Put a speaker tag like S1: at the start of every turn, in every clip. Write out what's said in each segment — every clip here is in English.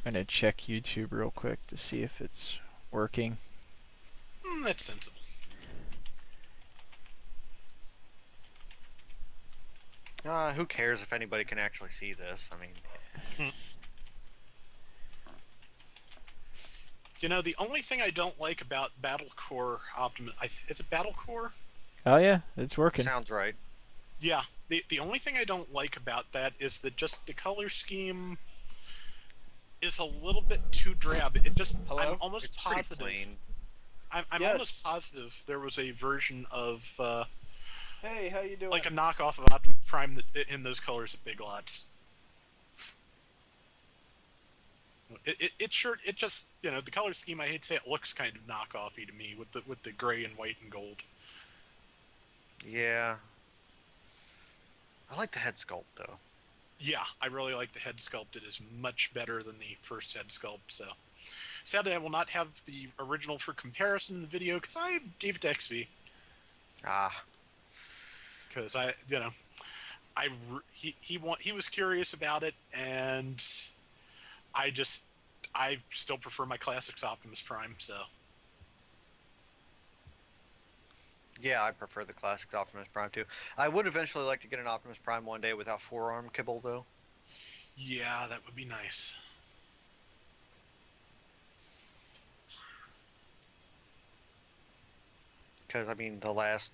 S1: I'm gonna check YouTube real quick to see if it's working.
S2: That's sensible.
S3: Who cares if anybody can actually see this? I mean,
S2: Hmm. You know, the only thing I don't like about Battlecore Optimus... is it Battlecore?
S1: Oh yeah, it's working.
S3: sounds right.
S2: Yeah, the only thing I don't like about that is that just the color scheme is a little bit too drab. I'm
S3: Hello?
S2: almost
S3: It's pretty
S2: positive.
S3: plain.
S2: I'm almost
S1: Yes.
S2: positive there was a version of
S1: Hey, how you doing?
S2: like a knockoff of Optimus Prime in those colors at Big Lots. It just the color scheme. I hate to say it looks kind of knockoffy to me with the gray and white and gold.
S3: Yeah. I like the head sculpt, though.
S2: Yeah, I really like the head sculpt. It is much better than the first head sculpt. So sadly, I will not have the original for comparison in the video because I gave it to XV
S3: Ah.
S2: because he was curious about it, and I just I still prefer my classics Optimus Prime. So
S3: Yeah, I prefer the classic Optimus Prime, too. I would eventually like to get an Optimus Prime one day without forearm kibble, though.
S2: yeah, that would be nice.
S3: Because, I mean, the last,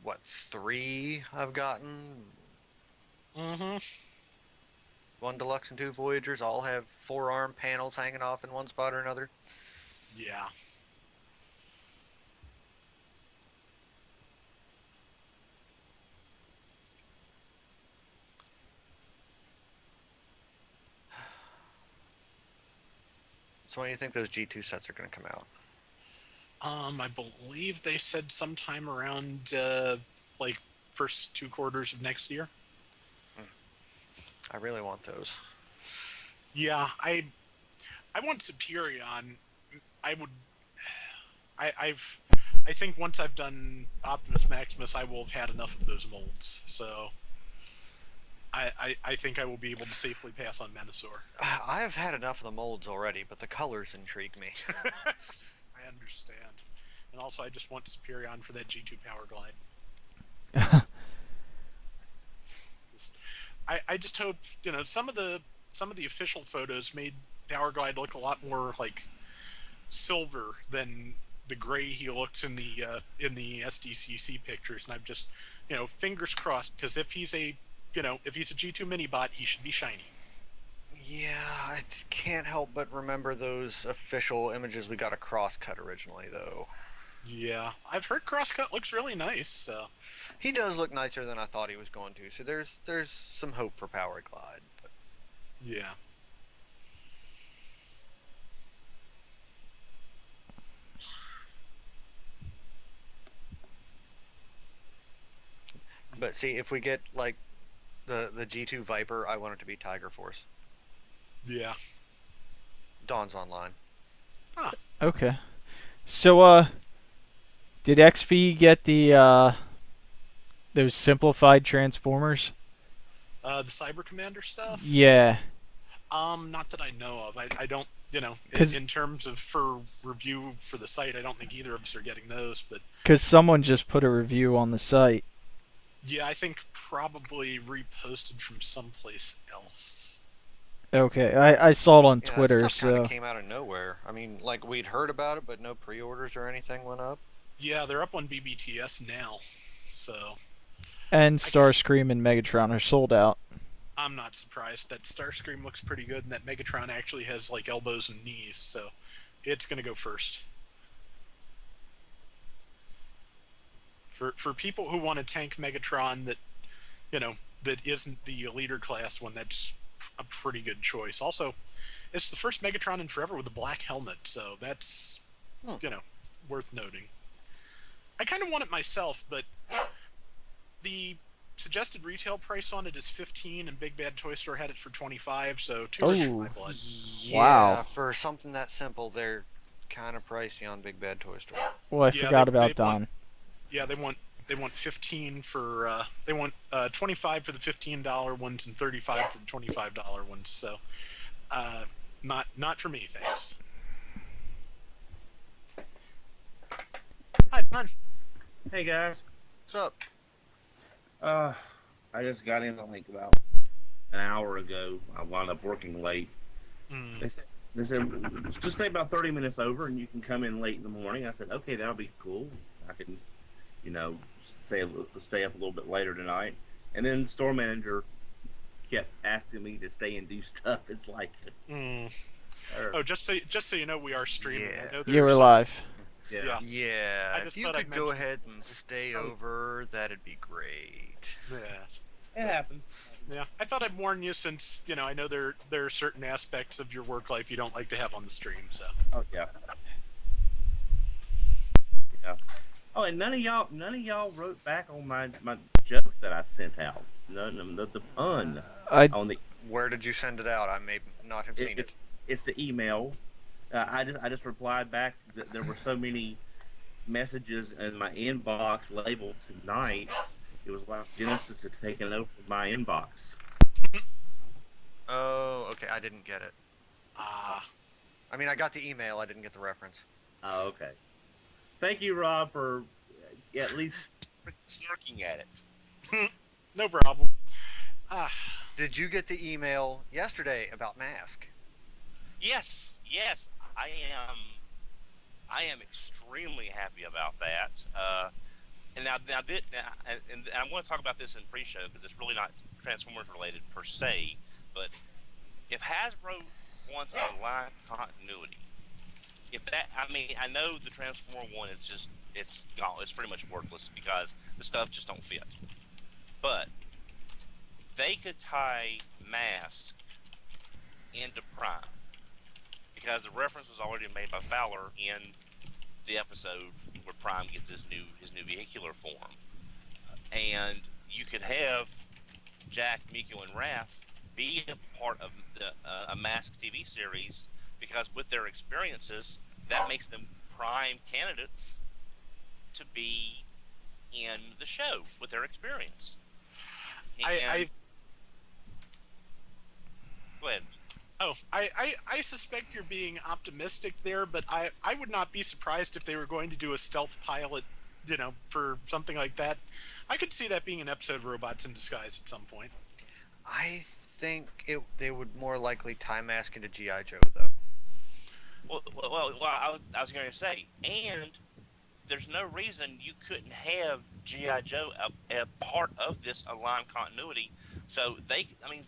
S3: what, 3 I've gotten?
S2: Mm-hmm.
S3: One Deluxe and 2 Voyagers all have forearm panels hanging off in one spot or another.
S2: Yeah.
S3: So when do you think those G2 sets are going to come out?
S2: I believe they said sometime around like first 2 quarters of next year.
S3: I really want those.
S2: Yeah, I want Superion. I would. I've. I think once I've done Optimus Maximus, I will have had enough of those molds. So I think I will be able to safely pass on Menasor.
S3: I have had enough of the molds already, but the colors intrigue me.
S2: I understand. And also, I just want Superion for that G2 Power Glide. I just hope some of the official photos made Power Glide look a lot more like silver than the gray he looks in the SDCC pictures, and I'm just fingers crossed because if he's a G2 mini bot, he should be shiny.
S3: Yeah, I can't help but remember those official images we got a crosscut originally, though.
S2: Yeah, I've heard Crosscut looks really nice. So
S3: He does look nicer than I thought he was going to, so there's some hope for Power Glide.
S2: yeah,
S3: But see, if we get like the G2 Viper, I want it to be Tiger Force.
S2: yeah.
S3: Dawn's online.
S2: Huh.
S1: Okay. So did XV get the those simplified transformers?
S2: The Cyber Commander stuff.
S1: Yeah,
S2: Not that I know of. I don't.
S1: cuz
S2: In terms of for review for the site, I don't think either of us are getting those. But
S1: cuz someone just put a review on the site.
S2: yeah, I think probably reposted from someplace else.
S1: Okay, I saw it on
S3: Yeah, that
S1: Twitter,
S3: stuff kind of
S1: so
S3: came out of nowhere. I mean, like we'd heard about it, but no pre-orders or anything went up.
S2: Yeah, they're up on BBTS now, so
S1: and
S2: I can't,
S1: Starscream and Megatron are sold out.
S2: I'm not surprised. That Starscream looks pretty good, and that Megatron actually has like elbows and knees, so it's gonna go first. For people who want to tank Megatron that isn't the leader class one, that's a pretty good choice. Also, it's the first Megatron in forever with a black helmet, so that's
S3: Hmm.
S2: you know worth noting. I kind of want it myself, but the suggested retail price on it is 15, and Big Bad Toy Store had it for 25. So too rich for my
S1: Oh,
S2: blood.
S3: Yeah,
S1: wow.
S3: for something that simple, they're kind of pricey on Big Bad Toy Store.
S1: Well, I
S2: Yeah,
S1: forgot
S2: they
S1: about
S2: want
S1: Don.
S2: yeah they want 15 for they want 25 for the $15 ones and 35 for the $25 ones. So Not for me, thanks. Hi, Don.
S4: Hey guys,
S3: What's up?
S4: uh, I just got in like about an hour ago. I wound up working late.
S2: Mm,
S4: They said just stay about 30 minutes over, and you can come in late in the morning. I said, okay, that'll be cool. I can, you know, stay up a little bit later tonight. And then store manager kept asking me to stay and do stuff. It's like,
S2: mm.
S4: er,
S2: Oh, just so you know, we are streaming. I
S3: Yeah.
S2: know
S1: You
S2: there are
S1: were
S2: some.
S1: live.
S4: yeah,
S2: Yeah. I
S3: Yeah, if
S2: just
S3: you
S2: thought I'd
S3: could go
S2: mention.
S3: ahead and stay
S4: oh,
S3: over, that'd be great.
S2: Yes.
S4: it
S2: But,
S4: happens.
S2: yeah, I thought I'd warn you since I know there are certain aspects of your work life you don't like to have on the stream. So.
S4: Oh yeah, yeah. Oh, and none of y'all wrote back on my joke that I sent out. None of the pun
S1: I
S4: on the
S3: Where did you send it out? I may not have seen it.
S4: it's the email. I just replied back that there were so many messages in my inbox labeled tonight. It was like Genesis had taken over my inbox.
S3: Oh, okay, I didn't get it.
S2: Ah.
S3: I mean, I got the email, I didn't get the reference.
S4: Oh, okay. Thank you, Rob, for at least
S5: smirking at it.
S2: No problem. Ah.
S3: Did you get the email yesterday about Mask?
S5: Yes, I am extremely happy about that. And I want to talk about this in pre-show because it's really not Transformers related per se. But if Hasbro wants a line continuity, I know the Transformer one is just it's gone. It's pretty much worthless because the stuff just don't fit. But they could tie Mask into Prime because the reference was already made by Fowler in the episode where Prime gets his new vehicular form, and you could have Jack, Miko, and Raph be a part of a Mask TV series because with their experiences, that makes them prime candidates to be in the show with their experience.
S2: I
S5: Go ahead.
S2: Oh, I suspect you're being optimistic there, but I would not be surprised if they were going to do a stealth pilot, for something like that. I could see that being an episode of Robots in Disguise at some point.
S3: I think they would more likely tie Mask into G.I. Joe, though.
S5: I was going to say, and there's no reason you couldn't have GI Joe a part of this aligned continuity. So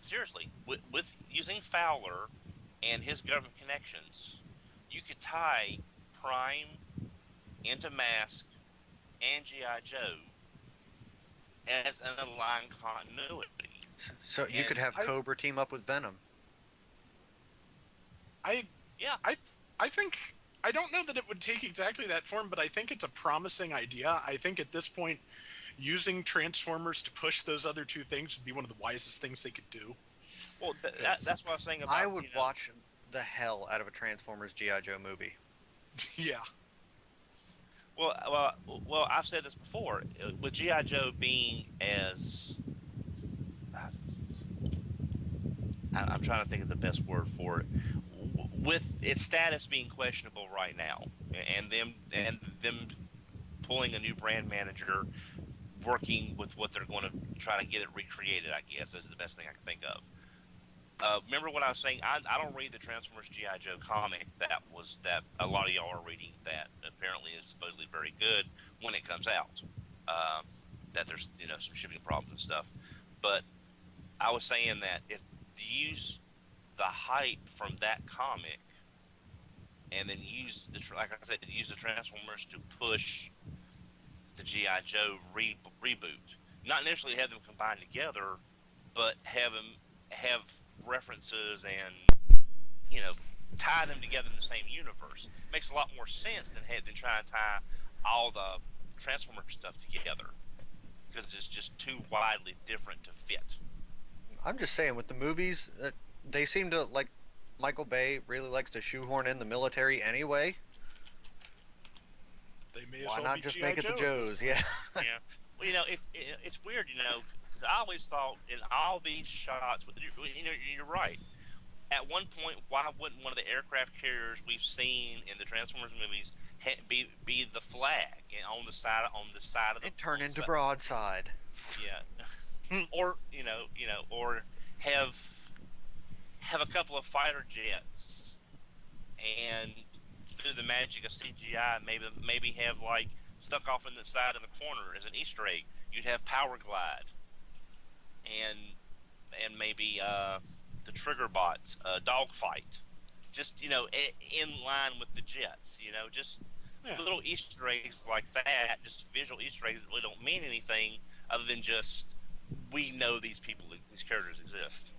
S5: seriously, with using Fowler and his government connections, you could tie Prime into Mask and GI Joe as an aligned continuity.
S3: So you could have Cobra team up with Venom.
S5: Yeah.
S2: I think I don't know that it would take exactly that form, but I think it's a promising idea. I think at this point, using Transformers to push those other two things would be one of the wisest things they could do.
S5: Well, that's what I was saying about.
S3: I would watch the hell out of a Transformers G.I. Joe movie.
S2: Yeah.
S5: Well, I've said this before. With GI Joe being as I'm trying to think of the best word for it. With its status being questionable right now, and them pulling a new brand manager, working with what they're going to try to get it recreated, I guess is the best thing I can think of. Remember what I was saying? I don't read the Transformers G.I. Joe comic that a lot of y'all are reading that apparently is supposedly very good when it comes out. That there's some shipping problems and stuff. But I was saying that if you use the hype from that comic and then use use the Transformers to push the G.I. Joe reboot. Not necessarily have them combined together, but have references and tie them together in the same universe. Makes a lot more sense than trying to tie all the Transformer stuff together because it's just too widely different to fit.
S3: I'm just saying, with the movies, they seem to like. Michael Bay really likes to shoehorn in the military anyway.
S2: They may as
S3: Why
S2: well
S3: not
S2: be
S3: just
S2: G.I.
S3: make it the
S2: Joe
S3: Joes? Yeah.
S5: Yeah. Well, it's weird, because I always thought in all these shots, you're right. at one point, why wouldn't one of the aircraft carriers we've seen in the Transformers movies be the flag on the side of the
S3: And turn
S5: on the
S3: into
S5: side,
S3: broadside.
S5: yeah, or or have have a couple of fighter jets and through the magic of CGI, maybe have like stuck off in the side of the corner as an Easter egg. You'd have Power Glide and maybe the Trigger Bot dogfight, just in line with the jets. Just
S2: Yeah.
S5: little Easter eggs like that, just visual Easter eggs that really don't mean anything other than just we know these characters exist.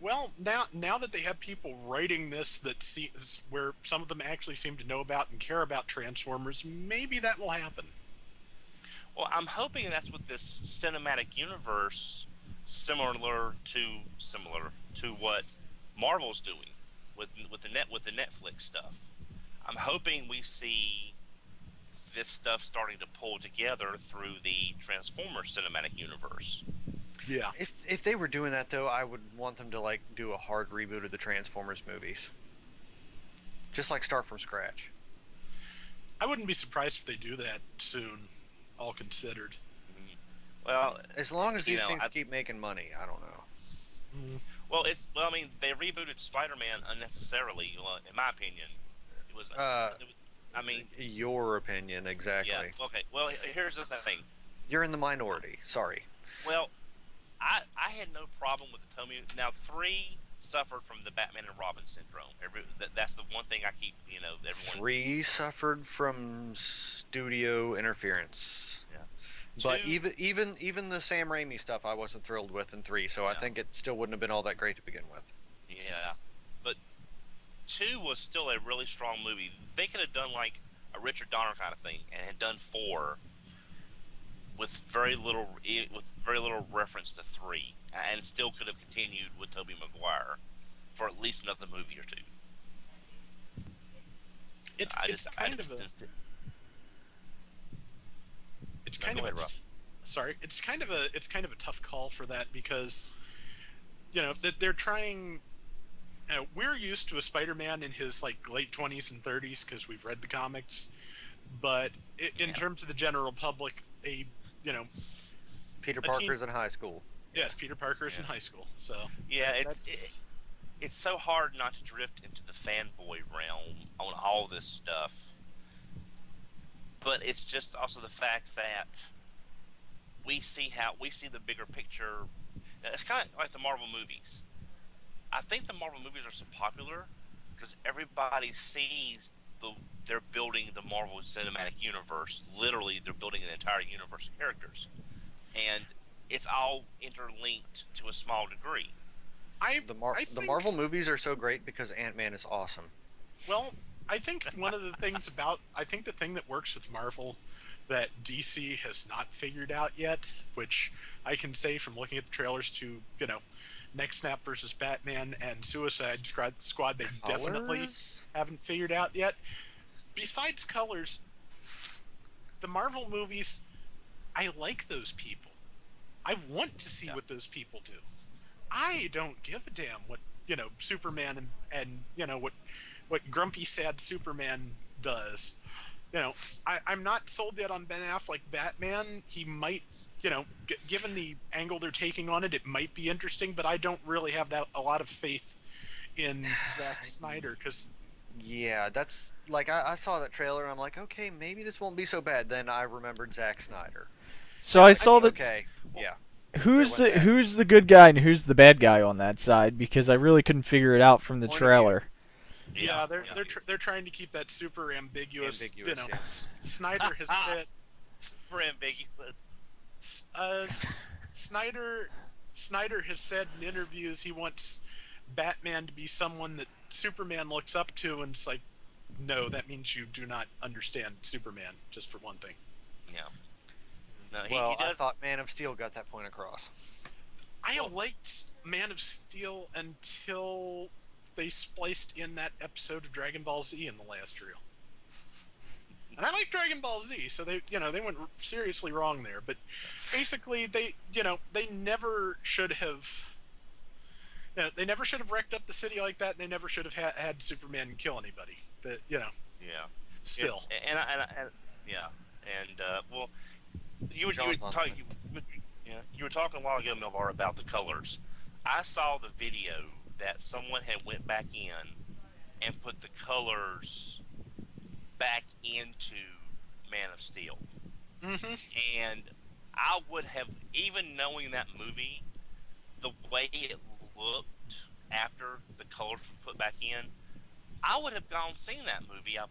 S2: Well, now that they have people writing this that see where some of them actually seem to know about and care about Transformers, maybe that will happen.
S5: Well, I'm hoping that's what this cinematic universe similar to what Marvel's doing with the Netflix stuff. I'm hoping we see this stuff starting to pull together through the Transformers cinematic universe.
S2: Yeah.
S3: If they were doing that though, I would want them to like do a hard reboot of the Transformers movies, just like start from scratch.
S2: I wouldn't be surprised if they do that soon, all considered.
S5: Mhm. Well,
S3: As long as these things
S5: I,
S3: keep making money, I don't know.
S5: I mean, they rebooted Spider-Man unnecessarily. Well, in my opinion, it was. I mean,
S3: Your opinion exactly.
S5: yeah. Okay. Well, here's the thing.
S3: You're in the minority. Sorry.
S5: Well, I had no problem with the Tommy. Now 3 suffered from the Batman and Robin syndrome. That's the one thing I keep everyone.
S3: 3 suffered from studio interference.
S5: Yeah.
S3: But
S5: 2,
S3: even the Sam Raimi stuff I wasn't thrilled with in 3, so I
S5: Yeah.
S3: think it still wouldn't have been all that great to begin with.
S5: yeah, but 2 was still a really strong movie. They could have done like a Richard Donner kind of thing and had done 4 with very little reference to 3, and still could have continued with Tobey Maguire for at least another movie or 2.
S2: It's
S5: I
S2: it's
S5: just I
S2: kind
S5: just
S2: of a
S5: didn't see.
S2: it's
S5: No,
S2: kind
S5: go
S2: of
S5: ahead,
S2: a
S5: Rob.
S2: sorry, it's kind of a tough call for that because that they're trying. We're used to a Spider-Man in his like late 20s and 30s because we've read the comics, but in
S5: Yeah.
S2: terms of the general public, you know
S3: Peter
S2: a teen.
S3: Parker's in high school.
S2: Yes, Peter Parker is
S5: Yeah.
S2: in high school, so
S5: Yeah,
S2: that's
S5: it's so hard not to drift into the fanboy realm on all this stuff. But it's just also the fact that we see the bigger picture. It's kind of like the Marvel movies. I think the Marvel movies are so popular because everybody sees they're building the Marvel Cinematic Universe. Literally, they're building an entire universe of characters, and it's all interlinked to a small degree.
S2: I
S3: The
S2: think
S3: Marvel movies are so great because Ant-Man is awesome.
S2: well, I think one of the things about I think the thing that works with Marvel that DC has not figured out yet, which I can say from looking at the trailers to Next Snap versus Batman and Suicide Squad, they definitely
S3: Colors?
S2: haven't figured out yet. Besides colors, the Marvel movies, I like those people. I want to see
S5: Yeah.
S2: what those people do. I don't give a damn what Superman and what grumpy sad Superman does. I'm not sold yet on Ben Affleck Batman. He might, given the angle they're taking on it, it might be interesting, but I don't really have a lot of faith in Zack Snyder because
S3: Yeah, that's like I saw that trailer and I'm like, okay, maybe this won't be so bad. Then I remembered Zack Snyder.
S1: So I
S2: I
S1: saw
S2: mean,
S1: that.
S3: Okay, yeah.
S1: Who's
S3: there went that.
S1: who's the good guy and who's the bad guy on that side? Because I really couldn't figure it out from the
S3: Point of view.
S1: trailer.
S2: yeah, they're trying to keep that super ambiguous.
S3: Ambiguous, yeah.
S2: Snyder has said
S5: Super ambiguous.
S2: uh, Snyder Snyder has said in interviews he wants Batman to be someone that Superman looks up to, and it's like, no, that means you do not understand Superman. Just for one thing,
S5: Yeah. No,
S3: Well,
S5: he
S3: I
S5: does.
S3: thought Man of Steel got that point across.
S2: I
S5: Well-
S2: liked Man of Steel until they spliced in that episode of Dragon Ball Z in the last reel. And I like Dragon Ball Z, so they went seriously wrong there. But basically, they never should have. they never should have wrecked up the city like that, and they never should have had Superman kill anybody. That
S5: Yeah.
S2: still.
S5: It's and yeah, and well, you were
S3: John's on
S5: talking
S3: it.
S5: yeah, you were talking a while ago, Melvar, about the colors. I saw the video that someone had went back in and put the colors back into Man of Steel,
S2: Mm-hmm.
S5: and I would have, even knowing that movie, the way it looked after the colors were put back in, I would have gone seen that movie. I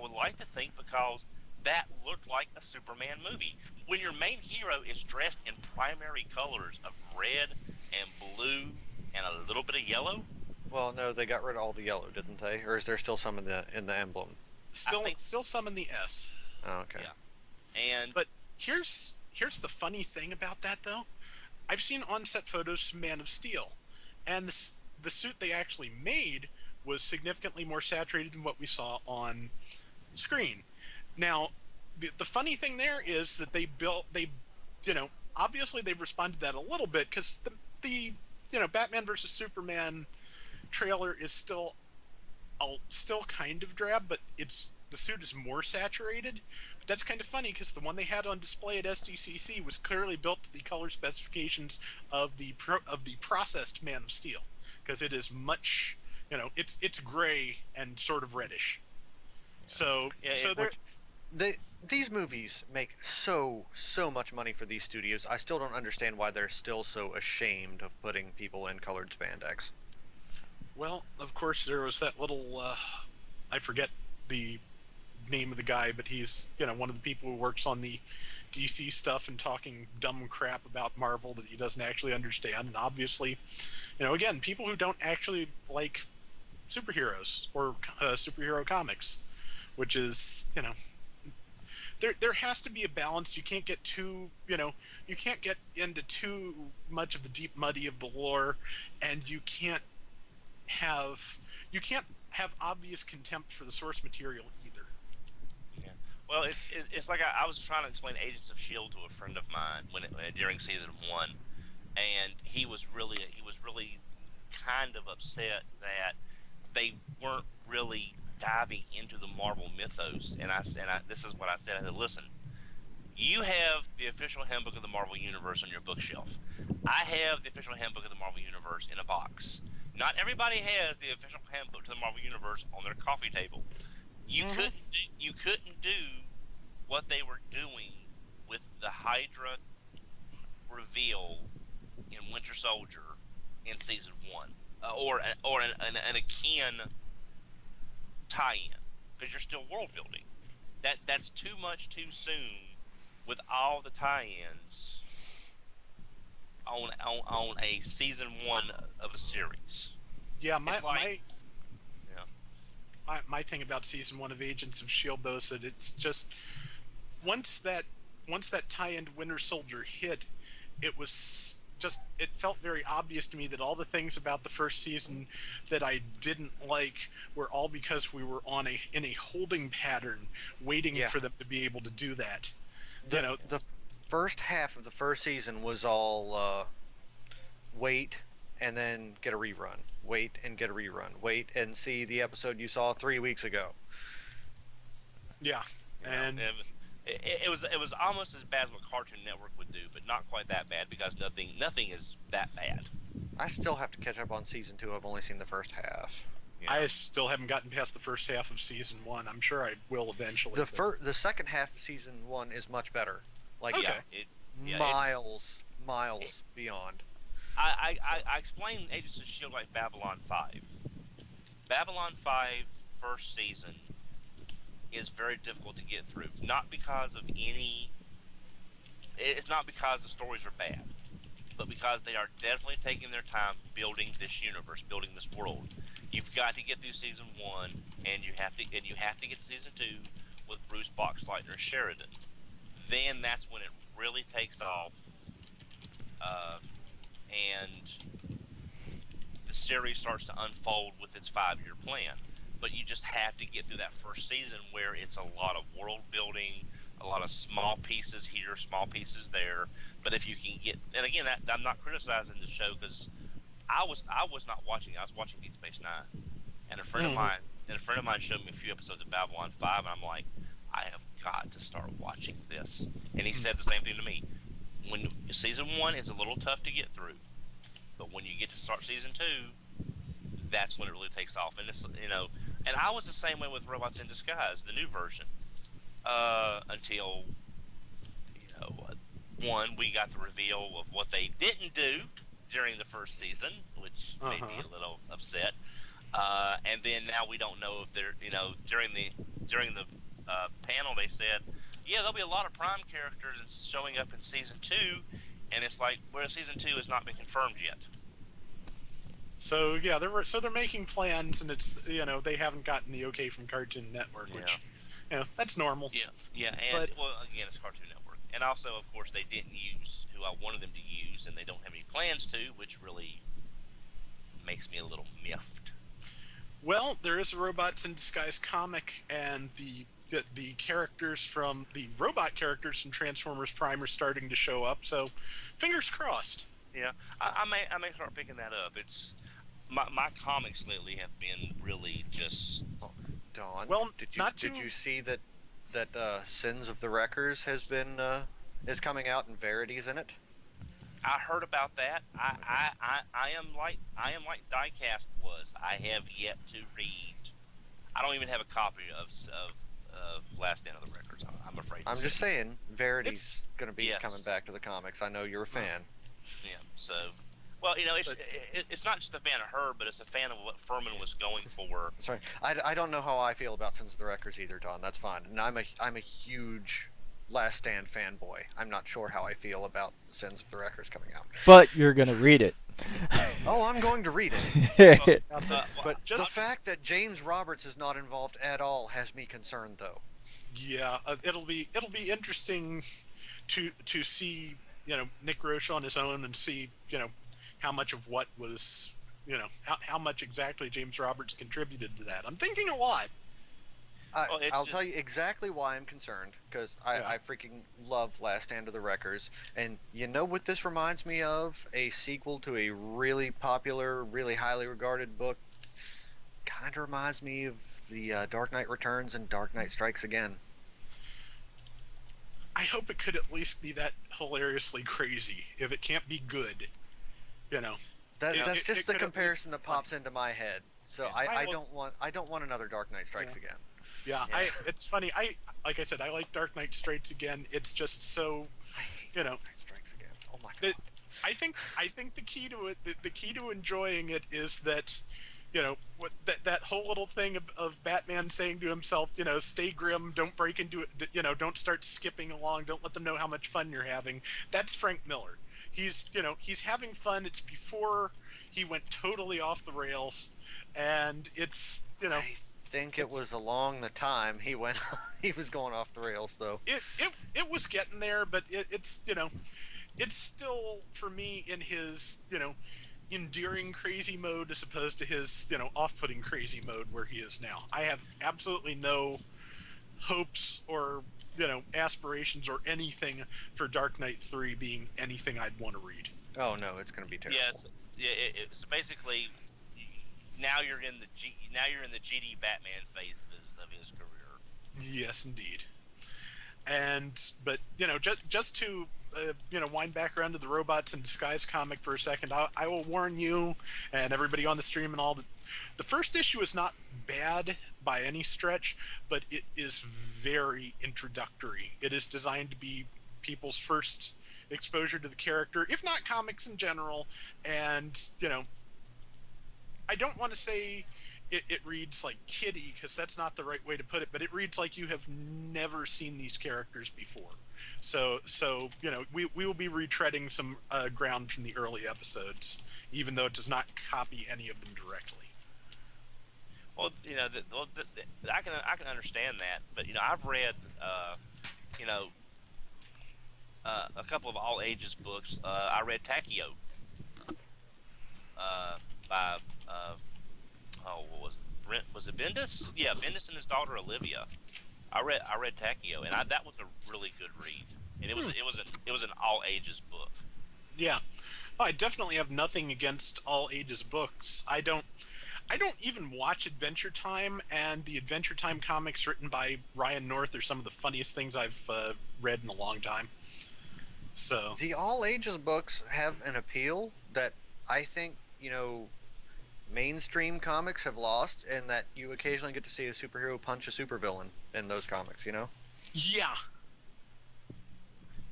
S5: would like to think, because that looked like a Superman movie. When your main hero is dressed in primary colors of red and blue and a little bit of yellow,
S3: Well, no, they got rid of all the yellow, didn't they? Or is there still some in the emblem?
S2: Still,
S5: think-
S2: still some in the S.
S3: Oh, okay.
S5: Yeah. And
S2: But here's the funny thing about that, though. I've seen on-set photos from Man of Steel, and the suit they actually made was significantly more saturated than what we saw on screen. Now, the funny thing there is that obviously they've responded to that a little bit, because the Batman versus Superman trailer is still kind of drab, but the suit is more saturated. But that's kind of funny, because the one they had on display at SDCC was clearly built to the color specifications of the processed Man of Steel, because it is much, it's gray and sort of reddish. So
S5: Yeah,
S2: so
S5: it-
S2: there.
S3: These movies make so much money for these studios. I still don't understand why they're still so ashamed of putting people in colored spandex.
S2: Well, of course, there was that little, I forget the name of the guy, but he's, one of the people who works on the DC stuff and talking dumb crap about Marvel that he doesn't actually understand. And obviously, again, people who don't actually like superheroes or superhero comics, which is, there has to be a balance. You can't get you can't get into too much of the deep muddy of the lore, and you can't have obvious contempt for the source material either.
S5: yeah. Well, it's like I was trying to explain Agents of Shield to a friend of mine during season 1, and he was really kind of upset that they weren't really diving into the Marvel mythos. And this is what I said. I said, listen, you have the official handbook of the Marvel Universe on your bookshelf. I have the official handbook of the Marvel Universe in a box. Not everybody has the official handbook to the Marvel Universe on their coffee table. You couldn't do what they were doing with the Hydra reveal in Winter Soldier in season 1, or an akin tie-in, because you're still world building. That's too much too soon with all the tie-ins on a season 1 of a series.
S2: Yeah,
S5: It's like, yeah.
S2: my thing about season 1 of Agents of Shield, though, is that it's just once that tie-in to Winter Soldier hit, it felt very obvious to me that all the things about the first season that I didn't like were all because we were in a holding pattern, waiting
S3: Yeah.
S2: for them to be able to do that.
S3: The first half of the first season was all wait and then get a rerun. Wait and get a rerun. Wait and see the episode you saw 3 weeks ago.
S2: Yeah, and
S5: it was almost as bad as what Cartoon Network would do, but not quite that bad, because nothing is that bad.
S3: I still have to catch up on season 2. I've only seen the first half.
S5: Yeah.
S2: I still haven't gotten past the first half of season 1. I'm sure I will eventually.
S3: The second half of season 1 is much better. Like
S2: Okay.
S3: miles beyond.
S5: I explained Agents of Shield like Babylon 5. Babylon 5 first season is very difficult to get through. It's not because the stories are bad, but because they are definitely taking their time building this universe, building this world. You've got to get through season 1, and you have to get to season 2 with Bruce Boxleitner Sheridan. Then that's when it really takes off, and the series starts to unfold with its 5-year plan. But you just have to get through that first season, where it's a lot of world building, a lot of small pieces here, small pieces there. But if you can get, and again, I'm not criticizing the show, because I was not watching. I was watching Deep Space Nine, and a friend of mine showed me a few episodes of Babylon 5, and I'm like, I have got to start watching this. And he said the same thing to me. When season 1 is a little tough to get through, but when you get to start season 2, that's when it really takes off. And it's, and I was the same way with Robots in Disguise, the new version, until one, we got the reveal of what they didn't do during the first season, which made me a little upset. And then now we don't know if they're, during the panel they said, yeah, there'll be a lot of Prime characters showing up in season 2, and it's like, well, season 2 has not been confirmed yet.
S2: So yeah, they're making plans, and it's they haven't gotten the okay from Cartoon Network, which that's normal.
S5: Yeah, and well, again, it's Cartoon Network, and also, of course, they didn't use who I wanted them to use, and they don't have any plans to, which really makes me a little miffed.
S2: Well, there is a Robots in Disguise comic, and the characters from the robot characters from Transformers Prime are starting to show up. So, fingers crossed.
S5: Yeah, I may start picking that up. It's my comics lately have been really just.
S3: Dawn,
S2: Well,
S3: did you see that Sins of the Wreckers has been is coming out and Verity's in it?
S5: I heard about that. I am like Diecast was. I have yet to read. I don't even have a copy of Last Stand of the Records. I'm afraid.
S3: I'm just saying, Verity's
S2: It's-
S3: going to be
S5: Yes.
S3: coming back to the comics. I know you're a fan.
S5: Yeah. So, well, it's not just a fan of her, but it's a fan of what Furman was going for.
S3: Sorry, I don't know how I feel about Sins of the Wreckers either, Don. That's fine. And I'm a huge Last Stand fanboy. I'm not sure how I feel about Sins of the Wreckers coming out.
S1: But you're gonna read it.
S3: Oh, I'm going to read it. But
S2: Just-
S3: the fact that James Roberts is not involved at all has me concerned, though.
S2: Yeah, it'll be interesting to see Nick Roche on his own, and see how much of what was how much exactly James Roberts contributed to that. I'm thinking a lot.
S3: I'll tell you exactly why I'm concerned, because I freaking love Last Stand of the Wreckers, and you know what this reminds me of? A sequel to a really popular, really highly regarded book. Kind of reminds me of the Dark Knight Returns and Dark Knight Strikes Again.
S2: I hope it could at least be that hilariously crazy. If it can't be good,
S3: That's
S2: it
S3: just the
S2: could at least
S3: comparison
S2: be
S3: that pops into my head. So
S5: Yeah.
S3: I don't want another Dark Knight Strikes Again.
S2: Yeah, it's funny. Like I said, I like Dark Knight Strikes Again. It's just so,
S3: I hate Dark Knight Strikes Again. Oh my god.
S2: I think the key to it, the key to enjoying it is that, what that whole little thing of Batman saying to himself, stay grim, don't break into it, don't start skipping along, don't let them know how much fun you're having. That's Frank Miller. He's having fun. It's before he went totally off the rails, and it's
S3: I think it was along the time he was going off the rails, though.
S2: it was getting there, but it's still, for me, in his endearing crazy mode, as opposed to his off-putting crazy mode where he is now. I have absolutely no hopes or aspirations or anything for Dark Knight 3 being anything I'd want to read.
S3: Oh no, it's going to be terrible.
S5: Yes. Yeah. It's basically now you're in the GD Batman phase of his career.
S2: Yes, indeed. But just to wind back around to the Robots in Disguise comic for a second, I will warn you and everybody on the stream and all that the first issue is not bad by any stretch, but it is very introductory. It is designed to be people's first exposure to the character, if not comics in general. And I don't want to say it reads like kiddie, because that's not the right way to put it, but it reads like you have never seen these characters before. So we will be retreading some ground from the early episodes, even though it does not copy any of them directly.
S5: Well, I can understand that, but I've read a couple of all ages books. I read Takio by what was it? Brent, was it Bendis? Yeah, Bendis and his daughter Olivia. I read Takio, and that was a really good read. And it was an all ages book.
S2: Yeah. Oh, I definitely have nothing against all ages books. I don't even watch Adventure Time, and the Adventure Time comics written by Ryan North are some of the funniest things I've read in a long time. So,
S3: The all ages books have an appeal that I think, mainstream comics have lost, and that you occasionally get to see a superhero punch a supervillain in those comics.
S2: yeah,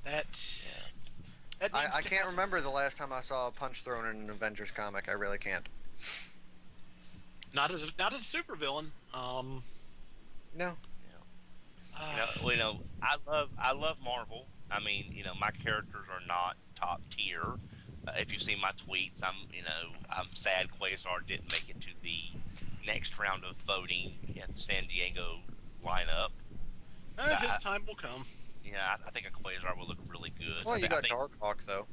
S2: that
S5: Yeah.
S2: that
S3: I,
S2: needs
S3: I
S2: to
S3: can't
S2: happen.
S3: remember the last time I saw a punch thrown in an Avengers comic. I really can't.
S2: Not as a supervillain.
S3: No.
S5: I love Marvel. I mean, my characters are not top tier. If you see my tweets, I'm sad Quasar didn't make it to the next round of voting at the San Diego lineup.
S2: his
S5: I,
S2: time will come.
S5: I think a Quasar will look really good.
S3: Well, you
S5: I
S3: got
S5: think,
S3: Darkhawk though.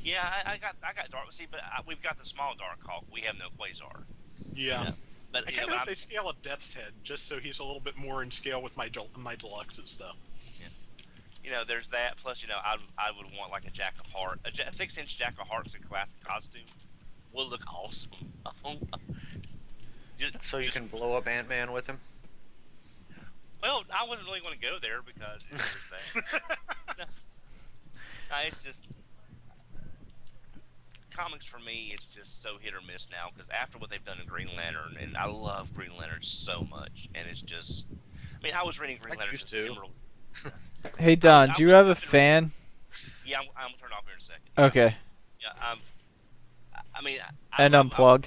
S5: yeah, I got Dark. See, but we've got the small Dark Hawk. We have no Quasar. You
S2: Yeah.
S5: know, but
S2: I kind of
S5: but
S2: hope
S5: I'm
S2: they scale up Death's Head just so he's a little bit more in scale with my deluxes, though.
S5: yeah. There's that. Plus, I would want like a Jack of Heart, a 6-inch Jack of Hearts in classic costume will look awesome. just,
S3: So you
S5: just,
S3: can blow up Ant-Man with him.
S5: well, I wasn't really going to go there because there's that. No, it's just comics for me. It's just so hit or miss now because after what they've done in Green Lantern, and I love Green Lantern so much, and it's just, I mean, I was reading Green
S3: I
S5: Lantern
S3: used
S5: since
S3: to.
S5: Emerald.
S1: Hey Don, do you have a
S5: I've been reading.
S1: fan?
S5: Yeah, I'm gonna turn it off here in a second.
S1: Okay.
S5: Yeah. I mean,
S1: And unplug.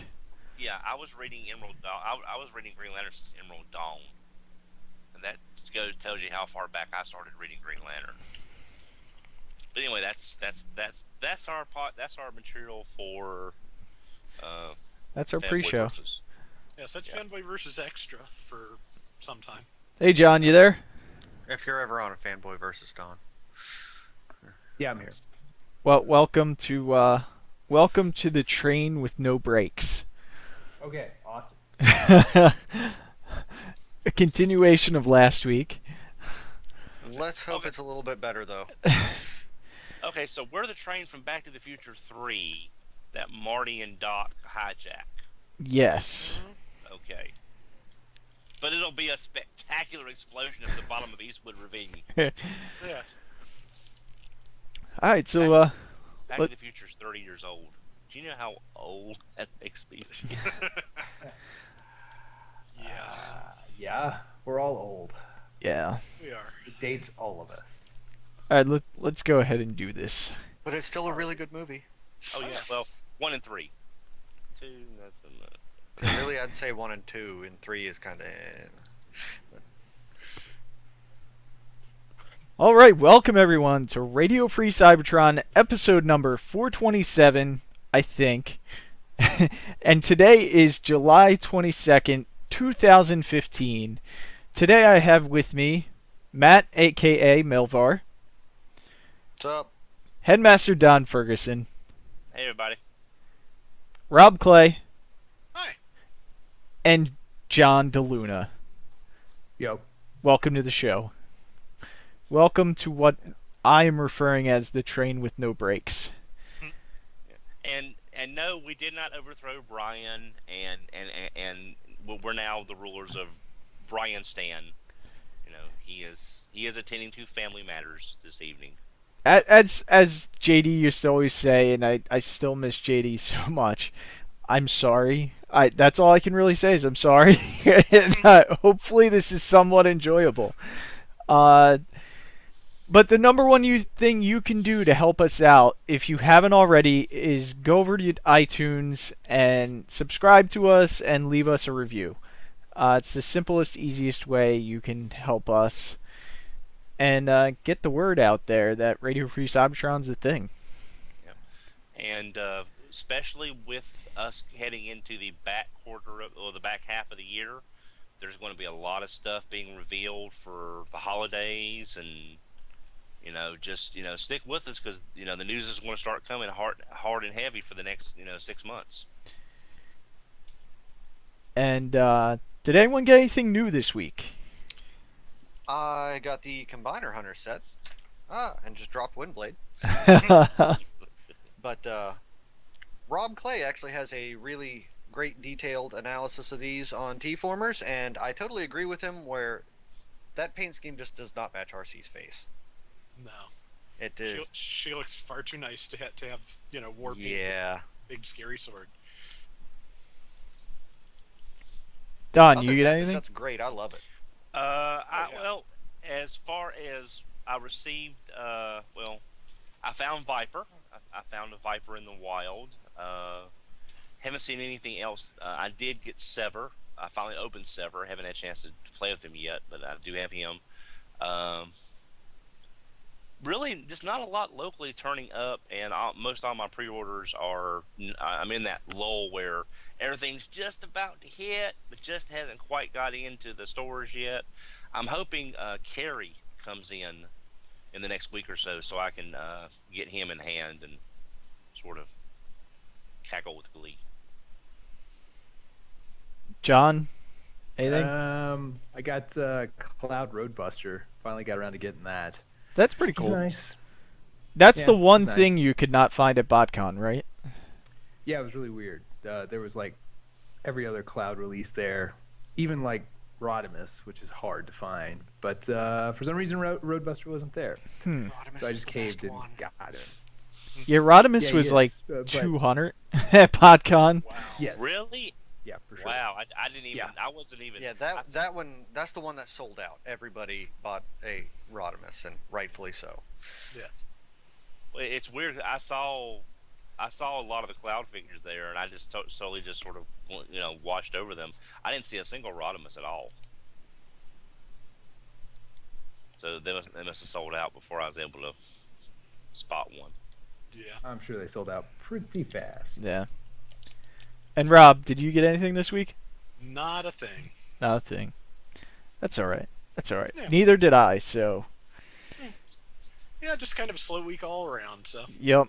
S5: yeah, I was reading Emerald Dawn. I was reading Green Lantern since Emerald Dawn, and that tells you how far back I started reading Green Lantern. But anyway, that's our pot. That's our material for uh,
S1: That's our
S5: fanboy
S1: pre-show.
S5: versus.
S2: Yes, that's
S5: Yeah.
S2: Fanboy versus Extra for some time.
S1: Hey John, you there?
S3: If you're ever on a Fanboy versus Don.
S6: Yeah, I'm here.
S1: Well, welcome to the train with no brakes.
S6: Okay, awesome.
S1: A continuation of last week.
S3: Let's hope
S5: Okay.
S3: it's a little bit better though.
S5: Okay, so we're the train from Back to the Future 3 that Marty and Doc hijack.
S1: Yes.
S5: Okay. But it'll be a spectacular explosion at the bottom of Eastwood Ravine.
S2: Yeah.
S1: All right, so
S5: Back
S1: Let-
S5: to the Future's 30 years old. Do you know how old that makes me feel?
S2: Yeah,
S6: Yeah, we're all old.
S1: yeah.
S2: we are.
S6: It dates all of us.
S1: All right, let's go ahead and do this.
S3: But it's still a really good movie.
S5: Oh yeah, well, 1 and 3. 2, that's enough.
S3: So really, I'd say 1 and 2, and 3 is kind of.
S1: All right, welcome everyone to Radio Free Cybertron, episode number 427, I think. And today is July 22nd, 2015. Today I have with me Matt, aka Melvar,
S3: What's up?
S1: Headmaster Don Ferguson,
S5: Hey everybody.
S1: Rob Clay,
S2: Hi.
S1: and John DeLuna.
S6: Yo.
S1: Welcome to the show. Welcome to what I am referring as the train with no brakes.
S5: And no, we did not overthrow Brian, and we're now the rulers of Brian Stan. He is attending to family matters this evening.
S1: As JD used to always say, and I still miss JD so much. I'm sorry. That's all I can really say is I'm sorry. And, hopefully this is somewhat enjoyable. But the number one thing you can do to help us out, if you haven't already, is go over to iTunes and subscribe to us and leave us a review. It's the simplest, easiest way you can help us and get the word out there that Radio Free Cybertron's a thing.
S5: And especially with us heading into the back quarter or the back half of the year, there's going to be a lot of stuff being revealed for the holidays, and just stick with us because the news is going to start coming hard and heavy for the next 6 months.
S1: And did anyone get anything new this week?
S3: I got the Combiner Hunter set. And just dropped Windblade. But Rob Clay actually has a really great detailed analysis of these on T-formers, and I totally agree with him where that paint scheme just does not match RC's face.
S2: No,
S3: It
S2: she
S3: is.
S2: she looks far too nice to have war paint,
S3: Yeah.
S2: big scary sword.
S1: Don,
S3: Other
S1: you
S3: than
S1: get
S3: that,
S1: anything?
S3: that's great. I love it.
S2: Yeah.
S5: Well, as far as I received, I found Viper. I found a Viper in the wild. Haven't seen anything else. I did get Sever. I finally opened Sever. Haven't had a chance to play with him yet, but I do have him. Um, Really, just not a lot locally turning up, and most all my pre-orders are. I'm in that lull where everything's just about to hit, but just hasn't quite got into the stores yet. I'm hoping Carrie comes in the next week or so I can get him in hand and sort of cackle with glee.
S1: John, anything?
S6: I got Cloud Roadbuster. Finally got around to getting that.
S1: That's pretty
S6: He's
S1: cool.
S6: nice.
S1: That's
S6: Yeah,
S1: the
S6: he's
S1: one
S6: nice.
S1: thing you could not find at BotCon, right?
S6: Yeah, it was really weird. There was like every other Cloud release there, even like Rodimus, which is hard to find. But for some reason, Roadbuster wasn't there,
S3: Rodimus
S6: so I
S3: is
S6: just
S3: the
S6: caved
S3: best
S6: and
S3: one.
S6: got it.
S1: Yeah, Rodimus
S6: Yeah, he
S1: was like
S6: is, but
S1: 200 at PodCon.
S2: Wow.
S6: yes,
S5: Really?
S6: yeah, for sure.
S5: Wow! I didn't even.
S6: Yeah.
S5: I wasn't even.
S3: Yeah,
S5: I
S3: that one. That's the one that sold out. Everybody bought a Rodimus, and rightfully so.
S2: Yes.
S5: It's weird. I saw a lot of the cloud figures there, and I just totally just sort of washed over them. I didn't see a single Rodimus at all. So they must have sold out before I was able to spot one.
S2: Yeah.
S6: I'm sure they sold out pretty fast.
S1: Yeah. And Rob, did you get anything this week?
S2: Not a thing.
S1: Not a thing. That's all right. That's all right.
S2: Yeah.
S1: Neither did I. So,
S2: Yeah, just kind of a slow week all around. So.
S1: yep.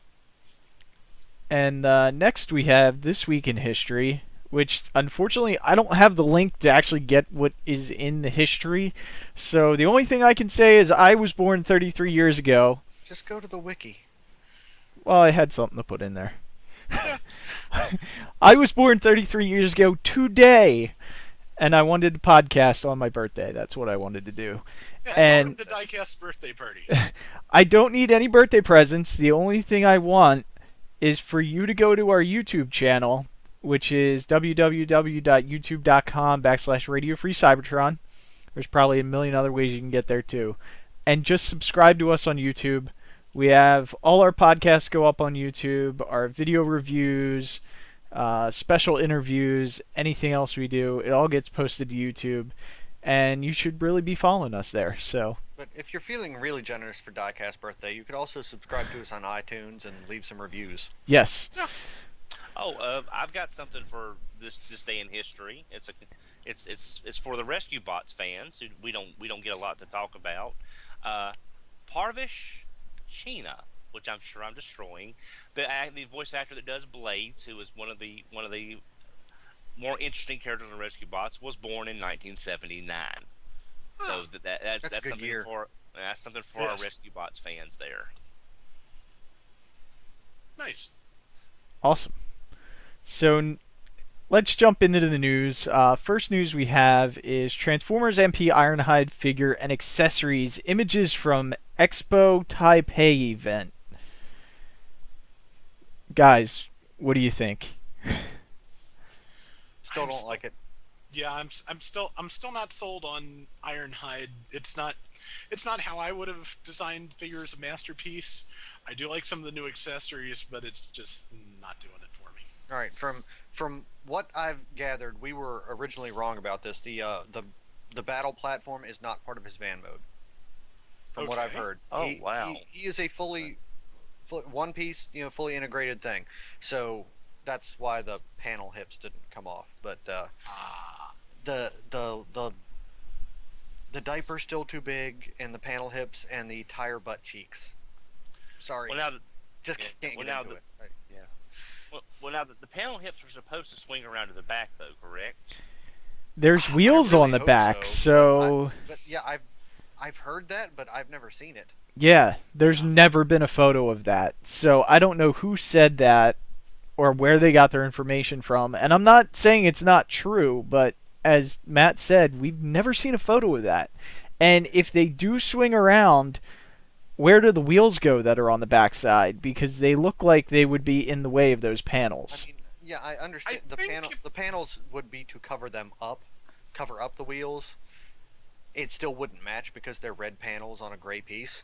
S1: And next we have This Week in History, which unfortunately I don't have the link to actually get what is in the history. So the only thing I can say is I was born 33 years ago.
S3: Just go to the wiki.
S1: Well, I had something to put in there. I was born 33 years ago today, and I wanted to podcast on my birthday. That's what I wanted to do.
S2: Yes,
S1: And
S2: welcome to Diecast's birthday party.
S1: I don't need any birthday presents. The only thing I want is for you to go to our YouTube channel, which is www.youtube.com/Radio Free Cybertron. There's probably a million other ways you can get there too. And just subscribe to us on YouTube. We have all our podcasts go up on YouTube, our video reviews, special interviews, anything else we do. It all gets posted to YouTube. And you should really be following us there. So,
S3: But if you're feeling really generous for Diecast's birthday, you could also subscribe to us on iTunes and leave some reviews.
S1: yes.
S5: Oh, I've got something for this day in history. It's for the Rescue Bots fans who we don't get a lot to talk about. Parvish Chena, which I'm sure I'm destroying, the voice actor that does Blades, who is one of the more interesting characters in Rescue Bots, was born in 1979. So that's
S3: a good
S5: something
S3: year.
S5: that's something for
S2: Yes.
S5: our Rescue Bots fans there.
S2: Nice.
S1: Awesome. So let's jump into the news. First news we have is Transformers MP Ironhide figure and accessories images from Expo Taipei event. Guys, what do you think?
S3: Still
S2: I'm
S3: don't
S2: still-
S3: like it.
S2: Yeah, I'm still not sold on Ironhide. It's not how I would have designed figure as a masterpiece. I do like some of the new accessories, but it's just not doing it for me.
S3: All right, from what I've gathered, we were originally wrong about this. The battle platform is not part of his van mode. From what I've
S2: Okay.
S3: heard.
S5: Oh,
S3: he,
S5: wow.
S3: He is a fully one piece, fully integrated thing. So that's why the panel hips didn't come off. But
S2: Ah,
S3: the diaper's still too big, and the panel hips and the tire butt cheeks. Sorry,
S5: Well, now
S3: just
S5: yeah,
S3: can't
S5: well,
S3: get
S5: now
S3: into it. Right.
S5: now the panel hips are supposed to swing around to the back, though, correct?
S1: There's
S3: I
S1: wheels
S3: really
S1: on the
S3: hope
S1: back, so
S3: but yeah, I've heard that, but I've never seen it.
S1: yeah, there's never been a photo of that. So I don't know who said that or where they got their information from. And I'm not saying it's not true, but as Matt said, we've never seen a photo of that. And if they do swing around, where do the wheels go that are on the backside? Because they look like they would be in the way of those
S3: I
S1: panels.
S3: mean, yeah, I
S2: I
S3: understand
S2: think if
S3: the panels would be to cover them up, cover up the wheels. It still wouldn't match because they're red panels on a gray piece.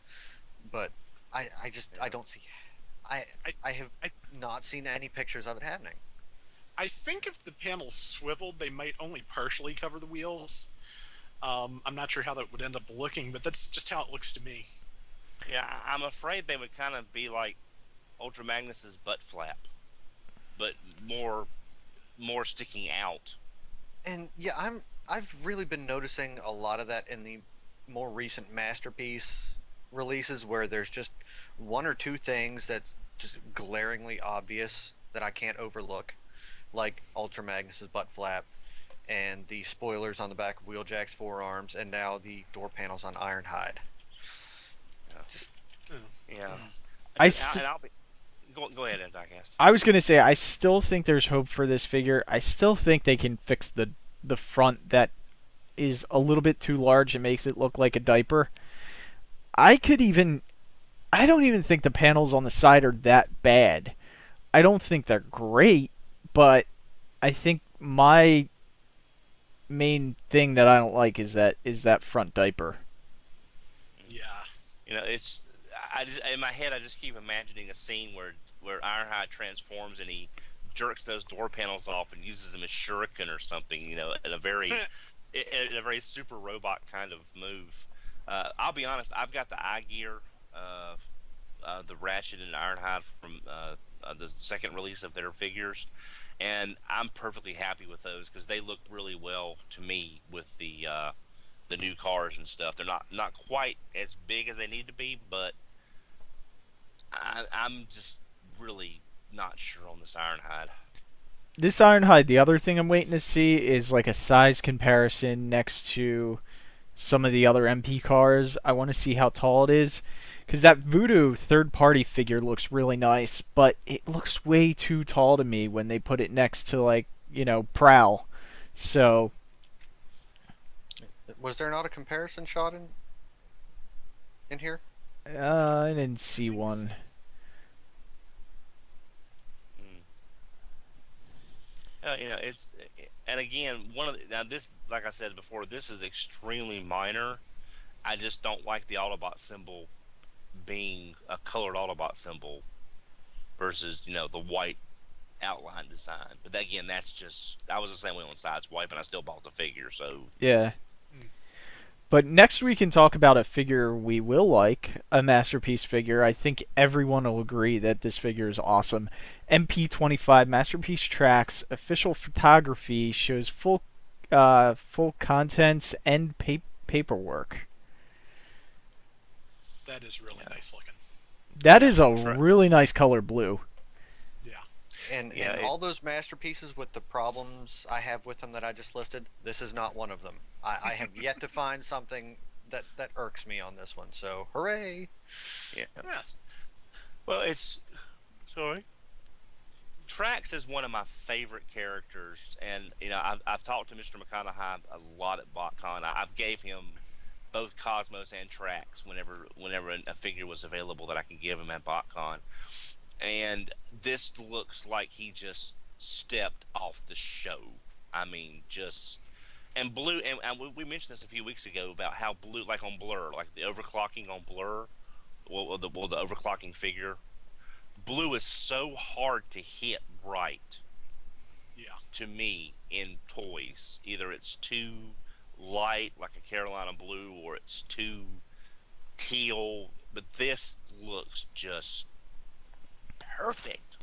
S3: But I just I don't see I
S2: I,
S3: I have
S2: I
S3: not seen any pictures of it happening.
S2: I think if the panels swiveled, they might only partially cover the wheels. I'm not sure how that would end up looking, but that's just how it looks to me.
S5: Yeah, I'm afraid they would kind of be like Ultra Magnus's butt flap, but more sticking out.
S3: And yeah, I've really been noticing a lot of that in the more recent masterpiece releases where there's just one or two things that's just glaringly obvious that I can't overlook, like Ultra Magnus's butt flap and the spoilers on the back of Wheeljack's forearms and now the door panels on Ironhide.
S5: Yeah,
S3: Just
S5: yeah.
S1: I
S5: And I'll be go ahead, Anticast.
S1: I was gonna say I still think there's hope for this figure. I still think they can fix the front that is a little bit too large and makes it look like a diaper. I could even I don't even think the panels on the side are that bad. I don't think they're great, but I think my main thing that I don't like is that front diaper.
S2: Yeah.
S5: It's I just in my head I just keep imagining a scene where Ironhide transforms and he jerks those door panels off and uses them as shuriken or something. In a very super robot kind of move. I'll be honest, I've got the eye gear, the Ratchet and Ironhide from the second release of their figures, and I'm perfectly happy with those because they look really well to me with the new cars and stuff. They're not quite as big as they need to be, but I'm just really not sure on this Ironhide.
S1: This Ironhide, the other thing I'm waiting to see is like a size comparison next to some of the other MP cars. I want to see how tall it is. Because that Voodoo third party figure looks really nice, but it looks way too tall to me when they put it next to, like, Prowl. So,
S3: was there not a comparison shot in here?
S1: I didn't see one.
S5: Mm. It's and again one of now this, like I said before, this is extremely minor. I just don't like the Autobot symbol being a colored Autobot symbol versus the white outline design. But again, that's just I was the same way on Sideswipe, and I still bought the figure. So
S1: Yeah.
S2: Mm.
S1: But next we can talk about a figure we will like, a Masterpiece figure. I think everyone will agree that this figure is awesome. MP25 Masterpiece Tracks official photography shows full contents and paperwork.
S2: That is really nice looking.
S1: That is a
S5: Tra-
S1: really nice color blue.
S2: Yeah.
S3: And
S5: Yeah,
S3: and all those masterpieces with the problems I have with them that I just listed, this is not one of them. I have yet to find something that irks me on this one. So hooray!
S5: yeah.
S2: Yes.
S5: Well, it's sorry. Trax is one of my favorite characters, and I've talked to Mr. McConaughey a lot at BotCon. I've gave him both Cosmos and Trax whenever a figure was available that I can give him at BotCon, and this looks like he just stepped off the show. I mean, just and blue, and we mentioned this a few weeks ago about how blue, like on Blur, like the overclocking on Blur, the overclocking figure blue is so hard to hit right
S2: Yeah.
S5: to me in toys. Either it's too light, like a Carolina blue, or it's too teal. But this looks just perfect.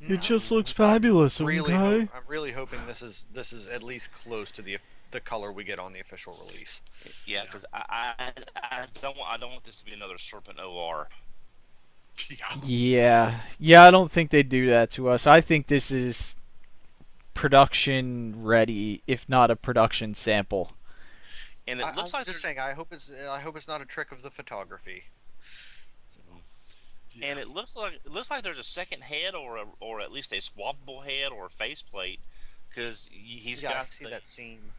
S1: It just looks
S3: I'm
S1: fabulous,
S3: really
S1: okay?
S3: I'm really hoping this is at least close to the color we get on the official release.
S5: Yeah, because I don't want this to be another Serpent OR.
S2: Yeah.
S1: Yeah, I don't think they'd do that to us. I think this is production ready, if not a production sample.
S5: And it looks
S3: I'm
S5: like
S3: just saying I hope it's not a trick of the photography.
S2: Yeah.
S5: and it looks like there's a second head or at least a swappable head or a faceplate because he's
S3: Yeah, I
S5: got
S3: see
S5: the
S3: that seam.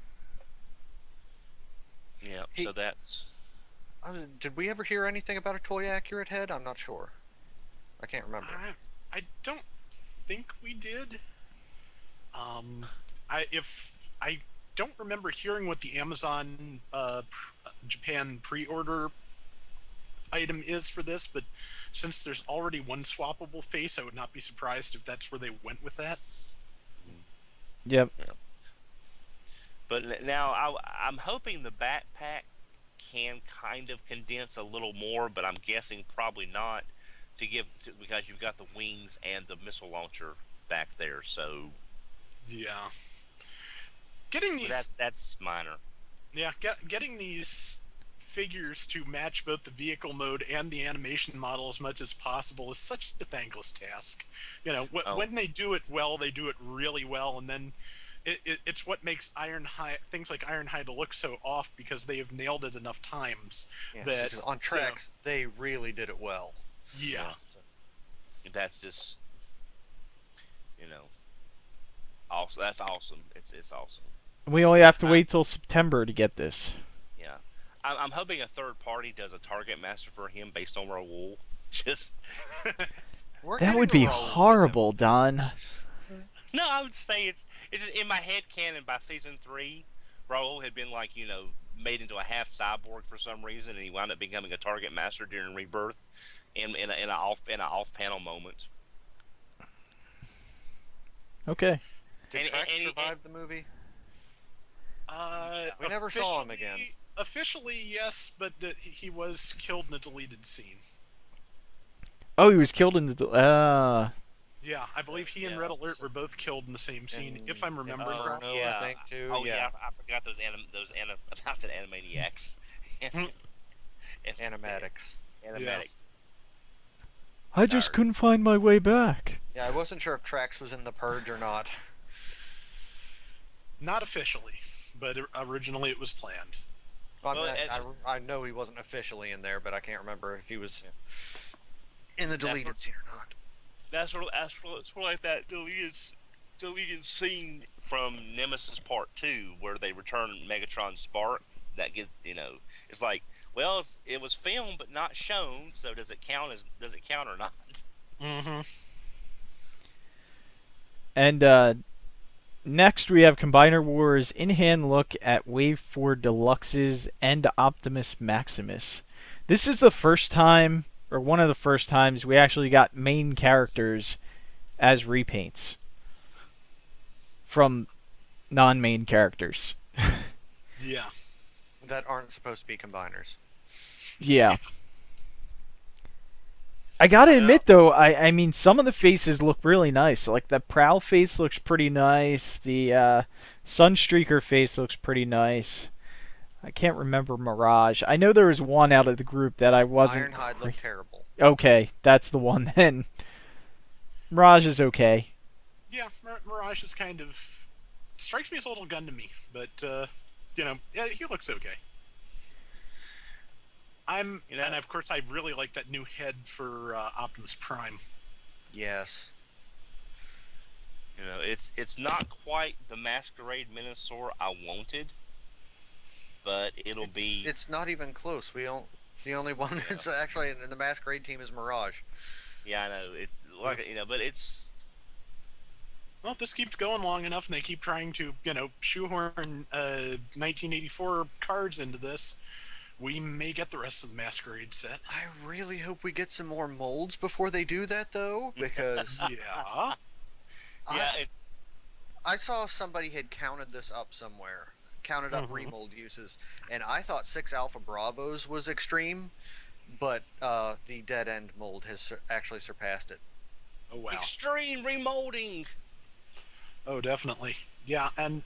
S5: yeah.
S3: He,
S5: So that's
S3: did we ever hear anything about a toy accurate head? I'm not sure. I can't remember.
S2: I don't think we did. Um, I don't remember hearing what the Amazon Japan pre-order item is for this, but since there's already one swappable face, I would not be surprised if that's where they went with that.
S1: Yep.
S5: yeah. But now I'm hoping the backpack can kind of condense a little more, but I'm guessing probably not because you've got the wings and the missile launcher back there. So
S2: Yeah, getting
S5: but that
S2: these
S5: that's minor.
S2: getting these figures to match both the vehicle mode and the animation model as much as possible is such a thankless task.
S5: Oh
S2: When they do it well, they do it really well, and then it's what makes Ironhide things like Ironhide look so off because they have nailed it enough times
S3: Yes,
S2: that
S3: 'cause on tracks they really did it well.
S2: yeah.
S5: so that's just you know also that's awesome. It's awesome.
S1: We only have to
S2: I,
S1: wait till September to get this.
S5: Yeah, I'm hoping a third party does a target master for him based on Raoul. Just
S3: We're
S1: That
S3: getting
S1: would
S3: to
S1: be
S3: roll with him.
S1: horrible, Don.
S5: no, I would say it's just in my head canon by season 3. Raoul had been like made into a half cyborg for some reason, and he wound up becoming a target master during Rebirth, in a off panel moment.
S1: Okay.
S3: Did
S5: And,
S3: Trax
S5: and, and,
S3: survive the movie?
S2: uh,
S3: We never saw him again.
S2: Officially, yes, but he was killed in a deleted scene.
S1: Oh, he was killed in the.
S2: Yeah, I believe he and
S5: yeah.
S2: Red Alert were both killed in the same scene, if I'm remembering
S3: Oh,
S2: correctly.
S3: no, I think too.
S5: Oh
S3: yeah.
S5: I forgot I said Animaniacs.
S3: Animatics.
S5: Animatics.
S1: I just
S5: Tired.
S1: couldn't find my way back.
S3: Yeah, I wasn't sure if Trax was in the Purge or not.
S2: Not officially, but originally it was planned.
S3: Well,
S5: Well,
S3: I know he wasn't officially in there, but I can't remember if he was in the
S5: That's
S3: deleted
S5: what-
S3: scene or not.
S5: That's sort of like that deleted scene from Nemesis Part 2 where they return Megatron's spark. It's like, well, it was filmed but not shown. So does it count or not?
S2: Mm-hmm.
S1: And next we have Combiner Wars in-hand look at Wave 4 Deluxes and Optimus Maximus. This is the first time, or one of the first times, we actually got main characters as repaints from non-main characters.
S2: Yeah.
S3: That aren't supposed to be combiners.
S1: Yeah. I gotta admit though, I mean some of the faces look really nice. Like the Prowl face looks pretty nice. The Sunstreaker face looks pretty nice. I can't remember Mirage. I know there was one out of the group that I wasn't.
S3: Ironhide looked terrible.
S1: Okay, that's the one then. Mirage is okay.
S2: Yeah, Mirage is kind of strikes me as a little gun to me, but yeah, he looks okay. And of course I really like that new head for Optimus Prime.
S3: Yes.
S5: It's not quite the Masquerade Minosaur I wanted, but
S3: It's not even close. The only one that's actually in the Masquerade team is Mirage.
S5: Yeah, I know. It's like but it's
S2: Well, if this keeps going long enough, and they keep trying to, shoehorn 1984 cards into this, we may get the rest of the Masquerade set.
S3: I really hope we get some more molds before they do that, though, because
S2: Yeah.
S3: I saw somebody had counted this up somewhere, counted up
S2: Mhm.
S3: remold uses, and I thought 6 Alpha Bravos was extreme, but the Dead End mold has actually surpassed it.
S2: Oh wow.
S5: extreme remolding.
S2: Oh, definitely. Yeah, and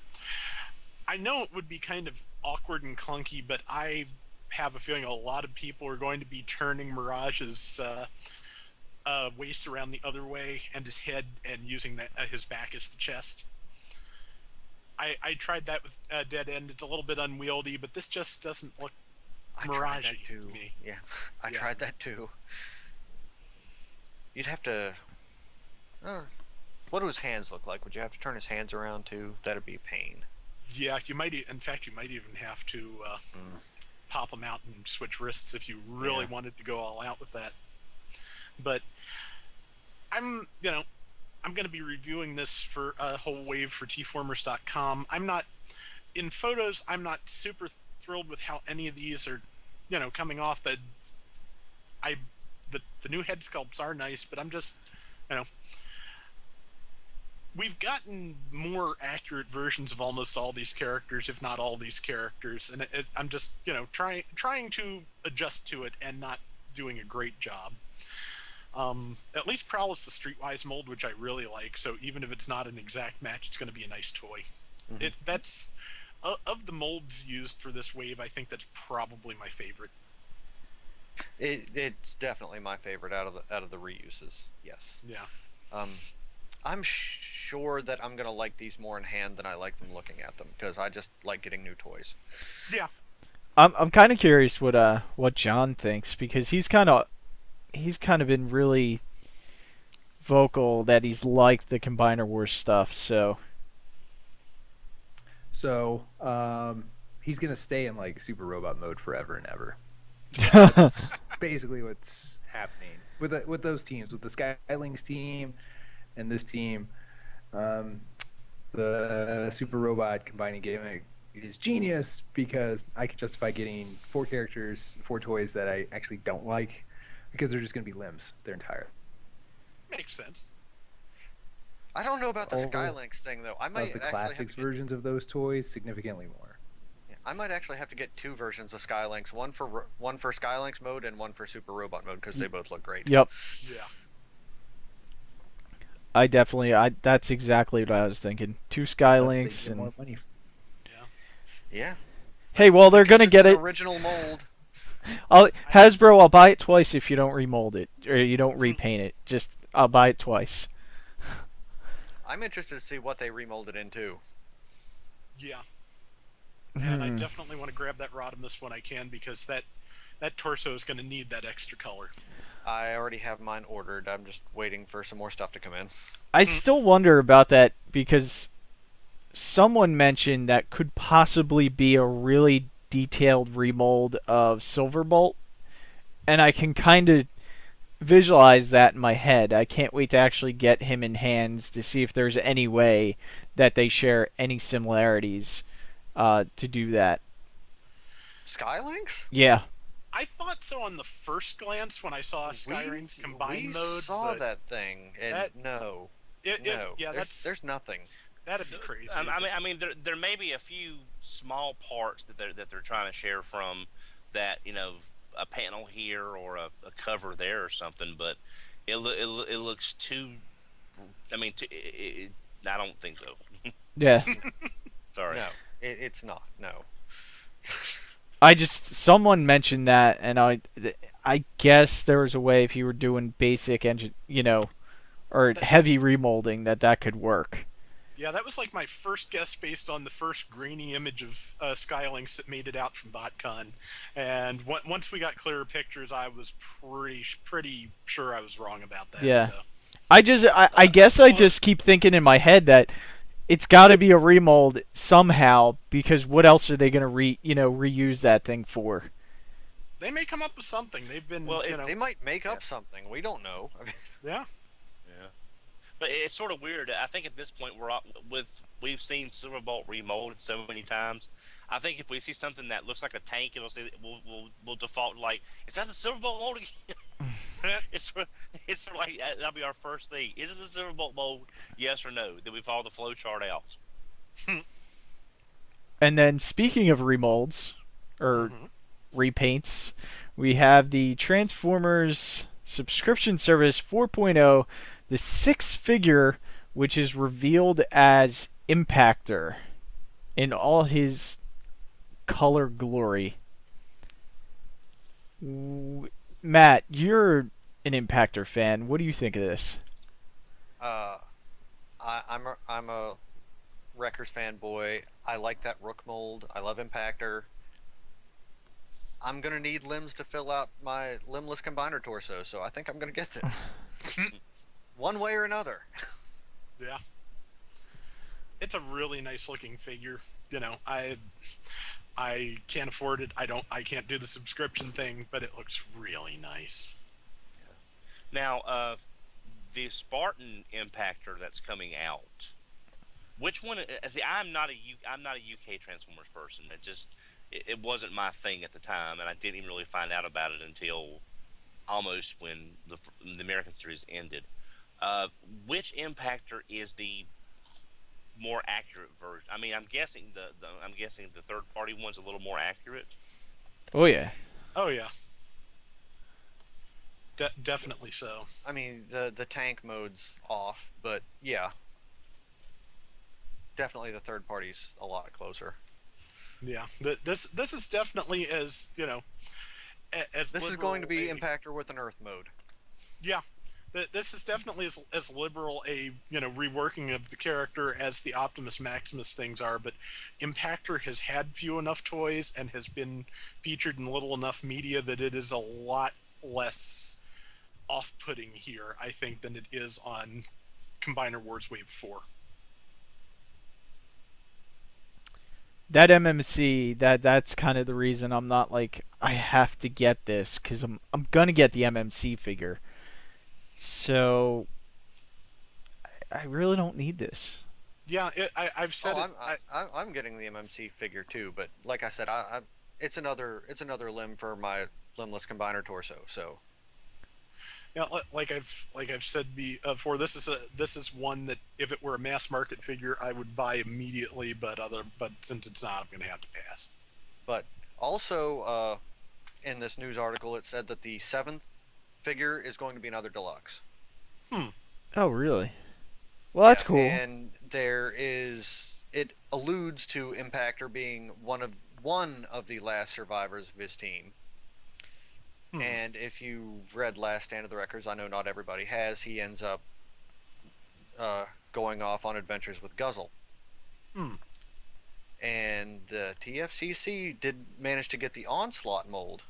S2: I know it would be kind of awkward and clunky, but I have a feeling a lot of people are going to be turning Mirage's waist around the other way and his head, and using his back as the chest. I tried that with Dead End. It's a little bit unwieldy, but this just doesn't look
S3: I tried that
S2: Mirage-y
S3: too.
S2: to me.
S3: Yeah, I
S2: Yeah.
S3: tried that too. You'd have to. Uh, what do his hands look like? Would you have to turn his hands around too? That'd be a pain.
S2: Yeah, you might. In fact, you might even have to
S3: Mm,
S2: pop them out and switch wrists if you really
S3: yeah.
S2: wanted to go all out with that. But I'm going to be reviewing this for a whole wave for tformers.com. I'm not in photos. I'm not super thrilled with how any of these are, coming off. I the new head sculpts are nice, but I'm just, you know, we've gotten more accurate versions of almost all these characters, if not all these characters, and I'm just, trying to adjust to it and not doing a great job. At least Prowl is the Streetwise mold, which I really like. So even if it's not an exact match, it's going to be a nice toy.
S3: hmm
S2: That's of the molds used for this wave. I think that's probably my favorite.
S3: It's definitely my favorite out of the reuses. Yes.
S2: Yeah.
S3: Um, I'm sure that I'm gonna like these more in hand than I like them looking at them because I just like getting new toys.
S2: Yeah.
S1: I'm kind of curious what John thinks, because he's kind of been really vocal that he's liked the Combiner Wars stuff. So
S6: So he's gonna stay in like super robot mode forever and ever. That's basically what's happening with those teams, with the Skylinks team and this team. Um, the super robot combining gimmick is genius because I can justify getting 4 characters, 4 toys that I actually don't like because they're just going to be limbs their entire.
S2: Makes sense.
S3: I don't know about the
S6: All
S3: Skylinks thing though. I
S6: of
S3: might
S6: the
S3: actually have
S6: classics
S3: to get,
S6: versions of those toys significantly more.
S3: yeah, I might actually have to get 2 versions of Skylinks, one for Skylinks mode and one for Super Robot mode because they both look great.
S1: yep,
S2: Yeah.
S1: I that's exactly what I was thinking. 2
S6: Unless they
S1: Skylinks
S6: get more
S1: and
S6: money.
S2: Yeah.
S3: Yeah.
S1: hey, well they're
S3: Because
S1: gonna
S3: it's
S1: get
S3: an
S1: it.
S3: original mold.
S1: Hasbro, I'll buy it twice if you don't remold it or you don't repaint it. Just I'll buy it twice.
S3: I'm interested to see what they remolded into.
S2: Yeah. And I
S1: Hmm.
S2: definitely want to grab that Rodimus when I can, because that torso is going to need that extra color.
S3: I already have mine ordered. I'm just waiting for some more stuff to come in.
S1: I still wonder about that because someone mentioned that could possibly be a really detailed remold of Silverbolt, and I can kind of visualize that in my head. I can't wait to actually get him in hands to see if there's any way that they share any similarities to do that.
S3: Skylinks?
S1: Yeah.
S2: I thought so on the first glance when I saw Skyrim's combined
S3: we
S2: mode.
S3: saw
S2: but
S3: that thing, and
S2: that-
S3: no,
S2: yeah,
S3: there's nothing.
S2: that'd be crazy.
S5: There may be a few small parts that they're trying to share from that, a panel here or a cover there or something, but it looks too. I mean, I don't think so.
S1: Yeah.
S5: Sorry.
S3: No, it's not. No.
S1: Someone mentioned that, and I guess there was a way if you were doing basic engine, or heavy remolding that could work.
S2: Yeah, that was like my first guess based on the first grainy image of Skylinks that made it out from BotCon, and once we got clearer pictures, I was pretty sure I was wrong about that.
S1: Yeah.
S2: So.
S1: I guess I just keep thinking in my head that it's got to be a remold somehow, because what else are they gonna reuse that thing for?
S2: They may come up with something. They've been,
S5: Well,
S3: They might make up something. We don't know. I mean,
S2: yeah.
S5: Yeah. But it's sort of weird. I think at this point we've seen Silverbolt remolded so many times. I think if we see something that looks like a tank, we'll default like, is that the Silverbolt mold again? it's sort of like that'll be our first thing. Is it the Silverbolt mold? Yes or no? Then we follow the flow chart out.
S1: And then speaking of remolds or
S2: Mhm.
S1: repaints, we have the Transformers subscription service 4.0, the 6th figure, which is revealed as Impactor in all his color glory. Matt, you're an Impactor fan. What do you think of this?
S3: I'm a Wreckers fanboy. I like that Rook mold. I love Impactor. I'm gonna need limbs to fill out my limbless combiner torso, so I think I'm gonna get this. one way or another.
S2: Yeah, it's a really nice looking figure. I can't afford it. I can't do the subscription thing, but it looks really nice.
S5: Now, the Spartan Impactor that's coming out. Which one? See, I'm not a UK Transformers person. It wasn't my thing at the time, and I didn't even really find out about it until almost when the American series ended. Uh, which Impactor is the more accurate version? I mean, I'm guessing the third party one's a little more accurate.
S1: Oh yeah.
S2: Oh yeah, definitely so.
S3: I mean, the tank mode's off, but yeah, definitely the third party's a lot closer.
S2: Yeah, this is definitely as as
S3: This is
S2: liberal
S3: going to be
S2: a
S3: Impactor with an Earth mode.
S2: yeah. This is definitely as liberal a reworking of the character as the Optimus Maximus things are, but Impactor has had few enough toys and has been featured in little enough media that it is a lot less off-putting here, I think, than it is on Combiner Wars Wave 4.
S1: That MMC, that's kind of the reason I'm not like I have to get this, because I'm gonna get the MMC figure. So I really don't need this.
S2: Yeah, I've said
S3: Oh,
S2: it.
S3: I'm getting the MMC figure too, but like I said, it's another limb for my limbless combiner torso. So
S2: Yeah, like I've said before, this is one that if it were a mass market figure, I would buy immediately. But since it's not, I'm going to have to pass.
S3: but also in this news article, it said that the seventh figure is going to be another deluxe.
S1: Oh really? Well, that's
S3: Yeah,
S1: cool.
S3: and it alludes to Impactor being one of the last survivors of his team. And if you've read Last Stand of the Wreckers, I know not everybody has. He ends up going off on adventures with Guzzle.
S2: Hmm.
S3: And the TFCC did manage to get the Onslaught mold.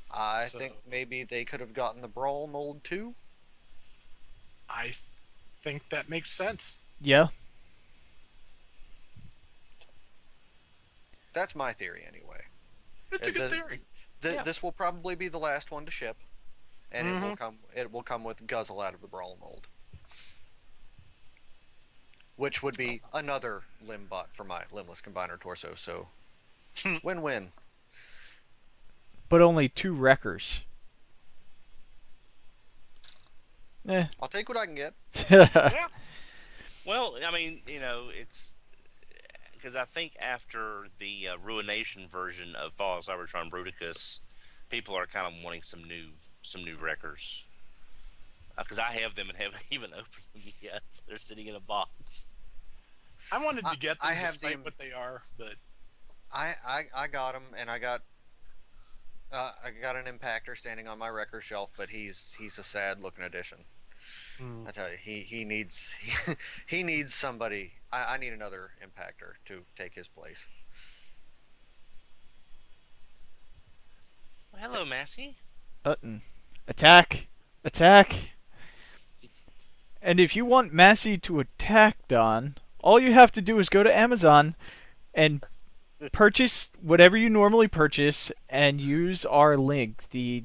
S3: I
S2: So
S3: think maybe they could have gotten the Brawl mold too.
S2: I think that makes sense.
S1: Yeah.
S3: That's my theory anyway.
S2: It's a good
S3: The-
S2: theory.
S1: Yeah.
S3: This will probably be the last one to ship, and
S2: Mhm.
S3: it will come with Guzzle out of the Brawl mold, which would be another limb bot for my limbless combiner torso. So win-win.
S1: But only 2 wreckers. Eh.
S3: I'll take what I can get.
S2: Yeah.
S5: Well, I mean, it's because I think after the Ruination version of Fall of Cybertron Bruticus, people are kind of wanting some new records. Because I have them and haven't even opened them yet. They're sitting in a box.
S2: I wanted to get them
S3: I have
S2: despite
S3: the-
S2: what they are, but
S3: I got him, and I got an Impactor standing on my record shelf, but he's a sad looking addition. I tell you, he needs he needs somebody. I need another Impactor to take his place.
S5: Well, hello, Massey.
S1: Utton. Attack! Attack! And if you want Massey to attack Don, all you have to do is go to Amazon and purchase whatever you normally purchase and use our link, the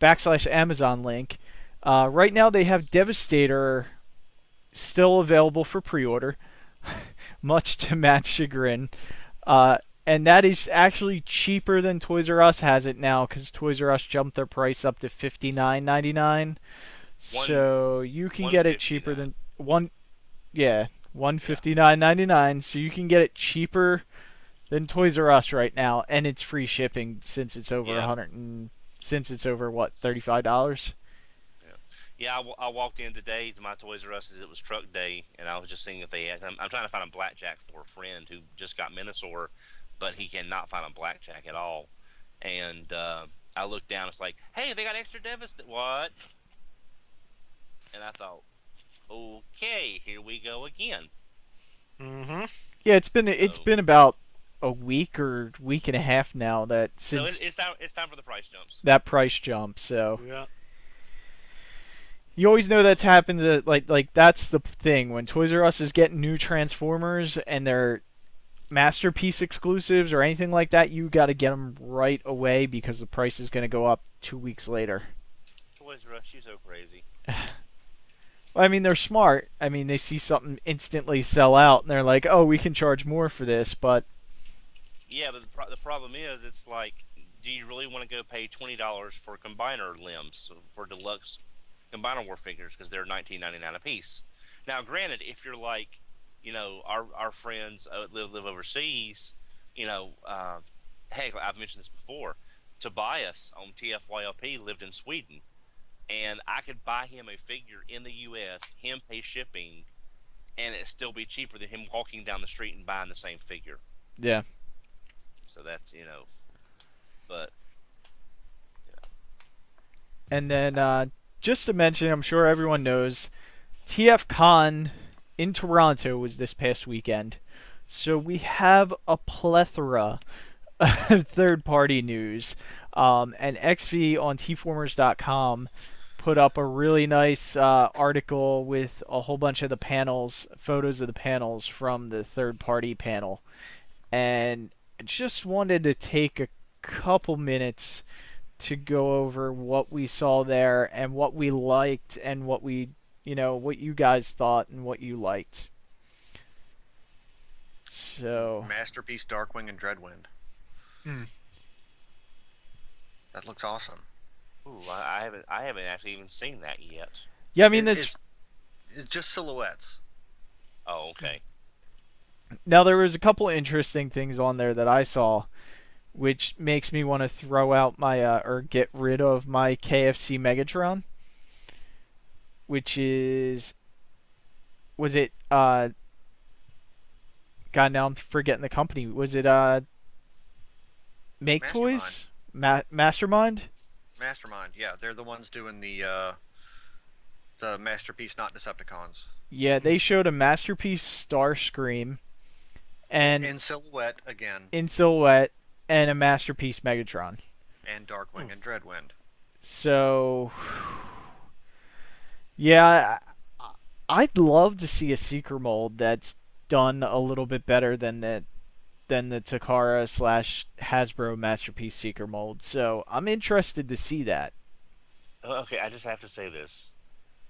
S1: tfradio.net/Amazon link. Right now they have Devastator still available for pre-order, much to Matt's chagrin. And that is actually cheaper than Toys R Us has it now, because Toys R Us jumped their price up to $59.99. So you can get it cheaper than yeah, $159.99. So you can get it cheaper than Toys R Us right now, and it's free shipping since it's over since it's over what, $35.
S5: Yeah, I walked in today to my Toys R Us as it was truck day, and I was just seeing if they had. I'm trying to find a blackjack for a friend who just got Minosaur, but he cannot find a blackjack at all. And I looked down. It's like, hey, they got extra Devastator. What? And I thought, okay, here we go again.
S2: Mm-hmm.
S1: Yeah, it's been about a week or week and a half now that
S5: So
S1: since
S5: it's time for the price jumps.
S1: that price jump. So
S2: Yeah.
S1: You always know that's happened to like that's the thing when Toys R Us is getting new Transformers and they're masterpiece exclusives or anything like that. You got to get them right away because the price is going to go up 2 weeks later.
S5: Toys R Us, you so crazy.
S1: Well, I mean, they're smart. I mean, they see something instantly sell out and they're like, "Oh, we can charge more for this." But
S5: Yeah, but the problem is, it's like, do you really want to go pay $20 for combiner limbs for deluxe combiner war figures because they're $19.99 a piece? Now, granted, if you're like, our friends live overseas, you know, heck, I've mentioned this before. Tobias on TFYLP lived in Sweden, and I could buy him a figure in the U.S., him pay shipping, and it still be cheaper than him walking down the street and buying the same figure.
S1: yeah.
S5: So that's but
S1: And then just to mention, I'm sure everyone knows, TF Con in Toronto was this past weekend. So we have a plethora of third-party news. And XV on tformers.com put up a really nice article with a whole bunch of the panels, photos of the panels from the third-party panel. And I just wanted to take a couple minutes to go over what we saw there and what we liked and what you guys thought and what you liked. So,
S3: Masterpiece, Darkwing, and Dreadwind.
S2: Hmm.
S3: That looks awesome.
S5: ooh, I haven't actually even seen that yet.
S1: yeah, I mean
S3: It-
S1: this
S3: it's just silhouettes.
S5: Oh, okay.
S1: now there was a couple interesting things on there that I saw which makes me want to throw out my or get rid of my KFC Megatron, which is was it God, now I'm forgetting the company. Was it Make Toys? Mastermind?
S3: Mastermind, yeah, they're the ones doing the Masterpiece, not Decepticons.
S1: Yeah, they showed a Masterpiece Starscream and
S3: In silhouette again,
S1: in silhouette and a Masterpiece Megatron.
S3: and Darkwing and Dreadwind.
S1: So yeah, I'd love to see a Seeker mold that's done a little bit better than the Takara slash Hasbro Masterpiece Seeker mold. So I'm interested to see that.
S5: Okay, I just have to say this: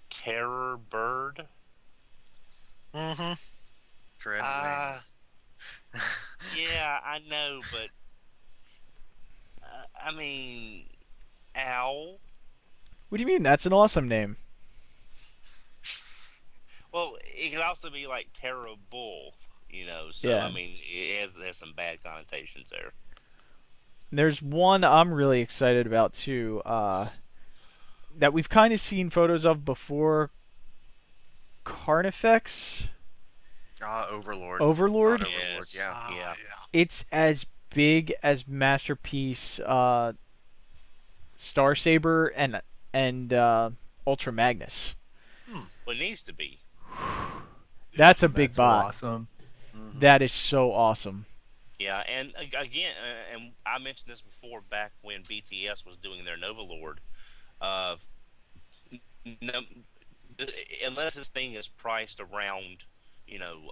S5: Terror Bird.
S2: Mm-hmm.
S3: Dreadwing.
S5: Yeah, I know, but I mean, owl.
S1: What do you mean? That's an awesome name.
S5: Well, it could also be like terrible, So
S1: Yeah.
S5: I mean, it has some bad connotations there.
S1: There's one I'm really excited about too. That we've kind of seen photos of before. Carnifex
S3: Overlord.
S1: Overlord.
S3: Not Overlord,
S5: Yes.
S3: yeah.
S5: Yeah.
S1: It's as big as Masterpiece Star Saber and Ultra Magnus.
S5: Well, it needs to be.
S1: That's a big
S6: That's so
S1: bot.
S6: awesome.
S3: Mhm.
S1: That is so awesome.
S5: Yeah, and again, and I mentioned this before back when BTS was doing their Nova Lord. Uh, no, unless this thing is priced around, you know,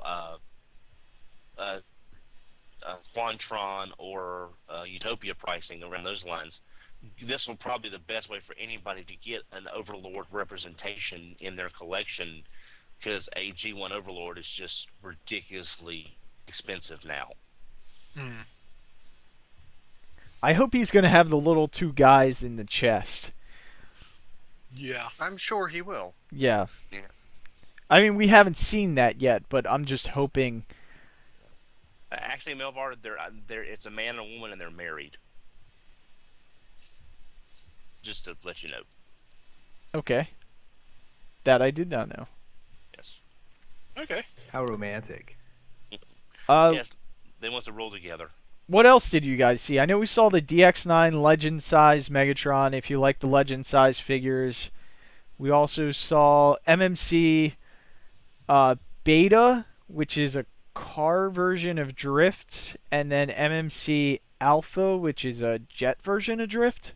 S5: uh, Quantron or Utopia pricing around those lines, this will probably be the best way for anybody to get an Overlord representation in their collection, because a G1 Overlord is just ridiculously expensive now.
S2: Mm.
S1: I hope he's gonna have the little two guys in the chest.
S2: Yeah.
S3: I'm sure he will.
S1: Yeah.
S5: Yeah.
S1: I mean, we haven't seen that yet, but I'm just hoping.
S5: Actually, Melvar, it's a man and a woman, and they're married. Just to let you know.
S1: Okay. That I did not know.
S5: Yes.
S2: Okay.
S6: How romantic.
S5: Yes, they want to roll together.
S1: What else did you guys see? I know we saw the DX9 Legend size Megatron. If you like the Legend size figures, we also saw MMC Beta, which is a car version of Drift, and then MMC Alpha, which is a jet version of Drift.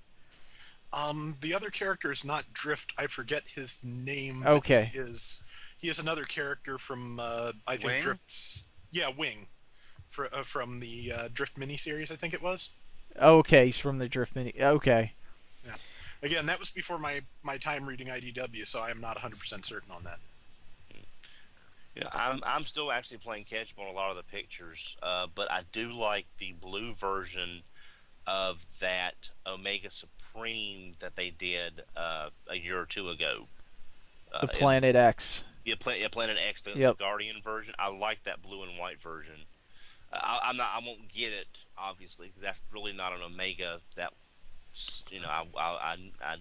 S2: The other character is not Drift. I forget his name, but
S1: Okay.
S2: he is another character from I think
S3: Wing?
S2: Drift's Wing from the Drift miniseries. I think it was.
S1: Okay, he's from the Drift Mini. Okay.
S2: Yeah. Again, that was before my time reading IDW, so I am not 100% certain on that.
S5: I'm still actually playing catch up on a lot of the pictures, but I do like the blue version of that Omega Supreme that they did a year or two ago.
S1: The
S5: In the
S1: Planet X.
S5: Planet X, the
S1: Yep.
S5: Guardian version. I like that blue and white version. I'm not. I won't get it obviously because that's really not an Omega that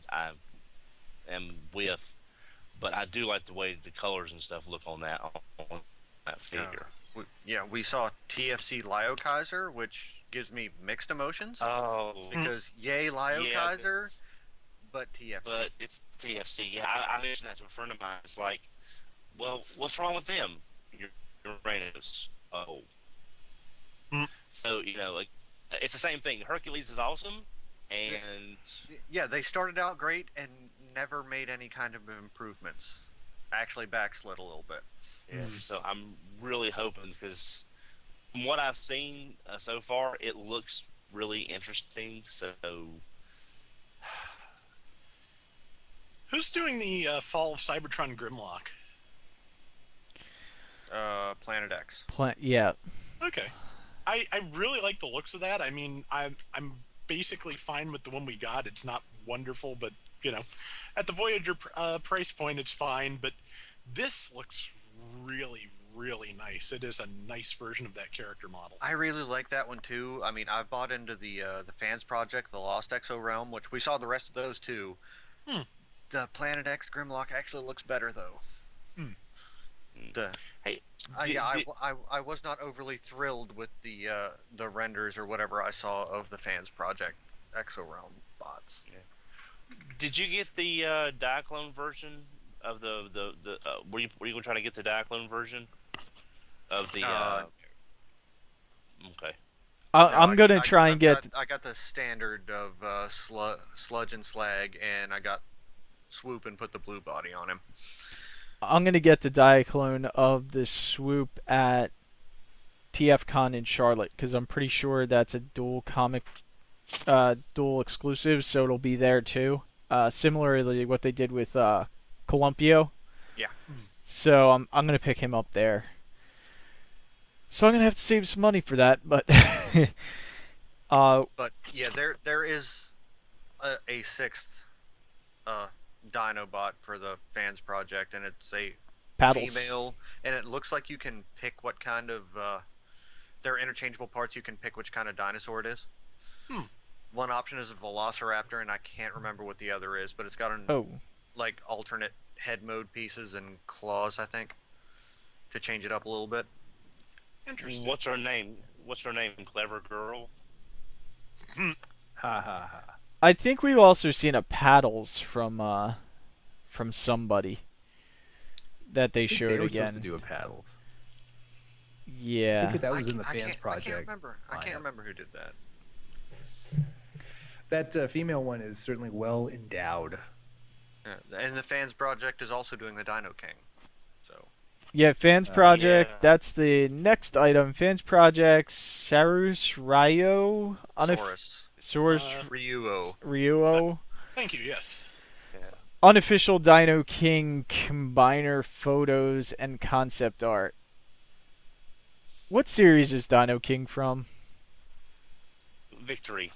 S5: I am with. But I do like the way the colors and stuff look on that figure.
S3: We saw TFC Lio Kaiser, which gives me mixed emotions
S5: Oh,
S3: because yay Lio
S5: yeah,
S3: Kaiser, but TFC.
S5: but it's TFC. Yeah, I mentioned that to a friend of mine. It's like, well, what's wrong with them? Your Rhinos. Oh,
S2: Mm.
S5: so like it's the same thing. Hercules is awesome, and
S3: Yeah, they started out great and never made any kind of improvements. Actually, backslid a little bit.
S5: yeah. So I'm really hoping because from what I've seen so far, it looks really interesting. So
S2: Who's doing the Fall of Cybertron Grimlock?
S3: Planet X.
S1: Yeah.
S2: Okay. I really like the looks of that. I mean, I'm basically fine with the one we got. It's not wonderful, but at the Voyager price point, it's fine. But this looks really, really nice. It is a nice version of that character model.
S3: I really like that one too. I mean, I've bought into the fans project, the Lost Exo Realm, which we saw the rest of those too.
S2: Hmm.
S3: The Planet X Grimlock actually looks better though.
S2: Hmm.
S3: The
S5: hey,
S3: I was not overly thrilled with the renders or whatever I saw of the fans project Exo Realm bots.
S5: Yeah. Did you get the Diaclone version of the were you going to try to get the Diaclone version of the okay.
S1: I'm gonna try and get.
S3: I got the standard of sludge and slag, and I got swoop and put the blue body on him.
S1: I'm gonna get the Diaclone of the Swoop at TFCon in Charlotte because I'm pretty sure that's a dual exclusive, so it'll be there too. Similarly, what they did with Columpio.
S3: Yeah.
S1: So I'm gonna pick him up there. So I'm gonna have to save some money for that, but.
S3: But yeah, there is a sixth Dinobot for the fans project, and it's a
S1: Paddles.
S3: female, and it looks like you can pick what kind of they're interchangeable parts. You can pick which kind of dinosaur it is. One option is a Velociraptor, and I can't remember what the other is, but it's got like alternate head mode pieces and claws, I think, to change it up a little bit.
S2: Interesting.
S5: What's her name? Clever girl.
S6: Ha ha ha.
S1: I think we've also seen a Paddles from somebody that they
S6: I think
S1: showed
S6: they were
S1: again.
S6: supposed to do a paddles. I
S1: Yeah.
S6: think that was in the fans
S3: I
S6: project.
S3: can't remember. I can't
S6: lineup.
S3: remember who did that.
S6: That female one is certainly well endowed.
S3: Yeah, and the fans project is also doing the Dino King. So
S1: Yeah, Fans Project.
S5: Yeah.
S1: That's the next item. Fans Project. Sarus Ryo.
S3: Saurus,
S1: Saurus
S3: Ryuo.
S1: Ryuo.
S2: Thank you. Yes.
S5: Yeah.
S1: Unofficial Dino King combiner photos and concept art. What series is Dino King from?
S5: Victory.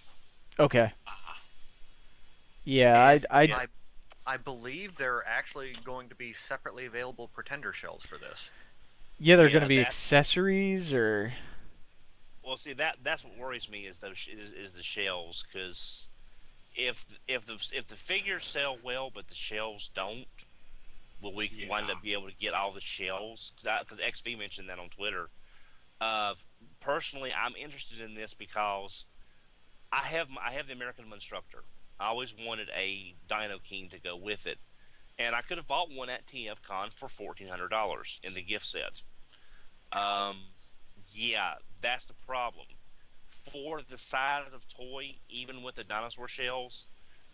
S1: Okay.
S2: Ah.
S1: Yeah,
S3: And
S1: I
S3: I believe there are actually going to be separately available pretender shells for this.
S1: yeah, they're
S5: Yeah,
S1: gonna be
S5: that's-
S1: accessories or.
S5: Well, see that's what worries me is is the shells because if the figures sell well but the shells don't, will we wind up be able to get all the shells? Because XV mentioned that on Twitter. Personally, I'm interested in this because I have the American Monstructor. I always wanted a Dino King to go with it, and I could have bought one at TFCon for $1,400 in the gift set. Yeah, that's the problem. For the size of toy, even with the dinosaur shells,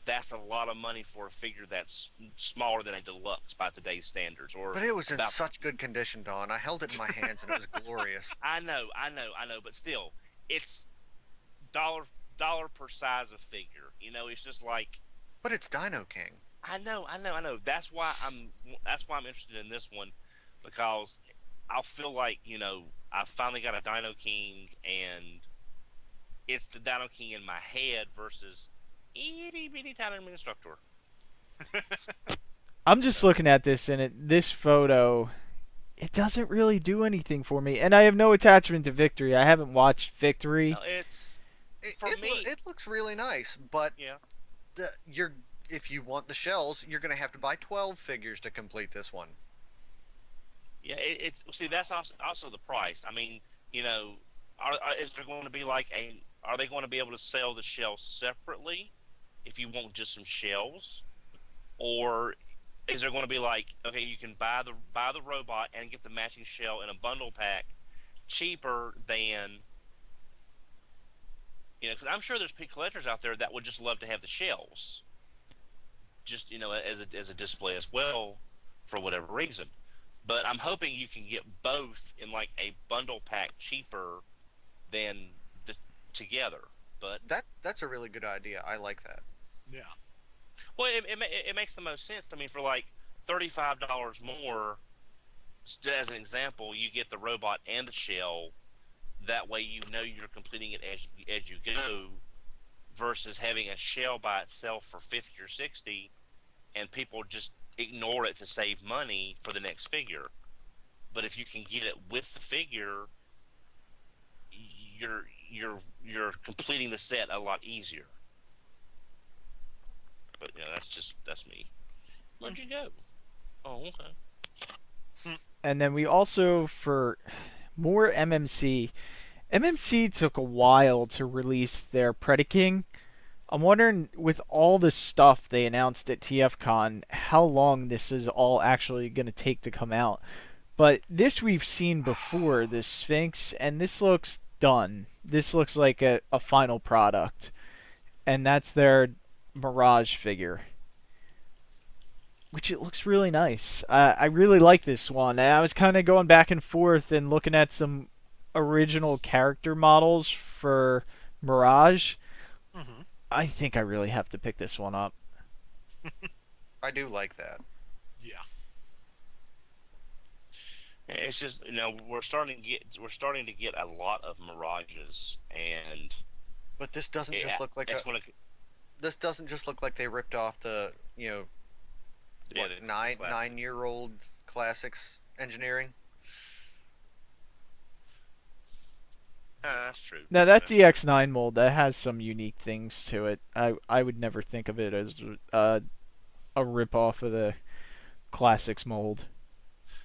S5: that's a lot of money for a figure that's smaller than a deluxe by today's standards, or
S3: But it was in
S5: about.
S3: such good condition, Don. I held it in my hands and it was glorious.
S5: I know, but still, it's dollar dollar per size of figure. It's just like
S3: But it's Dino King.
S5: I know. That's why I'm interested in this one because I'll feel like I finally got a Dino King and it's the Dino King in my head versus itty bitty tiny instructor.
S1: I'm just looking at this and this photo, it doesn't really do anything for me. And I have no attachment to Victory. I haven't watched Victory.
S5: No, it's
S3: It,
S5: for
S3: it,
S5: me.
S3: it looks really nice, but
S5: Yeah,
S3: if you want the shells, you're going to have to buy 12 figures to complete this one.
S5: yeah. It's see that's also the price. I mean, is there going to be like a? Are they going to be able to sell the shells separately if you want just some shells, or is there going to be like okay, you can buy the robot and get the matching shell in a bundle pack cheaper than because I'm sure there's pig collectors out there that would just love to have the shells, just as a display as well, for whatever reason. But I'm hoping you can get both in like a bundle pack cheaper than the, together. But
S3: That's a really good idea. I like that.
S2: Yeah.
S5: well, it makes the most sense. I mean, for like $35 more, as an example, you get the robot and the shell. That way, you're completing it as you go, versus having a shell by itself for 50 or 60, and people just ignore it to save money for the next figure. But if you can get it with the figure, you're completing the set a lot easier. But that's me. Where'd you go? Oh, okay.
S1: And then we also, for more MMC took a while to release their Predaking. I'm wondering, with all the stuff they announced at TFCon, how long this is all actually going to take to come out. But this we've seen before, the Sphinx, and this looks done. This looks like a final product. And that's their Mirage figure. Which it looks really nice. I really like this one. And I was kind of going back and forth and looking at some original character models for Mirage.
S2: Mm-hmm.
S1: I think I really have to pick this one up.
S3: I do like that.
S2: Yeah.
S5: It's just we're starting to get a lot of Mirages, and
S3: But this doesn't just look like
S5: it's going to
S3: this doesn't just look like they ripped off the, what,
S5: the
S3: nine
S5: classic.
S3: 9-year-old classics engineering.
S5: That's true.
S1: Now that DX9 mold, that has some unique things to it. I would never think of it as a rip off of the classics mold.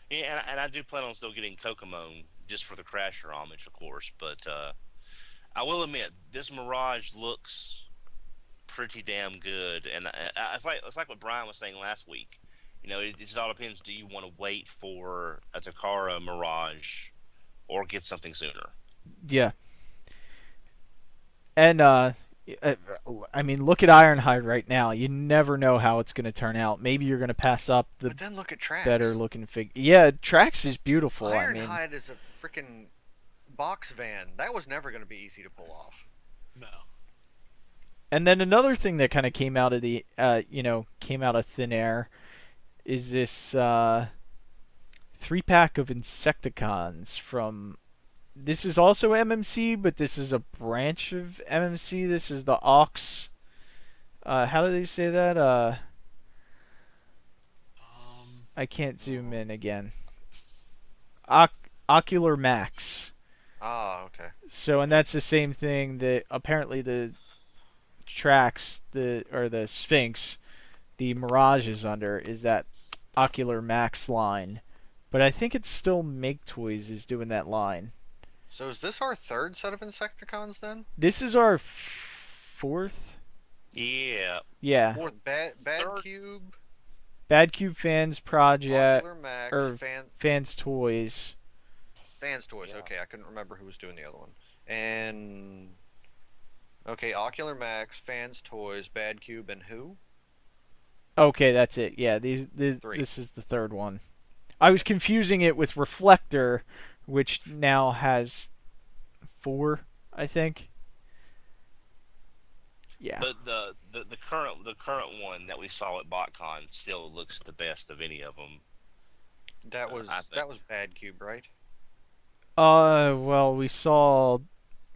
S5: Yeah, and I do plan on still getting Kokomon just for the Crasher homage, of course. But I will admit, this Mirage looks pretty damn good, and it's like what Brian was saying last week. It just all depends. Do you want to wait for a Takara Mirage, or get something sooner?
S1: Yeah. And I mean, look at Ironhide right now. You never know how it's going to turn out. Maybe you're going to pass up the
S3: But then look at Trax.
S1: better looking figure. Yeah, Trax is beautiful. I mean,
S3: Ironhide is a freaking box van. That was never going to be easy to pull off.
S2: No.
S1: and then another thing that kind of came out of the came out of thin air is this 3-pack of Insecticons from. This is also MMC, but this is a branch of MMC. This is the Ox. How do they say that? I can't zoom in again. Ocular Max.
S3: Ah, okay.
S1: So, and that's the same thing that apparently the tracks, or the Sphinx, the Mirage is under, is that Ocular Max line. But I think it's still Make Toys is doing that line.
S3: So is this our third set of Insecticons then?
S1: This is our fourth.
S5: Yeah.
S1: Yeah.
S3: Fourth, Bad
S5: Third.
S3: Cube,
S1: Bad Cube Fans Project
S3: Ocular Max,
S1: or Fans Toys.
S3: Fans Toys.
S5: Yeah.
S3: Okay, I couldn't remember who was doing the other one. And Okay, Ocular Max, Fans Toys, Bad Cube, and who?
S1: Okay, that's it. Yeah,
S3: Three.
S1: this is the third one. I was confusing it with Reflector, which now has 4, I think. Yeah.
S5: But the current one that we saw at BotCon still looks the best of any of them.
S3: That
S5: I
S3: was
S5: think.
S3: that was Bad Cube, right?
S1: Well, we saw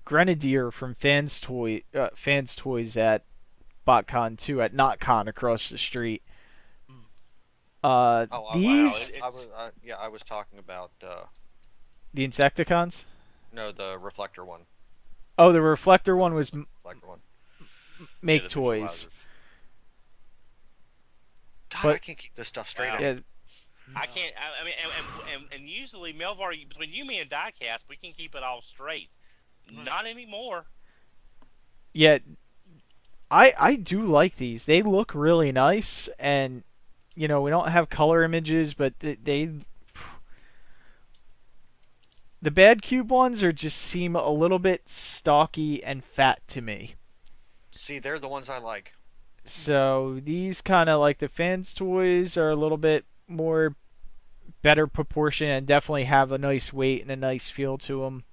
S1: Grenadier from Fans Toys at BotCon 2 at NotCon across the street.
S2: Mm.
S3: Oh,
S5: Wow,
S1: These
S5: it's
S3: yeah, I was talking about
S1: the Insecticons.
S3: no, the Reflector one.
S1: Oh, the Reflector one was
S3: Reflector one.
S5: yeah,
S1: Make
S5: the
S1: Toys,
S5: visualizers.
S3: God, I
S1: but
S3: can't keep this stuff straight.
S5: Wow.
S1: yeah,
S5: I can't. I mean, and usually Melvar, between you, me, and Diecast, we can keep it all straight.
S2: Right.
S5: Not anymore.
S1: yeah, I do like these. They look really nice, and we don't have color images, but the Bad Cube ones are just seem a little bit stocky and fat to me.
S3: See, they're the ones I like.
S1: So these kind of like the Fans Toys are a little bit more better proportion and definitely have a nice weight and a nice feel to them.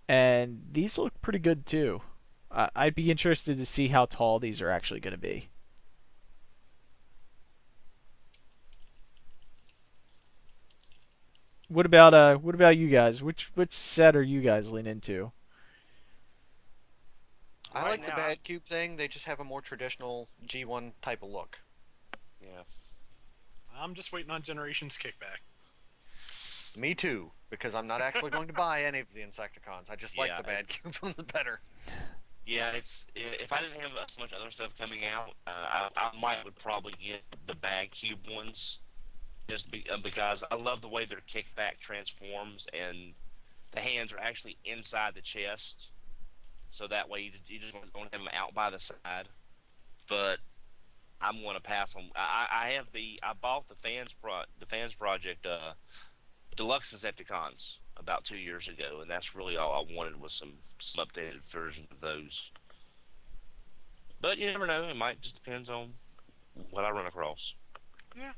S1: And these look pretty good too. I'd be interested to see how tall these are actually going to be. What about you guys? Which set are you guys leaning into?
S3: I
S5: Right
S3: like the
S5: now,
S3: Bad Cube thing. They just have a more traditional G1 type of look.
S5: yeah.
S2: I'm just waiting on Generations kickback.
S3: Me too, because I'm not actually going to buy any of the Insecticons. I just like
S5: Yeah,
S3: the Bad
S5: it's-
S3: Cube ones better.
S5: Yeah, it's if I didn't have so much other stuff coming out, I might would probably get the Bag Cube ones, because I love the way their kickback transforms and the hands are actually inside the chest, so that way you just don't have them out by the side. But I'm going to pass on. I bought the fans project deluxe Insecticons about 2 years ago, and that's really all I wanted was some updated version of those. But you never know; it might just depends on what I run across.
S2: Yeah.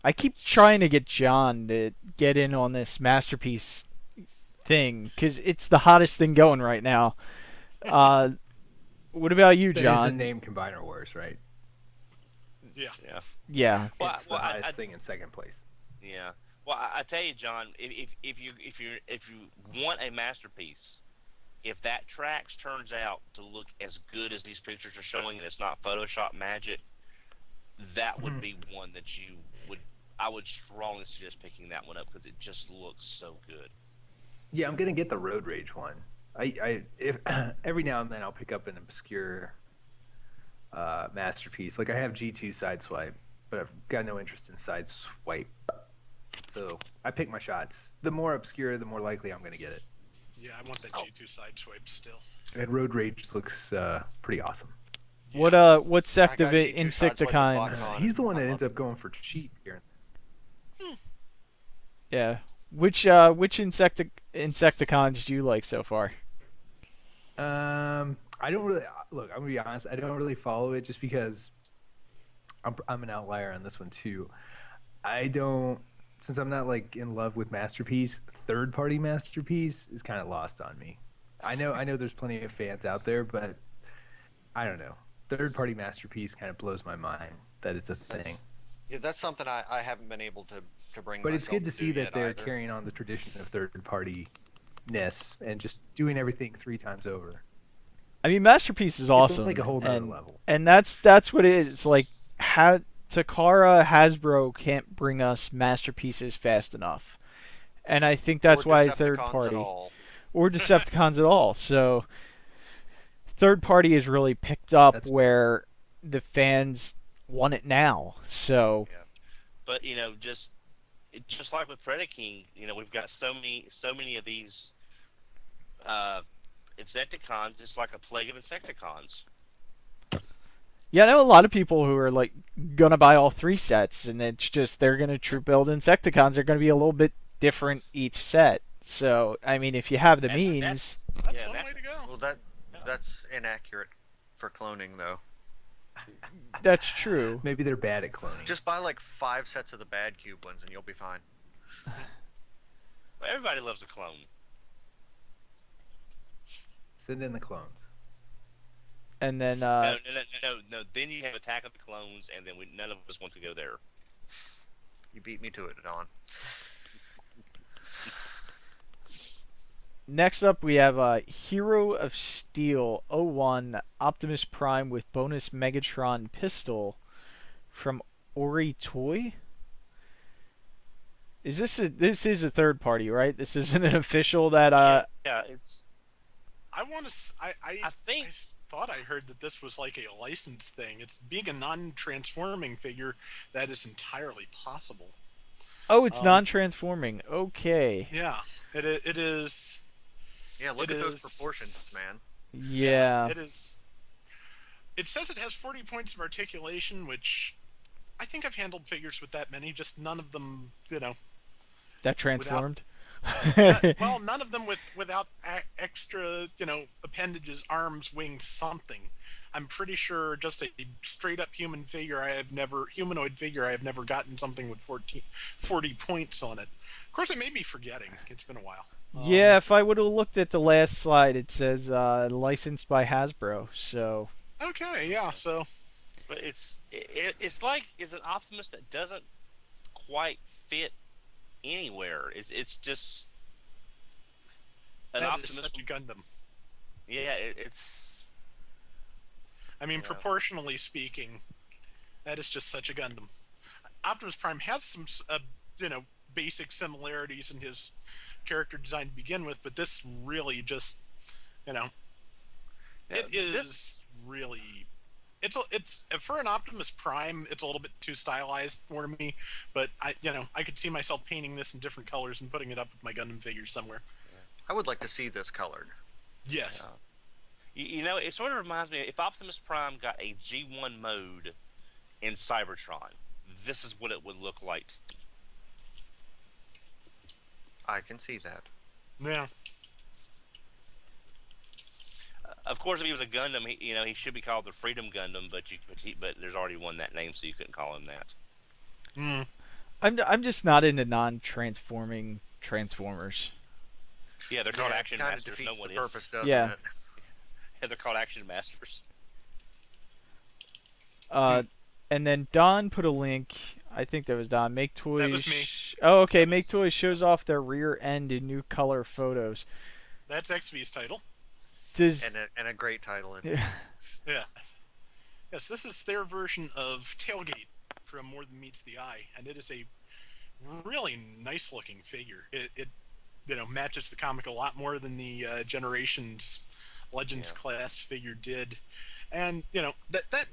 S1: I keep trying to get John to get in on this masterpiece thing because it's the hottest thing going right now. Uh, what about you,
S6: That is a
S1: John?
S6: name combiner wars, right?
S2: Yeah.
S5: Yeah.
S1: Yeah.
S5: Well,
S6: It's the
S5: well,
S6: hottest thing in second place.
S5: yeah. Well, I tell you, John, if you want a masterpiece, if that tracks turns out to look as good as these pictures are showing, and it's not Photoshop magic, that would be one that I would strongly suggest picking that one up because it just looks so good.
S6: Yeah, I'm gonna get the Road Rage one. I if every now and then I'll pick up an obscure masterpiece. Like I have G2 Sideswipe, but I've got no interest in Sideswipe. So I pick my shots. The more obscure, the more likely I'm gonna get it.
S2: Yeah, I want that G2 side swipe still.
S6: And Road Rage looks pretty awesome.
S1: What
S3: I
S1: sect
S3: got
S1: of it
S3: G2 Sideswipe at
S1: Insecticon?
S3: BotCon.
S6: He's the one
S3: I
S6: that
S3: love
S6: ends up going for cheap here.
S1: Yeah. Which Insecticons do you like so far?
S6: I don't really look. I'm gonna be honest. I don't really follow it just because I'm an outlier on this one too. I don't since I'm not like in love with Masterpiece. Third party Masterpiece is kind of lost on me. I know. There's plenty of fans out there, but I don't know. Third party Masterpiece kind of blows my mind that it's a thing.
S3: Yeah, that's something I haven't been able to bring.
S6: But it's
S3: myself
S6: good to
S3: do
S6: see that
S3: yet
S6: they're
S3: either.
S6: carrying on the tradition of third party ness and just doing everything 3 times over.
S1: I mean, Masterpiece is awesome.
S6: like a whole nother
S1: and,
S6: level.
S1: And that's what it is. It's like Takara Hasbro can't bring us masterpieces fast enough. And I think that's
S3: Or
S1: why
S3: Decepticons
S1: third
S3: at
S1: party
S3: all.
S1: or Decepticons at all. So third party has really picked up
S6: That's
S1: where the fans want it now. So
S5: But just like with Predaking, we've got so many of these Insecticons. It's like a plague of Insecticons.
S1: yeah, I know a lot of people who are like gonna buy all 3 sets, and it's just they're gonna troop build Insecticons. They're gonna be a little bit different each set. So I mean, if you have the
S5: And
S1: means,
S2: That's
S5: Yeah,
S2: one
S5: that's-
S2: way to go.
S3: Well, That's inaccurate for cloning, though.
S1: That's true.
S6: Maybe they're bad at cloning.
S3: Just buy like 5 sets of the bad cube ones, and you'll be fine.
S5: Well, everybody loves a clone.
S6: Send in the clones.
S1: And then
S5: No. Then you have Attack of the Clones, and then none of us want to go there.
S3: You beat me to it, Don.
S1: next up we have Hero of Steel 01 Optimus Prime with bonus Megatron pistol from Ori Toy. This is a third party, right? This isn't an official that
S5: Yeah, it's.
S2: I want to.
S5: I think.
S2: I thought I heard that this was like a license thing. It's being a non-transforming figure. That is entirely possible.
S1: Oh, it's non-transforming. Okay.
S2: Yeah, it is.
S3: Yeah, look
S2: It
S3: at those
S2: is-
S3: proportions, man.
S1: Yeah.
S2: It is. It says it has 40 points of articulation, which I think I've handled figures with that many. Just none of them,
S1: That transformed.
S2: well, none of them without extra, appendages, arms, wings, something. I'm pretty sure just a straight up humanoid figure I have never gotten something with 40 points on it. Of course, I may be forgetting. It's been a while.
S1: Yeah, if I would have looked at the last slide, it says licensed by Hasbro. So
S2: Okay, yeah. So
S5: But it's like it's an Optimus that doesn't quite fit anywhere. It's just an
S2: that is
S5: Optimus.
S2: such a Gundam.
S5: Yeah, it's.
S2: I mean,
S5: Yeah.
S2: proportionally speaking, that is just such a Gundam. Optimus Prime has some, basic similarities in his character design to begin with, but this really just,
S5: Yeah,
S2: it is really. It's for an Optimus Prime, it's a little bit too stylized for me, but I could see myself painting this in different colors and putting it up with my Gundam figures somewhere.
S3: I would like to see this colored.
S2: Yes.
S5: It sort of reminds me if Optimus Prime got a G1 mode in Cybertron, this is what it would look like.
S3: I can see that.
S2: Yeah.
S5: Of course, if he was a Gundam, he should be called the Freedom Gundam, but there's already one that name, so you couldn't call him that.
S2: Mm.
S1: I'm just not into non-transforming Transformers.
S5: Yeah, they're called
S3: Yeah, it
S5: Action
S3: kinda
S5: Masters.
S3: defeats
S5: No one
S3: the
S5: is.
S3: purpose, doesn't
S1: Yeah.
S3: it?
S5: Yeah, they're called Action Masters.
S1: And then Don put a link. I think that was Don. Make Toys.
S2: That was me.
S1: Oh, okay. Make Toys shows off their rear end in new color photos.
S2: That's XV's title.
S1: Does
S3: And a great title.
S1: yeah.
S2: Yeah. Yes, this is their version of Tailgate from More Than Meets the Eye, and it is a really nice looking figure. It matches the comic a lot more than the Generations Legends class figure did, and that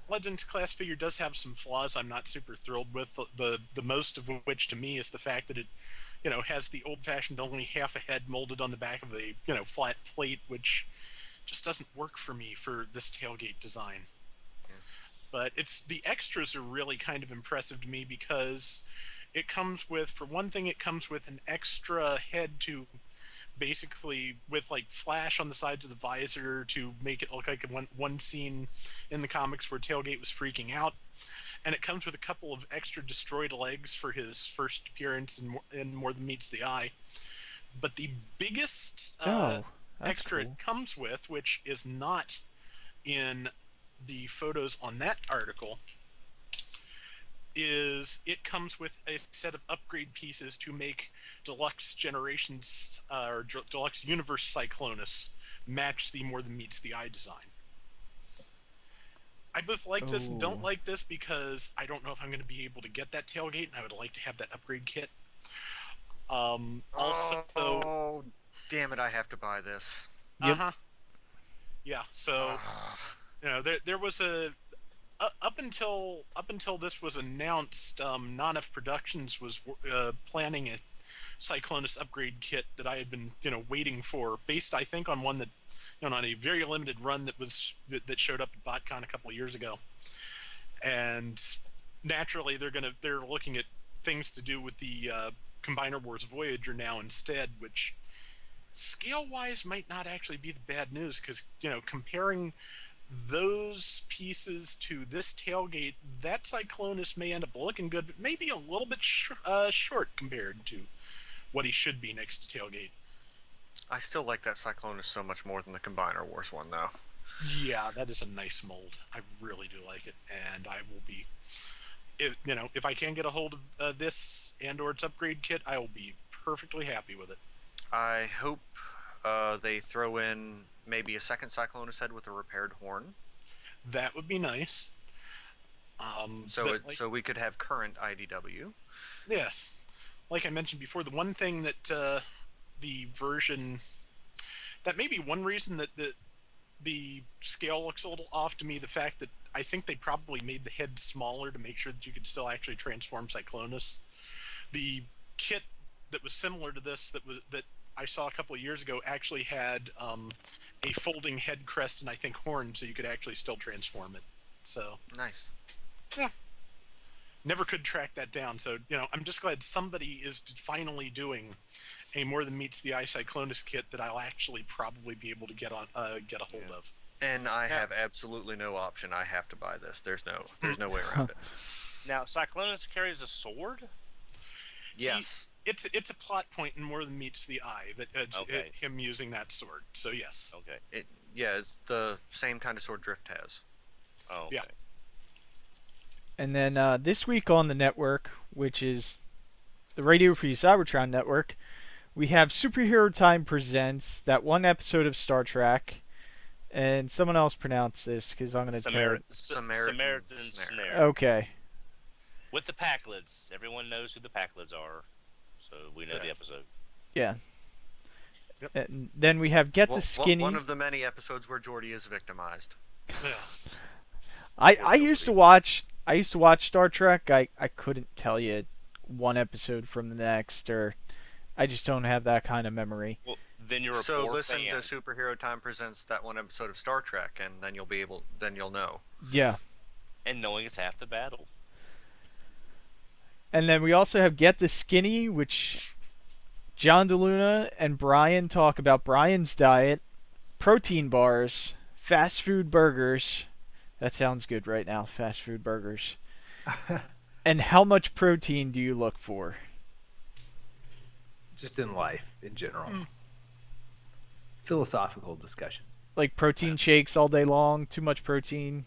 S2: Legends class figure does have some flaws I'm not super thrilled with. The most of which to me is the fact that it has the old-fashioned only half a head molded on the back of a flat plate, which just doesn't work for me for this Tailgate design. But the extras are really kind of impressive to me because it comes with, for one thing, it comes with an extra head to basically with like flash on the sides of the visor to make it look like one scene in the comics where Tailgate was freaking out. And it comes with a couple of extra destroyed legs for his first appearance in More Than Meets the Eye. But the biggest
S1: That's
S2: extra
S1: cool.
S2: it comes with, which is not in the photos on that article, is it comes with a set of upgrade pieces to make Deluxe Generations or Deluxe Universe Cyclonus match the More Than Meets the Eye design. I both like this and don't
S1: Oh.
S2: like this because I don't know if I'm going to be able to get that Tailgate, and I would like to have that upgrade kit. Also,
S3: Oh, damn it! I have to buy this.
S1: Yep.
S2: Yeah, so there was up until this was announced, Non-F Productions was planning a Cyclonus upgrade kit that I had been waiting for, based I think on one that on a very limited run that showed up at BotCon a couple of years ago. And naturally they're looking at things to do with the Combiner Wars Voyager now instead, which scale wise might not actually be the bad news because comparing those pieces to this tailgate, that Cyclonus may end up looking good, but maybe a little bit short compared to what he should be next to tailgate.
S3: I still like that Cyclonus so much more than the Combiner Wars one, though.
S2: Yeah, that is a nice mold. I really do like it, and I will be, if I can get a hold of this and/or its upgrade kit, I will be perfectly happy with it.
S3: I hope they throw in maybe a second Cyclonus head with a repaired horn.
S2: That would be nice.
S3: So we could have current IDW.
S2: Yes, like I mentioned before, the one thing that the version that may be one reason that the scale looks a little off to me. The fact that I think they probably made the head smaller to make sure that you could still actually transform Cyclonus. The kit that was similar to this that I saw a couple of years ago actually had a folding head crest and I think horn, so you could actually still transform it. So
S3: Nice.
S2: yeah, never could track that down. So I'm just glad somebody is finally doing a more than meets the eye Cyclonus kit that I'll actually probably be able to get a hold of.
S3: And I have absolutely no option. I have to buy this. There's no way around it.
S5: Now, Cyclonus carries a sword?
S3: Yes.
S2: It's a plot point in more than meets the eye that him using that sword. So yes.
S5: Okay.
S3: It's the same kind of sword Drift has.
S5: Oh, okay.
S2: Yeah.
S1: And then this week on the network, which is the Radio Free Cybertron network, we have Superhero Time Presents, that one episode of Star Trek, and someone else pronounce this because I'm going to tell it.
S5: Samaritan Snare.
S1: Okay.
S5: With the Packlids. Everyone knows who the Packlids are, so we know the episode.
S1: Yeah.
S2: Yep.
S1: And then we have Get the Skinny.
S3: One of the many episodes where Geordi is victimized.
S2: Yes.
S1: I used to watch Star Trek. I couldn't tell you one episode from the next, or I just don't have that kind of memory.
S5: Well, then you're a
S3: So
S5: poor
S3: listen
S5: fan.
S3: to Superhero Time Presents that one episode of Star Trek, and then you'll know.
S1: Yeah.
S5: And knowing is half the battle.
S1: And then we also have Get the Skinny, which John DeLuna and Brian talk about Brian's diet, protein bars, fast food burgers. That sounds good right now, fast food burgers. And how much protein do you look for?
S6: Just in life in general. Philosophical discussion.
S1: Like protein shakes all day long, too much protein.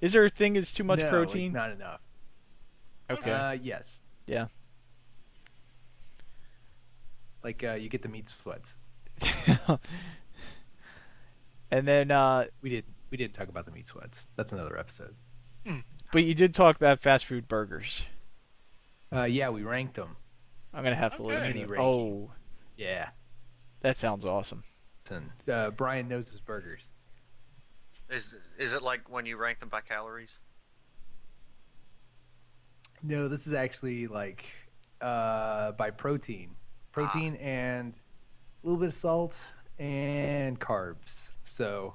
S1: Is there a thing as too much
S6: No,
S1: protein?
S6: Like, not enough.
S1: Okay.
S6: Yes.
S1: Yeah.
S6: Like you get the meat sweats.
S1: And then
S6: We didn't talk about the meat sweats. That's another episode.
S1: but you did talk about fast food burgers.
S6: Yeah, we ranked them.
S1: I'm going to have to
S2: Okay.
S1: listen.
S6: Mini
S1: To
S6: ranking.
S1: Oh,
S6: Yeah.
S1: that sounds awesome.
S6: Listen, Brian knows his burgers.
S3: Is it like when you rank them by calories?
S6: No, this is actually like by protein. Protein and a little bit of salt and carbs. So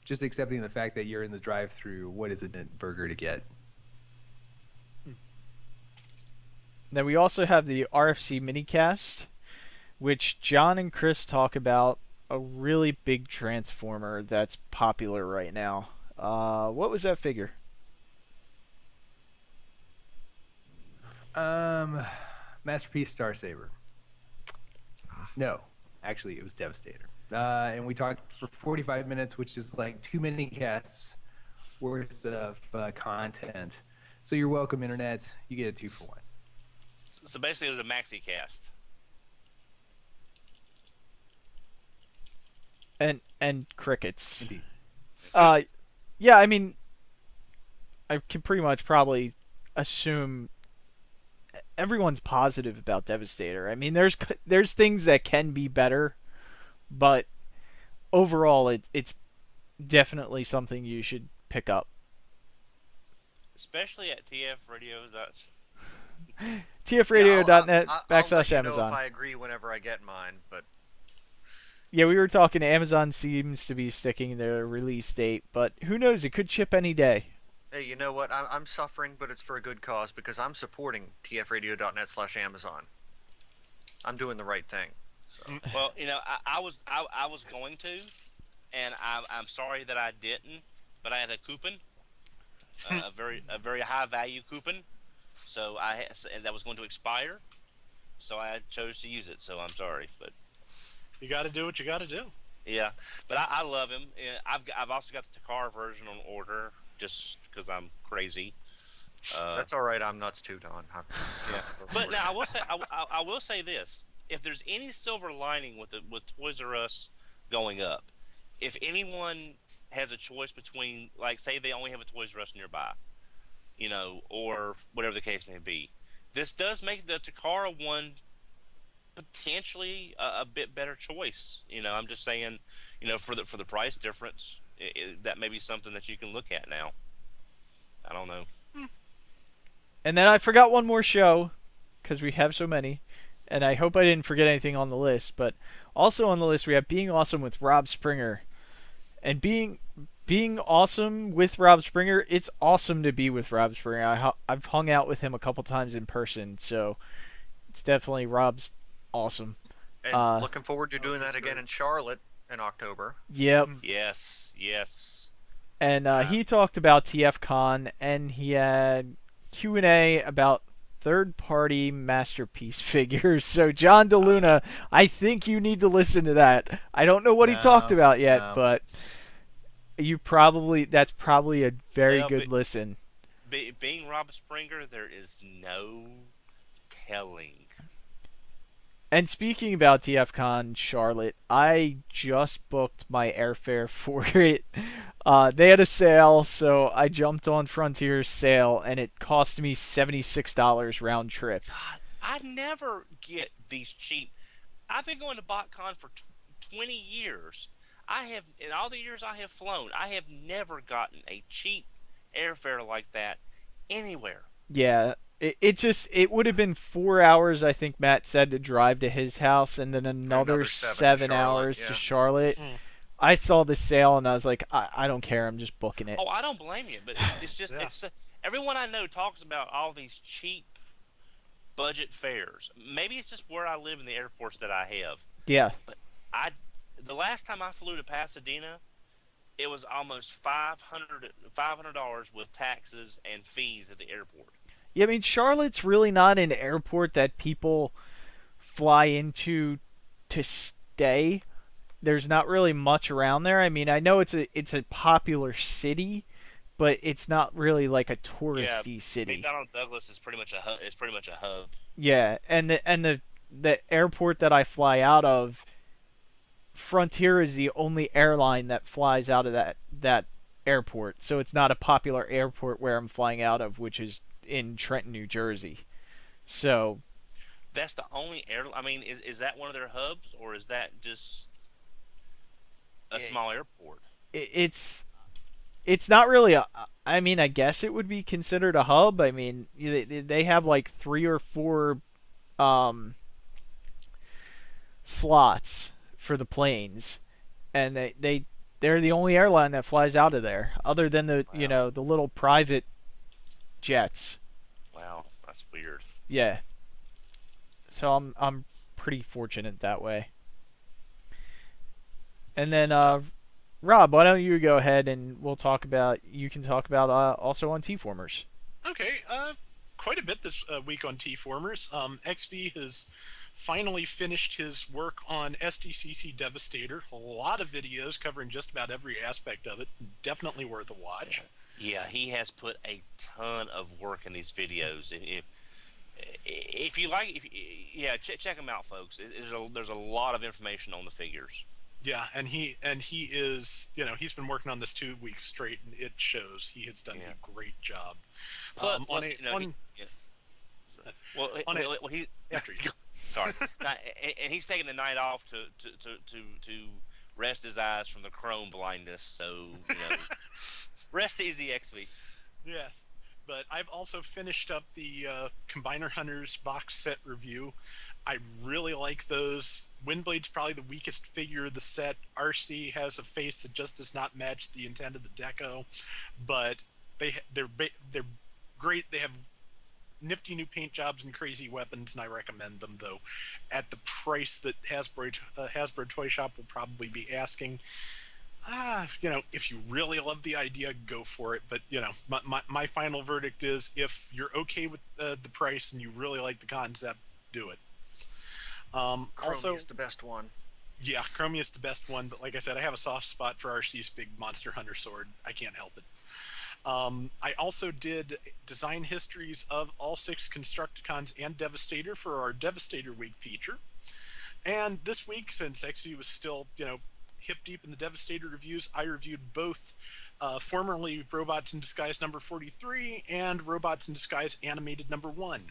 S6: just accepting the fact that you're in the drive-through, what is a burger to get?
S1: Then we also have the RFC minicast, which John and Chris talk about a really big transformer that's popular right now. What was that figure?
S6: Masterpiece Star Saber. No, actually, it was Devastator. And we talked for 45 minutes, which is like 2 minicasts worth of content. So you're welcome, Internet. You get a 2-for-1.
S5: So basically, it was a maxi cast.
S1: And crickets.
S6: Indeed.
S1: Yeah, I mean, I can pretty much probably assume everyone's positive about Devastator. I mean, there's things that can be better, but overall, it's definitely something you should pick up.
S5: Especially at TF Radio.
S1: TFRadio.net
S3: I'll
S1: /Amazon.
S3: let you know if I agree whenever I get mine, but
S1: Yeah, we were talking. Amazon seems to be sticking their release date, but who knows? It could ship any day.
S3: hey, you know what? I'm suffering, but it's for a good cause because I'm supporting tfradio.net/Amazon. I'm doing the right thing. So
S5: Well, I was going to, and I'm sorry that I didn't, but I had a coupon, a very high value coupon, so and that was going to expire, so I chose to use it. So I'm sorry, but
S2: You got to do what you got to do.
S5: yeah, but I love him. Yeah, I've also got the Takara version on order just because I'm crazy. Uh,
S3: that's all right. I'm nuts too, Don.
S5: yeah, but now I will say I will say this: if there's any silver lining with Toys R Us going up, if anyone has a choice between, like, say they only have a Toys R Us nearby, or whatever the case may be, this does make the Takara one potentially a bit better choice. I'm just saying, for the price difference, that may be something that you can look at now. I don't know.
S1: And then I forgot one more show because we have so many, and I hope I didn't forget anything on the list. But also on the list we have Being Awesome with Rob Springer, and being awesome with Rob Springer. It's awesome to be with Rob Springer. I've hung out with him a couple times in person, so it's definitely Rob's awesome.
S3: And
S1: Uh,
S3: looking forward to doing
S2: he's
S3: that again
S2: great.
S3: in Charlotte in October.
S1: yep.
S5: Yes, yes.
S1: And
S5: Uh,
S1: he talked about TFCon, and he had Q&A about third-party masterpiece figures. So John DeLuna, I think you need to listen to that. I don't know what he talked
S6: No,
S1: about yet,
S6: no.
S1: but that's probably a very
S5: well,
S1: good listen.
S5: being Rob Springer, there is no telling.
S1: And speaking about TFCon Charlotte, I just booked my airfare for it. They had a sale, so I jumped on Frontier's sale, and it cost me $76 round trip.
S5: God, I never get these cheap. I've been going to BotCon for 20 years. In all the years I have flown, I have never gotten a cheap airfare like that anywhere.
S1: Yeah, it would have been 4 hours, I think Matt said, to drive to his house, and then another
S3: Another 7 to
S1: seven
S3: Charlotte.
S1: hours to
S3: Yeah.
S1: Charlotte.
S2: Mm.
S1: I saw the sale and I was like, I don't care, I'm just booking it.
S5: Oh, I don't blame you, but it's just
S2: Yeah.
S5: everyone I know talks about all these cheap budget fares. Maybe it's just where I live in the airports that I have.
S1: Yeah.
S5: But I, the last time I flew to Pasadena, it was almost $500 with taxes and fees at the airport.
S1: Yeah, I mean, Charlotte's really not an airport that people fly into to stay. There's not really much around there. I mean, I know it's a popular city, but it's not really like a
S5: Yeah,
S1: touristy city.
S5: McDonnell Douglas is pretty much a hub. It's pretty much a hub.
S1: Yeah, and the airport that I fly out of, Frontier is the only airline that flies out of that airport. So it's not a popular airport where I'm flying out of, which is in Trenton, New Jersey. So
S5: That's the only air. I mean, is that one of their hubs, or is that just a
S1: it,
S5: small airport?
S1: it's not really a. I mean, I guess it would be considered a hub. I mean, they have like 3 or 4 um, slots for the planes, and they're the only airline that flies out of there, other than
S5: Wow,
S1: the little private jets.
S5: wow, that's weird.
S1: Yeah, so I'm pretty fortunate that way. And then Rob, why don't you go ahead and you can talk about also on T-formers.
S2: Okay, quite a bit this week on T-Formers. XV has finally finished his work on SDCC Devastator. A lot of videos covering just about every aspect of it. Definitely worth a watch.
S5: Yeah, he has put a ton of work in these videos. If you like, yeah, check them out, folks. There's a lot of information on the figures.
S2: Yeah, and he is, he's been working on this 2 weeks straight, and it shows. He has done
S5: Yeah.
S2: a great job.
S5: Plus, yeah. Well,
S2: on a
S5: he
S2: after you.
S5: sorry, and he's taking the night off to rest his eyes from the chrome blindness. So rest easy, XV.
S2: Yes, but I've also finished up the Combiner Hunters box set review. I really like those. Windblade's probably the weakest figure of the set. RC has a face that just does not match the intent of the deco, but they're great. They have nifty new paint jobs and crazy weapons, and I recommend them, though at the price that Hasbro Toy Shop will probably be asking. If you really love the idea, go for it. But my final verdict is, if you're okay with the price and you really like the concept, do it.
S3: Chromie
S2: Also,
S3: is the best one.
S2: yeah, Chromie is the best one. But like I said, I have a soft spot for RC's big Monster Hunter sword. I can't help it. I also did design histories of all 6 Constructicons and Devastator for our Devastator Week feature. And this week, since XE was still, hip deep in the Devastator reviews, I reviewed both formerly Robots in Disguise number 43 and Robots in Disguise animated number 1.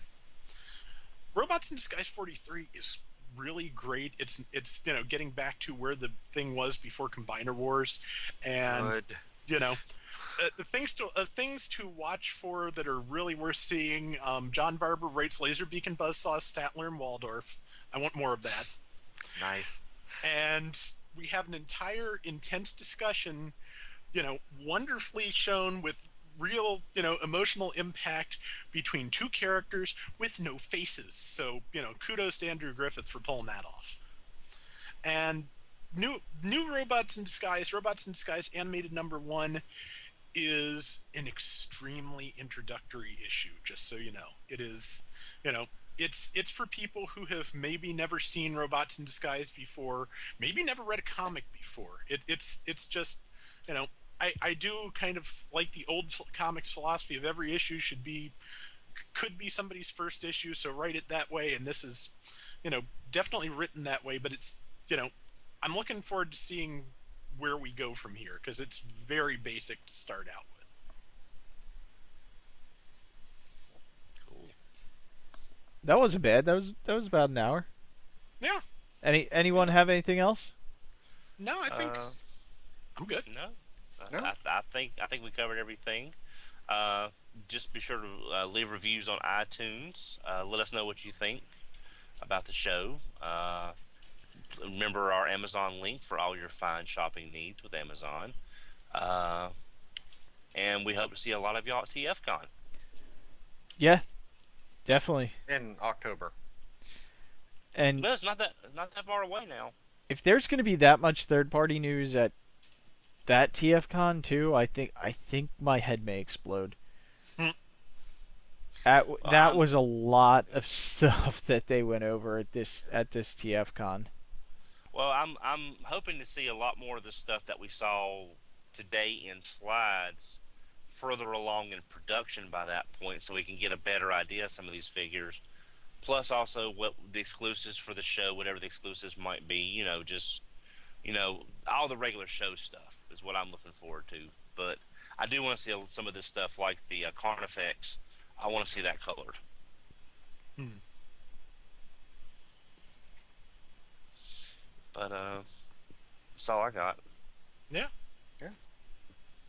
S2: Robots in Disguise 43 is really great. It's getting back to where the thing was before Combiner Wars, and
S3: Good.
S2: things to watch for that are really worth seeing. John Barber writes Laserbeak Buzzsaw, Statler, and Waldorf. I want more of that.
S3: Nice.
S2: And we have an entire intense discussion, wonderfully shown with real, emotional impact between 2 characters with no faces. So, kudos to Andrew Griffith for pulling that off. And new Robots in Disguise animated number 1 is an extremely introductory issue, just so you know. It is, it's for people who have maybe never seen Robots in Disguise before, maybe never read a comic before. It's just, I do kind of like the old comics philosophy of every issue could be somebody's first issue, so write it that way. And this is, definitely written that way, but it's, I'm looking forward to seeing where we go from here, because it's very basic to start out with.
S5: Cool.
S1: That wasn't bad. That was about an hour.
S2: Yeah.
S1: Anyone have anything else?
S2: No, I think I'm good.
S5: No,
S3: No.
S5: I think we covered everything. Just be sure to leave reviews on iTunes. Let us know what you think about the show. Remember our Amazon link for all your fine shopping needs with Amazon. And we hope to see a lot of y'all at TFCon.
S1: Yeah, definitely.
S3: In October.
S1: And
S5: But it's not that far away now.
S1: if there's going to be that much third-party news at that TFCon too, I think my head may explode.
S2: Hmm.
S1: That was a lot of stuff that they went over at this TFCon.
S5: Well, I'm hoping to see a lot more of the stuff that we saw today in slides further along in production by that point, so we can get a better idea of some of these figures. Plus, also what the exclusives for the show, whatever the exclusives might be, just all the regular show stuff is what I'm looking forward to. But I do want to see some of this stuff, like the Carnifex. I want to see that colored.
S2: Hmm.
S5: But that's all I got.
S2: Yeah.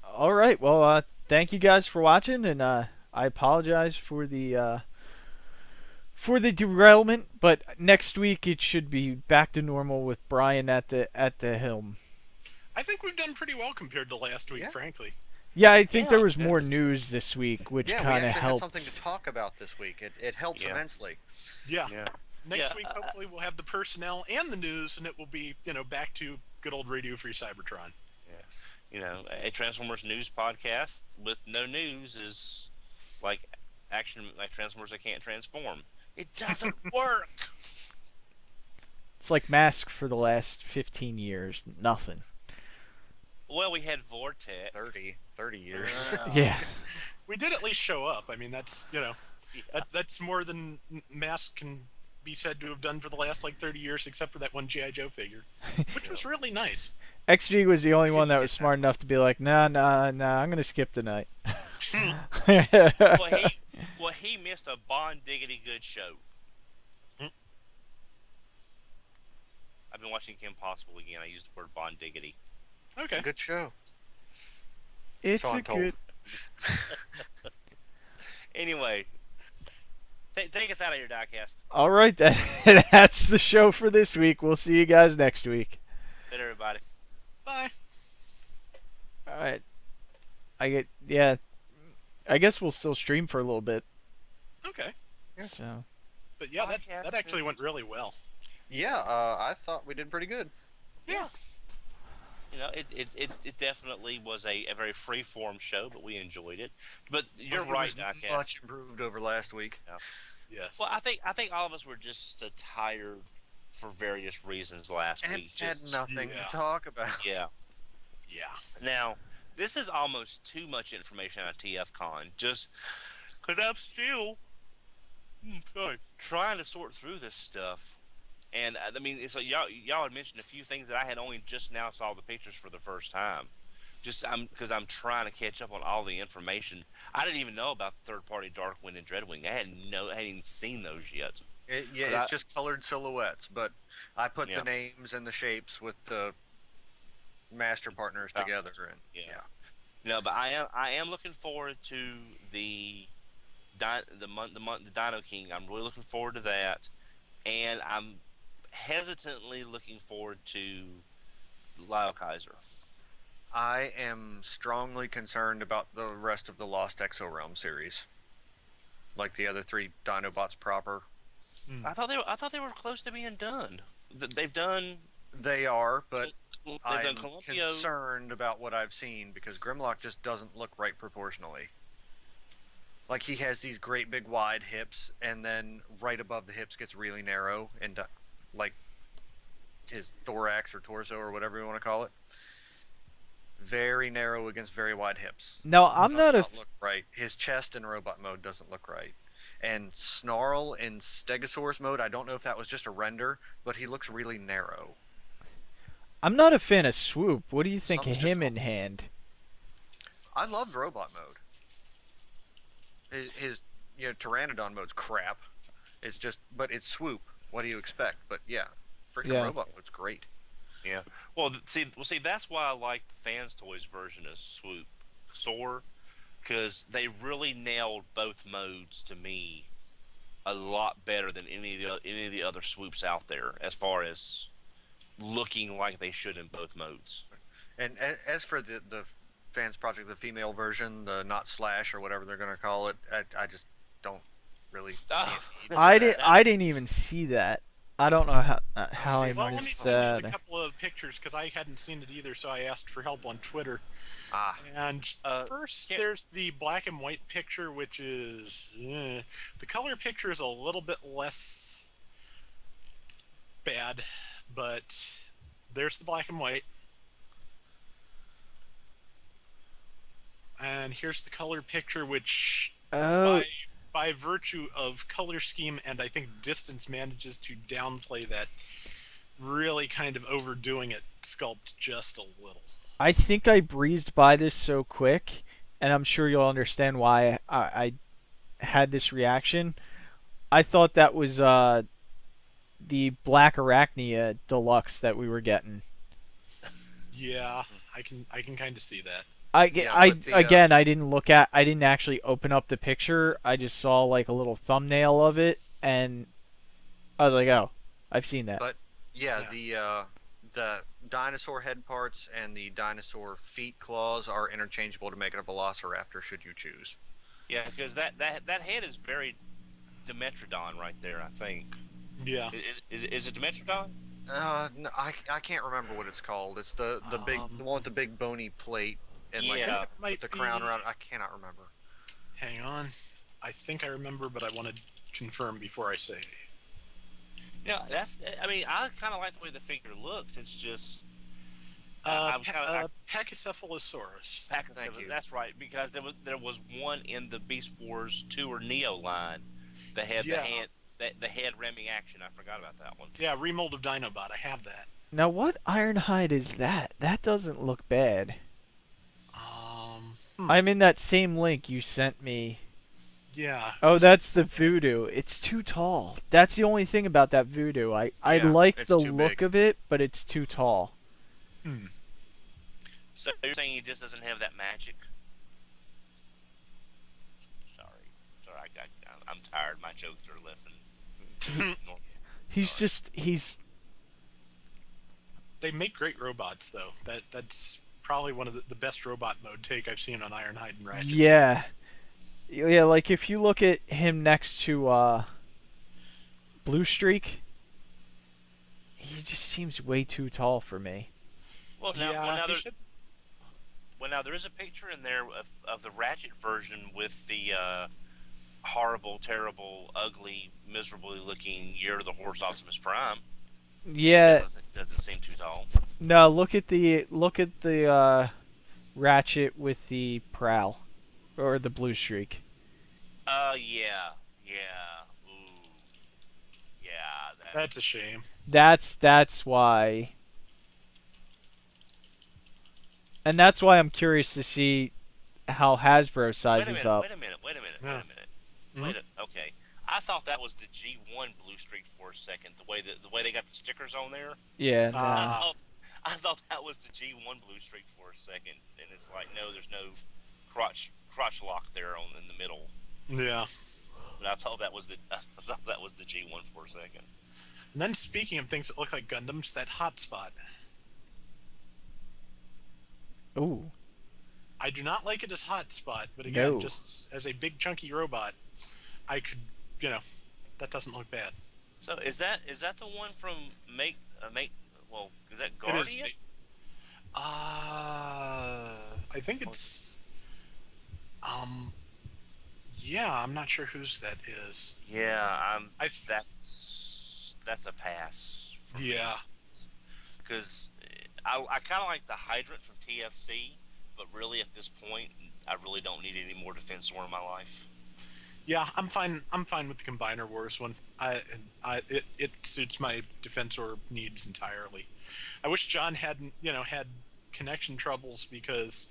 S1: All right. Well, thank you guys for watching, and I apologize for the derailment, but next week it should be back to normal with Brian at the helm.
S2: I think we've done pretty well compared to last week,
S3: Yeah.
S2: frankly.
S1: Yeah, I think
S5: Yeah,
S1: there was more
S5: it's-
S1: news this week, which
S3: Yeah, we
S1: kind of
S3: actually had
S1: helped.
S3: something to talk about this week. It helps
S5: Yeah.
S3: immensely.
S2: Yeah.
S5: Yeah.
S2: Next
S5: Yeah,
S2: week, hopefully, we'll have the personnel and the news, and it will be, back to good old Radio Free Cybertron.
S5: A Transformers news podcast with no news is like Transformers that can't transform. It doesn't work.
S1: It's like Mask for the last 15 years. Nothing.
S5: Well, we had Vortex.
S3: 30 years.
S1: Yeah.
S2: We did at least show up. I mean, that's,
S5: Yeah.
S2: that's more than Mask can be said to have done for the last, 30 years, except for that one G.I. Joe figure, which was really nice.
S1: XV was the only one that was
S3: get
S1: smart enough to be like, nah, I'm gonna skip tonight.
S5: Well, he missed a Bond diggity good show.
S2: Hmm.
S5: I've been watching Kim Possible again. I used the word Bond diggity.
S2: Okay.
S3: Good show.
S1: It's
S3: So I'm
S1: a
S3: told.
S1: good.
S5: Anyway, take us out of here, Diecast.
S1: All right, that's the show for this week. We'll see you guys next week.
S5: Later, everybody.
S2: Bye.
S1: All right. I guess we'll still stream for a little bit.
S2: Okay.
S3: Yeah.
S1: So
S2: But yeah, that
S5: Podcast
S2: that actually went
S5: news.
S2: really well.
S3: Yeah, I thought we did pretty good.
S5: Yeah. It definitely was a very free form show, but we enjoyed it. But you're
S3: But it
S5: right,
S3: was
S5: Diecast.
S3: much improved over last week.
S5: Yeah.
S2: Yes.
S5: Well, I think all of us were just tired for various reasons last
S3: And
S5: week.
S3: had
S5: Just
S3: nothing
S2: Yeah.
S3: to talk about.
S5: yeah.
S2: Yeah.
S5: Now, this is almost too much information on TFCon. Just because I'm still sorry, trying to sort through this stuff. And I mean, it's like y'all had mentioned a few things that I had only just now saw the pictures for the first time. Just I'm trying to catch up on all the information. I didn't even know about the third party Darkwind and Dreadwing. I hadn't even seen those yet.
S3: Yeah,
S5: Cause
S3: it's just colored silhouettes, but I put
S5: yeah,
S3: the names and the shapes with the master partners together, and
S5: yeah.
S3: yeah.
S5: No, but I am looking forward to the the Dino King. I'm really looking forward to that, and I'm hesitantly looking forward to Lyle Kaiser.
S3: I am strongly concerned about the rest of the Lost Exorealm series, like the other three Dinobots proper.
S5: I thought they were close to being done. They've done
S3: They are, but
S5: they've done
S3: I'm
S5: Columpio.
S3: concerned about what I've seen because Grimlock just doesn't look right proportionally. Like he has these great big wide hips, and then right above the hips gets really narrow, and like his thorax or torso or whatever you want to call it, very narrow against very wide hips.
S1: now I'm
S3: Does
S1: not a
S3: not look right. His chest in robot mode doesn't look right. And Snarl in Stegosaurus mode, I don't know if that was just a render, but he looks really narrow.
S1: I'm not a fan of Swoop. What do you think of
S3: Something's just
S1: him in
S3: off.
S1: hand?
S3: I loved robot mode. His Pteranodon mode's crap. It's just, but it's Swoop. What do you expect? But yeah, freaking
S1: Yeah.
S3: robot mode's great.
S5: Yeah. Well, see, that's why I like the Fans Toys version of Swoop Soar, because they really nailed both modes to me a lot better than any of the other swoops out there, as far as looking like they should in both modes.
S3: And as for the fans project, the female version, the not slash or whatever they're gonna call it, I just don't really see
S5: Oh,
S3: it.
S1: I didn't even see that. I don't know how
S3: see
S1: I
S3: if
S2: Well,
S3: I
S2: let me
S1: missed
S2: send you the
S1: that.
S2: couple of pictures because I hadn't seen it either, so I asked for help on Twitter.
S3: Ah,
S2: And first,
S5: can't-
S2: there's the black and white picture, which is the color picture is a little bit less bad, but there's the black and white. And here's the color picture, which
S1: Oh,
S2: by virtue of color scheme and I think distance manages to downplay that really kind of overdoing it sculpt just a little.
S1: I think I breezed by this so quick, and I'm sure you'll understand why I had this reaction. I thought that was the Black Arachnia Deluxe that we were getting.
S2: Yeah, I can kind of see that.
S3: Yeah,
S1: I
S3: but the,
S1: again, I didn't actually open up the picture. I just saw like a little thumbnail of it, and I was like, oh, I've seen that.
S3: but yeah,
S2: Yeah.
S3: the dinosaur head parts and the dinosaur feet claws are interchangeable to make it a Velociraptor should you choose.
S5: Yeah, because that head is very Dimetrodon right there. I think.
S2: Yeah.
S5: Is it Dimetrodon?
S3: No, I can't remember what it's called. It's the the one with the big bony plate and like
S5: Yeah.
S2: It might
S3: the crown
S2: be-
S3: around. I cannot remember.
S2: Hang on. I think I remember, but I want to confirm before I say.
S5: Yeah, that's. I mean, I kind of like the way the figure looks. It's just I'm kind of
S2: Pachycephalosaurus.
S3: Thank you.
S5: That's right, because there was one in the Beast Wars 2 or Neo line that had
S2: Yeah.
S5: the head ramming action. I forgot about that one.
S2: Yeah, remold of Dinobot. I have that.
S1: Now, what Ironhide is that? That doesn't look bad. I'm in that same link you sent me.
S2: Yeah.
S1: Oh, that's the voodoo. It's too tall. That's the only thing about that voodoo. I
S3: Yeah,
S1: like
S3: it's
S1: the
S3: too
S1: look
S3: big.
S1: of it, but it's too tall.
S5: So you're saying he just doesn't have that magic? Sorry, I'm tired. My jokes are less than normal. Sorry.
S1: He's
S2: They make great robots, though. That's probably one of the best robot mode take I've seen on Ironhide and Ratchet.
S1: yeah. Yeah, like if you look at him next to Blue Streak, he just seems way too tall for me.
S5: Well, now, well
S2: Yeah,
S5: now
S2: he
S5: there,
S2: should.
S5: well now there is a picture in there of the Ratchet version with the horrible, terrible, ugly, miserably looking Year of the Horse Optimus Prime. He
S1: Yeah,
S5: doesn't seem too tall.
S1: no, look at the Ratchet with the Prowl or the Blue Streak.
S5: Yeah, yeah, ooh, yeah.
S2: That's a shame.
S1: That's why, and that's why I'm curious to see how Hasbro
S5: Wait a
S1: sizes
S5: minute,
S1: up.
S5: wait a minute, wait a minute, wait
S2: Yeah.
S5: a minute.
S2: Mhm.
S5: Okay. I thought that was the G1 Blue Streak for a second. The way they got the stickers on there.
S1: Yeah,
S5: I
S1: no.
S2: Ah,
S5: thought I thought that was the G1 Blue Streak for a second, and it's like no, there's no crotch lock there on in the middle.
S2: yeah.
S5: But I thought that was the I thought that was the G1 for a second.
S2: And then speaking of things that look like Gundams, that hotspot.
S1: Ooh,
S2: I do not like it as hotspot, but again,
S1: no.
S2: just as a big chunky robot, I could, you know, that doesn't look bad.
S5: So is that the one from make well is that
S2: It is.
S5: Guardian?
S2: I think it's. Um, yeah, I'm not sure whose that is.
S5: Yeah, I'm.
S2: I. Th-
S5: That's a pass. For
S2: yeah.
S5: because I kind of like the hydrant from TFC, but really at this point, I really don't need any more Defense War in my life.
S2: Yeah, I'm fine. I'm fine with the Combiner Wars one. It suits my Defensor needs entirely. I wish John hadn't, had connection troubles because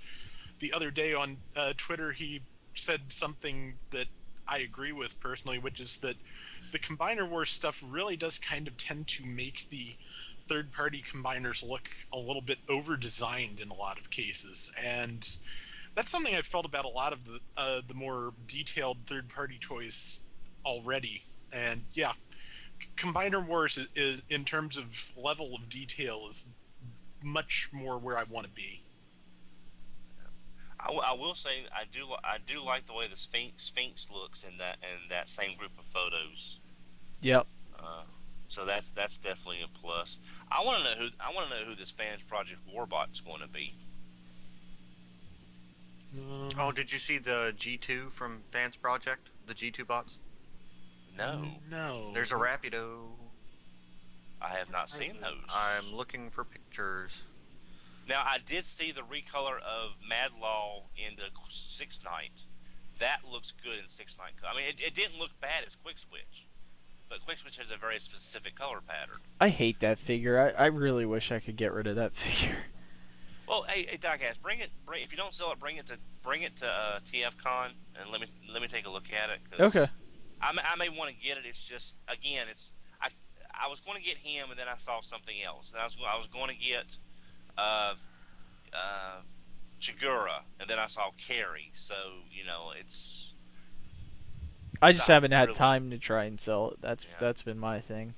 S2: the other day on Twitter he said something that I agree with personally, which is that the Combiner Wars stuff really does kind of tend to make the third-party combiners look a little bit over-designed in a lot of cases, and that's something I've felt about a lot of the more detailed third-party toys already. And yeah, Combiner Wars is in terms of level of detail is much more where I want to be.
S5: I will say I do like the way the Sphinx looks in that same group of photos.
S1: Yep.
S5: Uh, so that's definitely a plus. I want to know who this fans project Warbot's going to be.
S3: Oh, did you see the G2 from Fans Project? The G2 bots?
S5: No,
S2: No.
S3: There's a Rapido.
S5: I have not seen those.
S3: I'm looking for pictures.
S5: Now I did see the recolor of Mad Law into Six Night. That looks good in Six Night. I mean, it didn't look bad as Quick Switch, but Quick Switch has a very specific color pattern.
S1: I hate that figure. I really wish I could get rid of that figure.
S5: Well, hey Diecast, bring if you don't sell it, bring it to TFCon and let me take a look at it.
S1: Okay.
S5: I may want to get it. It's just again, I was going to get him and then I saw something else. And I was going to get uh, Chigura and then I saw Carrie. So it's.
S1: I just haven't had
S5: really,
S1: time to try and sell it.
S5: Yeah.
S1: That's been my thing.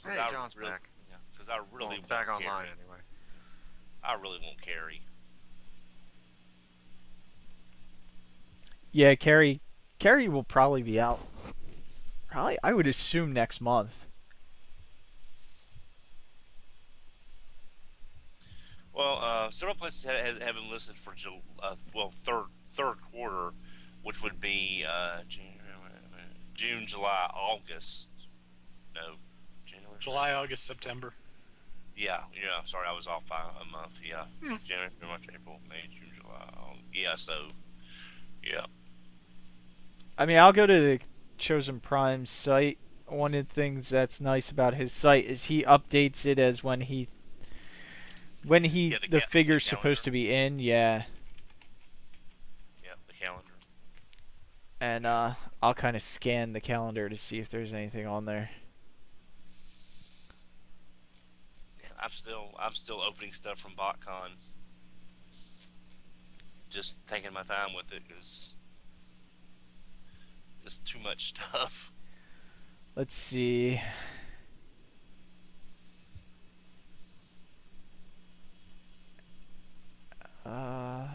S3: Hey, John's back.
S5: Yeah, because I really
S3: Well, back
S5: want
S3: online
S5: Carrie.
S3: anyway.
S5: I really won't Carrie.
S1: Yeah, Carrie will probably be out. Probably, I would assume next month.
S5: Well, several places have been listed for third quarter, which would be June, July, August. No, January.
S2: July, August, September.
S5: Yeah. Sorry, I was off by a month. Yeah,
S2: Hmm.
S5: January, March, April, May, June, July. August. Yeah. So, yeah.
S1: I mean, I'll go to the Chosen Prime site. One of the things that's nice about his site is he updates it as when
S5: Yeah,
S1: the figure's
S5: calendar.
S1: supposed to be in. Yeah.
S5: Yeah, the calendar.
S1: And I'll kind of scan the calendar to see if there's anything on there.
S5: Yeah, I'm still opening stuff from BotCon. Just taking my time with it because it's too much stuff.
S1: Let's see. Uh,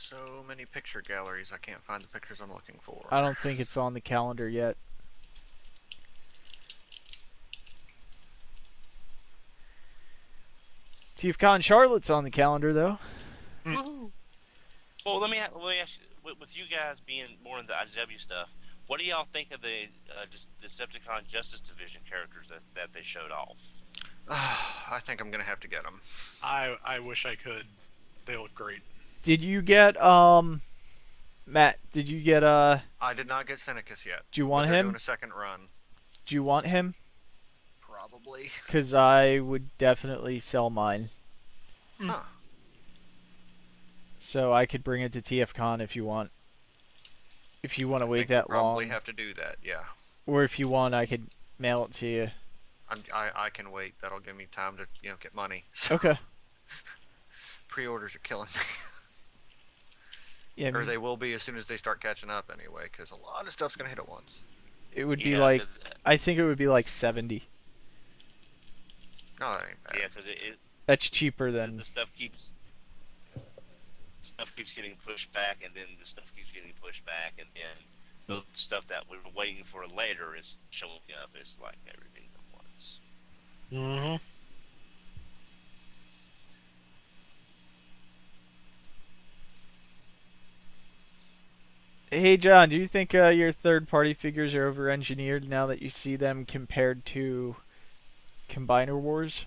S3: so many picture galleries. I can't find the pictures I'm looking for.
S1: I don't think it's on the calendar yet. TFCon Charlotte's on the calendar though.
S5: Woo. Well, let me ask you, with you guys being more into IDW stuff, what do y'all think of the Decepticon Justice Division characters that they showed off?
S3: I think I'm gonna have to get them.
S2: I wish I could. They look great.
S1: Did you get Matt? Did you get
S3: I did not get Senecus yet.
S1: Do you want
S3: but they're
S1: him?
S3: doing a second run.
S1: Do you want him?
S3: Probably.
S1: Because I would definitely sell mine.
S3: Huh.
S1: So I could bring it to TFCon if you want. If you want to
S3: I
S1: wait
S3: think
S1: that
S3: we'll probably
S1: long.
S3: have to do that. Yeah.
S1: Or if you want, I could mail it to you.
S3: I can wait. That'll give me time to get money. So
S1: Okay.
S3: pre-orders are killing me.
S1: Yeah,
S3: Or they will be as soon as they start catching up anyway, because a lot of stuff's gonna hit at once.
S1: it would be
S5: Yeah,
S1: like
S5: 'cause,
S1: I think it would be like 70.
S3: No, that ain't bad.
S5: yeah, because
S1: That's cheaper than
S5: the stuff keeps getting pushed back, and then the stuff keeps getting pushed back, and then the stuff that we were waiting for later is showing up. It's like everything at once.
S2: Mm-hmm.
S1: Hey John, do you think your third-party figures are over-engineered now that you see them compared to Combiner Wars?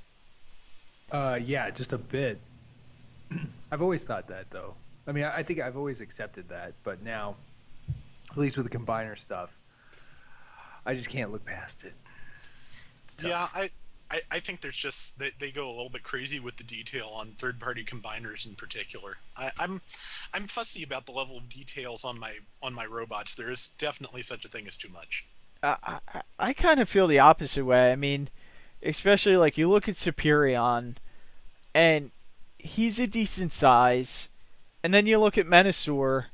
S6: Yeah, just a bit. I've always thought that though. I mean, I think I've always accepted that, but now, at least with the combiner stuff, I just can't look past it. It's tough.
S2: Yeah, I think there's just they go a little bit crazy with the detail on third-party combiners in particular. I'm fussy about the level of details on my robots. There is definitely such a thing as too much.
S1: I kind of feel the opposite way. I mean, especially like you look at Superion, and he's a decent size, and then you look at Menasor,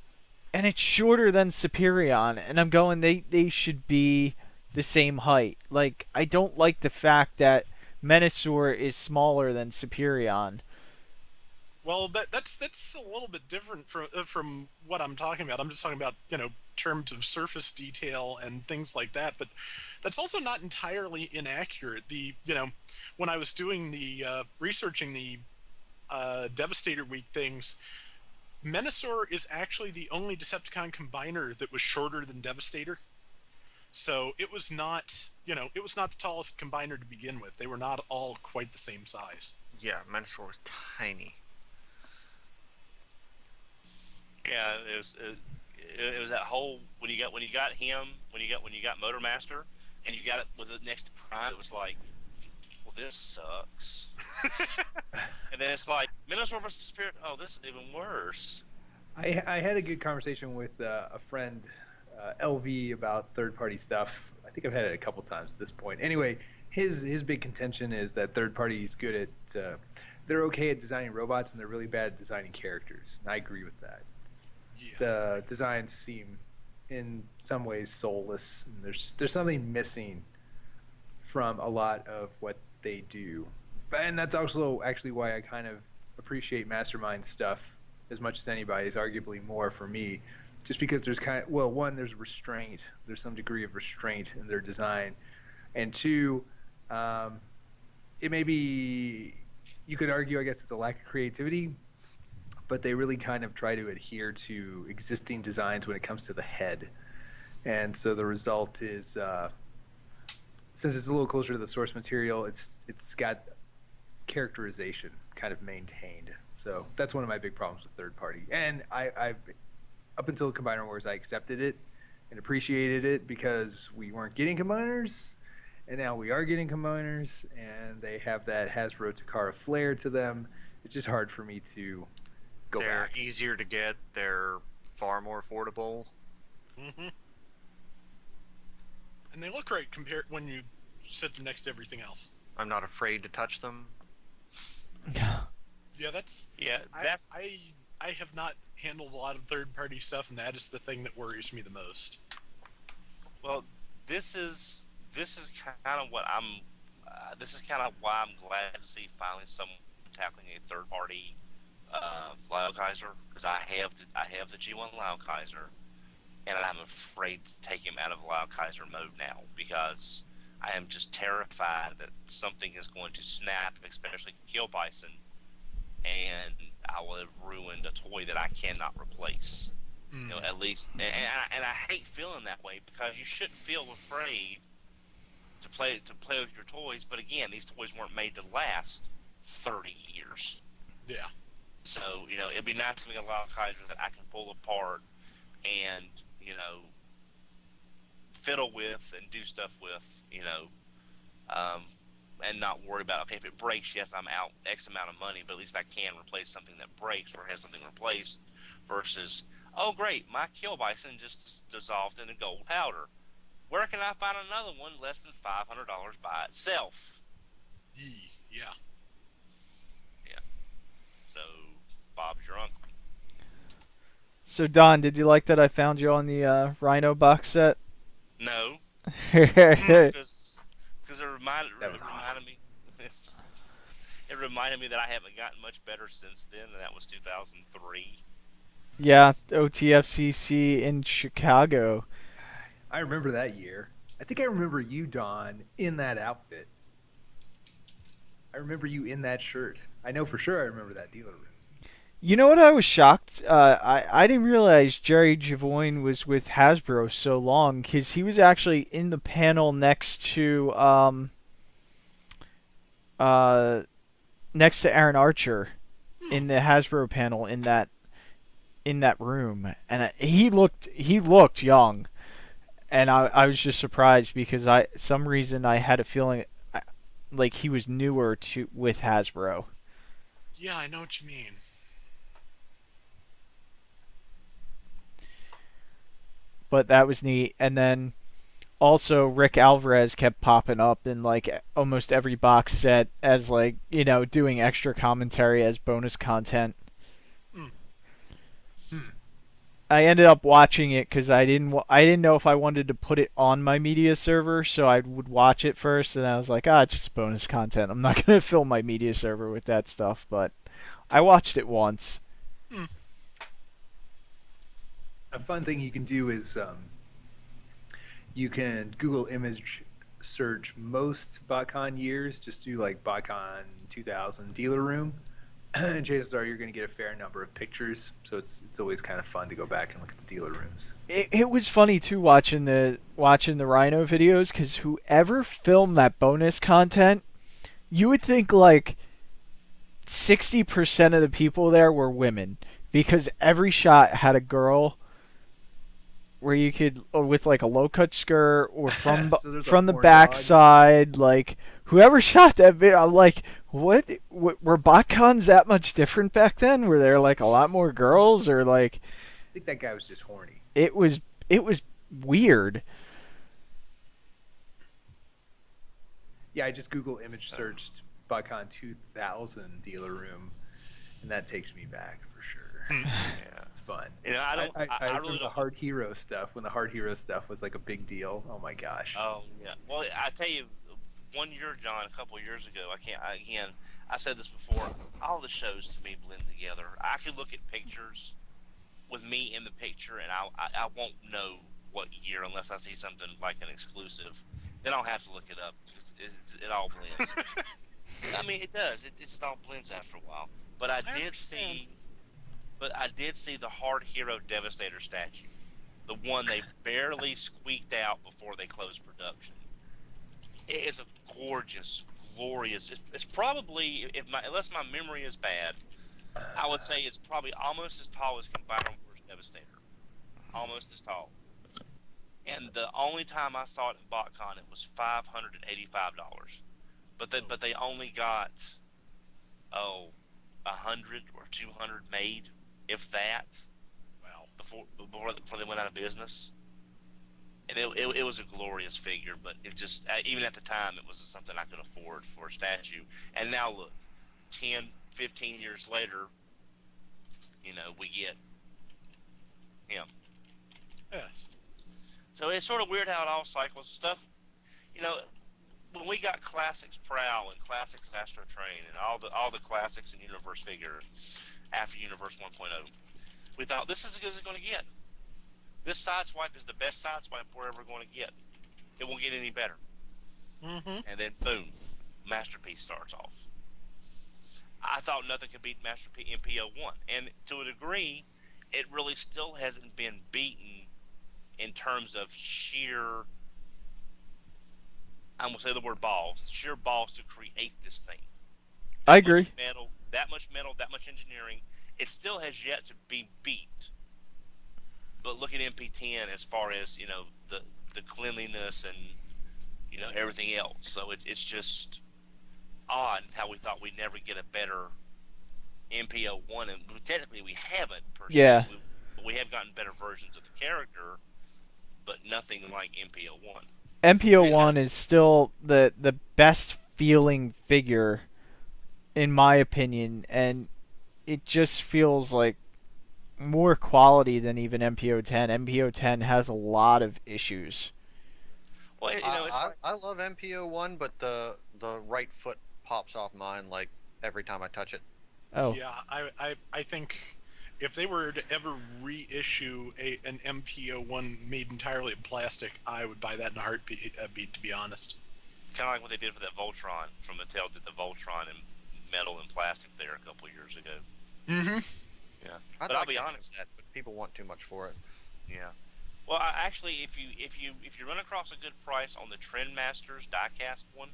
S1: and it's shorter than Superion, and I'm going, they should be the same height. Like, I don't like the fact that Menasor is smaller than Superion.
S2: Well, that's a little bit different from what I'm talking about. I'm just talking about terms of surface detail and things like that. But that's also not entirely inaccurate. When I was doing the researching the Devastator Week things, Menasor is actually the only Decepticon combiner that was shorter than Devastator. So it was not the tallest combiner to begin with. They were not all quite the same size.
S3: Yeah, Menasor was tiny.
S5: Yeah, it was that whole when you got Motor Master, and you got it with it next to Prime. It was like, well, this sucks. And then it's like Minotaur versus Spirit. Oh, this is even worse.
S6: I had a good conversation with a friend, LV, about third-party stuff. I think I've had it a couple times at this point. Anyway, his big contention is that third party is good at they're okay at designing robots and they're really bad at designing characters. And I agree with that.
S2: Yeah.
S6: The designs seem in some ways soulless, and there's something missing from a lot of what they do. And that's also actually why I kind of appreciate Mastermind stuff as much as anybody. Is arguably more for me, just because there's one, there's restraint. There's some degree of restraint in their design, and two, it may be, you could argue, I guess it's a lack of creativity, but they really kind of try to adhere to existing designs when it comes to the head. And so the result is, since it's a little closer to the source material, it's got characterization kind of maintained. So that's one of my big problems with third party. And I've up until Combiner Wars, I accepted it and appreciated it because we weren't getting combiners, and now we are getting combiners, and they have that Hasbro Takara flair to them. It's just hard for me to go
S3: They're
S6: back.
S3: easier to get. They're far more affordable.
S2: Mm-hmm. And they look great compared when you sit them next to everything else.
S3: I'm not afraid to touch them.
S2: Yeah, that's I have not handled a lot of third-party stuff, and that is the thing that worries me the most.
S5: Well, this is kind of what I'm. This is kind of why I'm glad to see finally someone tackling a third party Flyokizer because I have the G1 Lao Kaiser, and I'm afraid to take him out of Lao Kaiser mode now because I am just terrified that something is going to snap, especially Kill Bison, and I will have ruined a toy that I cannot replace. At least, and I hate feeling that way because you shouldn't feel afraid to play with your toys. But again, these toys weren't made to last 30 years.
S2: Yeah.
S5: So it'd be nice to make a Lao Kaiser that I can pull apart and you know fiddle with and do stuff with. Um, and not worry about, okay, if it breaks, yes, I'm out X amount of money, but at least I can replace something that breaks or has something replaced versus, oh great, my Kill Bison just dissolved into gold powder. Where can I find another one less than $500 by itself?
S2: Yeah.
S5: Yeah. So Bob's your uncle.
S1: So Don, did you like that I found you on the Rhino box set?
S5: No,
S1: Yeah,
S5: because it reminded
S6: That was
S5: it reminded me. It reminded me that I haven't gotten much better since then, and that was 2003.
S1: OTFCC in Chicago.
S6: I remember that year. I think I remember you, Don, in that outfit. I remember you in that shirt. I know for sure I remember that dealer room.
S1: You know what? I was shocked. I didn't realize Jerry Javoine was with Hasbro so long because he was actually in the panel uh next to Aaron Archer in the Hasbro panel in that room, and he looked young, and I was just surprised because some reason I had a feeling like he was newer to with Hasbro.
S2: Yeah, I know what you mean.
S1: But that was neat, and then also Rick Alvarez kept popping up in like almost every box set as like doing extra commentary as bonus content.
S2: Mm.
S1: I ended up watching it because I didn't know if I wanted to put it on my media server, so I would watch it first, and I was like, it's just bonus content. I'm not gonna fill my media server with that stuff. But I watched it once.
S2: Mm.
S6: A fun thing you can do is you can Google image search most BotCon years. Just do like BotCon 2000 dealer room. Chances are you're going to get a fair number of pictures, so it's always kind of fun to go back and look at the dealer rooms.
S1: It was funny too watching the Rhino videos because whoever filmed that bonus content, you would think like 60% of the people there were women because every shot had a girl where you could with like a low cut skirt or
S6: So there's a
S1: from the
S6: horn
S1: back
S6: dog.
S1: side. Like whoever shot that video, I'm like, what? Were botcons that much different back then? Were there like a lot more girls or like?
S6: I think that guy was just horny.
S1: It was weird.
S6: Yeah, I just Google image searched BotCon 2000 dealer room, and that takes me back for sure.
S5: Yeah.
S6: It's fun.
S5: I don't.
S6: I
S5: I
S6: remember
S5: really
S6: the
S5: don't.
S6: Hard Hero stuff when the Hard Hero stuff was like a big deal. Oh my gosh.
S5: Oh yeah. Well, I tell you, one year, John, a couple of years ago, again, I've said this before. All the shows to me blend together. I can look at pictures with me in the picture, and I won't know what year unless I see something like an exclusive. Then I'll have to look it up. It all blends. I mean, it does. It just all blends after a while. But I did
S2: understand.
S5: see. But I did see the Hard Hero Devastator statue, the one they barely squeaked out before they closed production. It is a gorgeous, glorious. It's probably, unless my memory is bad, I would say it's probably almost as tall as Combiner Wars Devastator, almost as tall. And the only time I saw it in BotCon, it was $585. But they only got 100 or 200 made, if that,
S2: Wow.
S5: before they went out of business. And it was a glorious figure, but it just even at the time it was something I could afford for a statue. And now look, 10, 15 years later, we get him.
S2: Yes.
S5: So it's sort of weird how it all cycles. Stuff, when we got Classics Prowl and Classics Astro Train and all the classics in Universe figure after Universe 1.0, We thought this is as good as it's going to get. This sideswipe is the best sideswipe we're ever going to get. It won't get any better.
S2: Mm-hmm.
S5: And then boom, Masterpiece starts off. I thought nothing could beat Masterpiece MPO1, and to a degree, it really still hasn't been beaten in terms of sheer. I'm gonna say the word balls. Sheer balls to create this thing.
S1: I
S5: That much
S1: agree.
S5: metal, that much engineering. It still has yet to be beat. But look at MP10 as far as the cleanliness and everything else. So it's just odd how we thought we'd never get a better MPO1, and technically we haven't per
S1: Yeah.
S5: se. We have gotten better versions of the character, but nothing like MPO1.
S1: MPO1 is still the best feeling figure in my opinion, and it just feels like more quality than even MPO10. MPO10 has a lot of issues.
S5: Well, it's like
S3: I love MPO1, but the right foot pops off mine like every time I touch it.
S1: Oh,
S2: Yeah, I think if they were to ever reissue an MPO1 made entirely of plastic, I would buy that in a heartbeat. To be honest.
S5: kind of like what they did for that Voltron from Mattel. Did the Voltron in metal and plastic there a couple of years ago.
S2: Mm-hmm.
S5: Yeah,
S3: I'd
S5: but I'll
S3: like
S5: be
S3: to have
S5: honest.
S3: that, but people want too much for it.
S5: Yeah. Well, actually, if you run across a good price on the Trendmasters diecast one,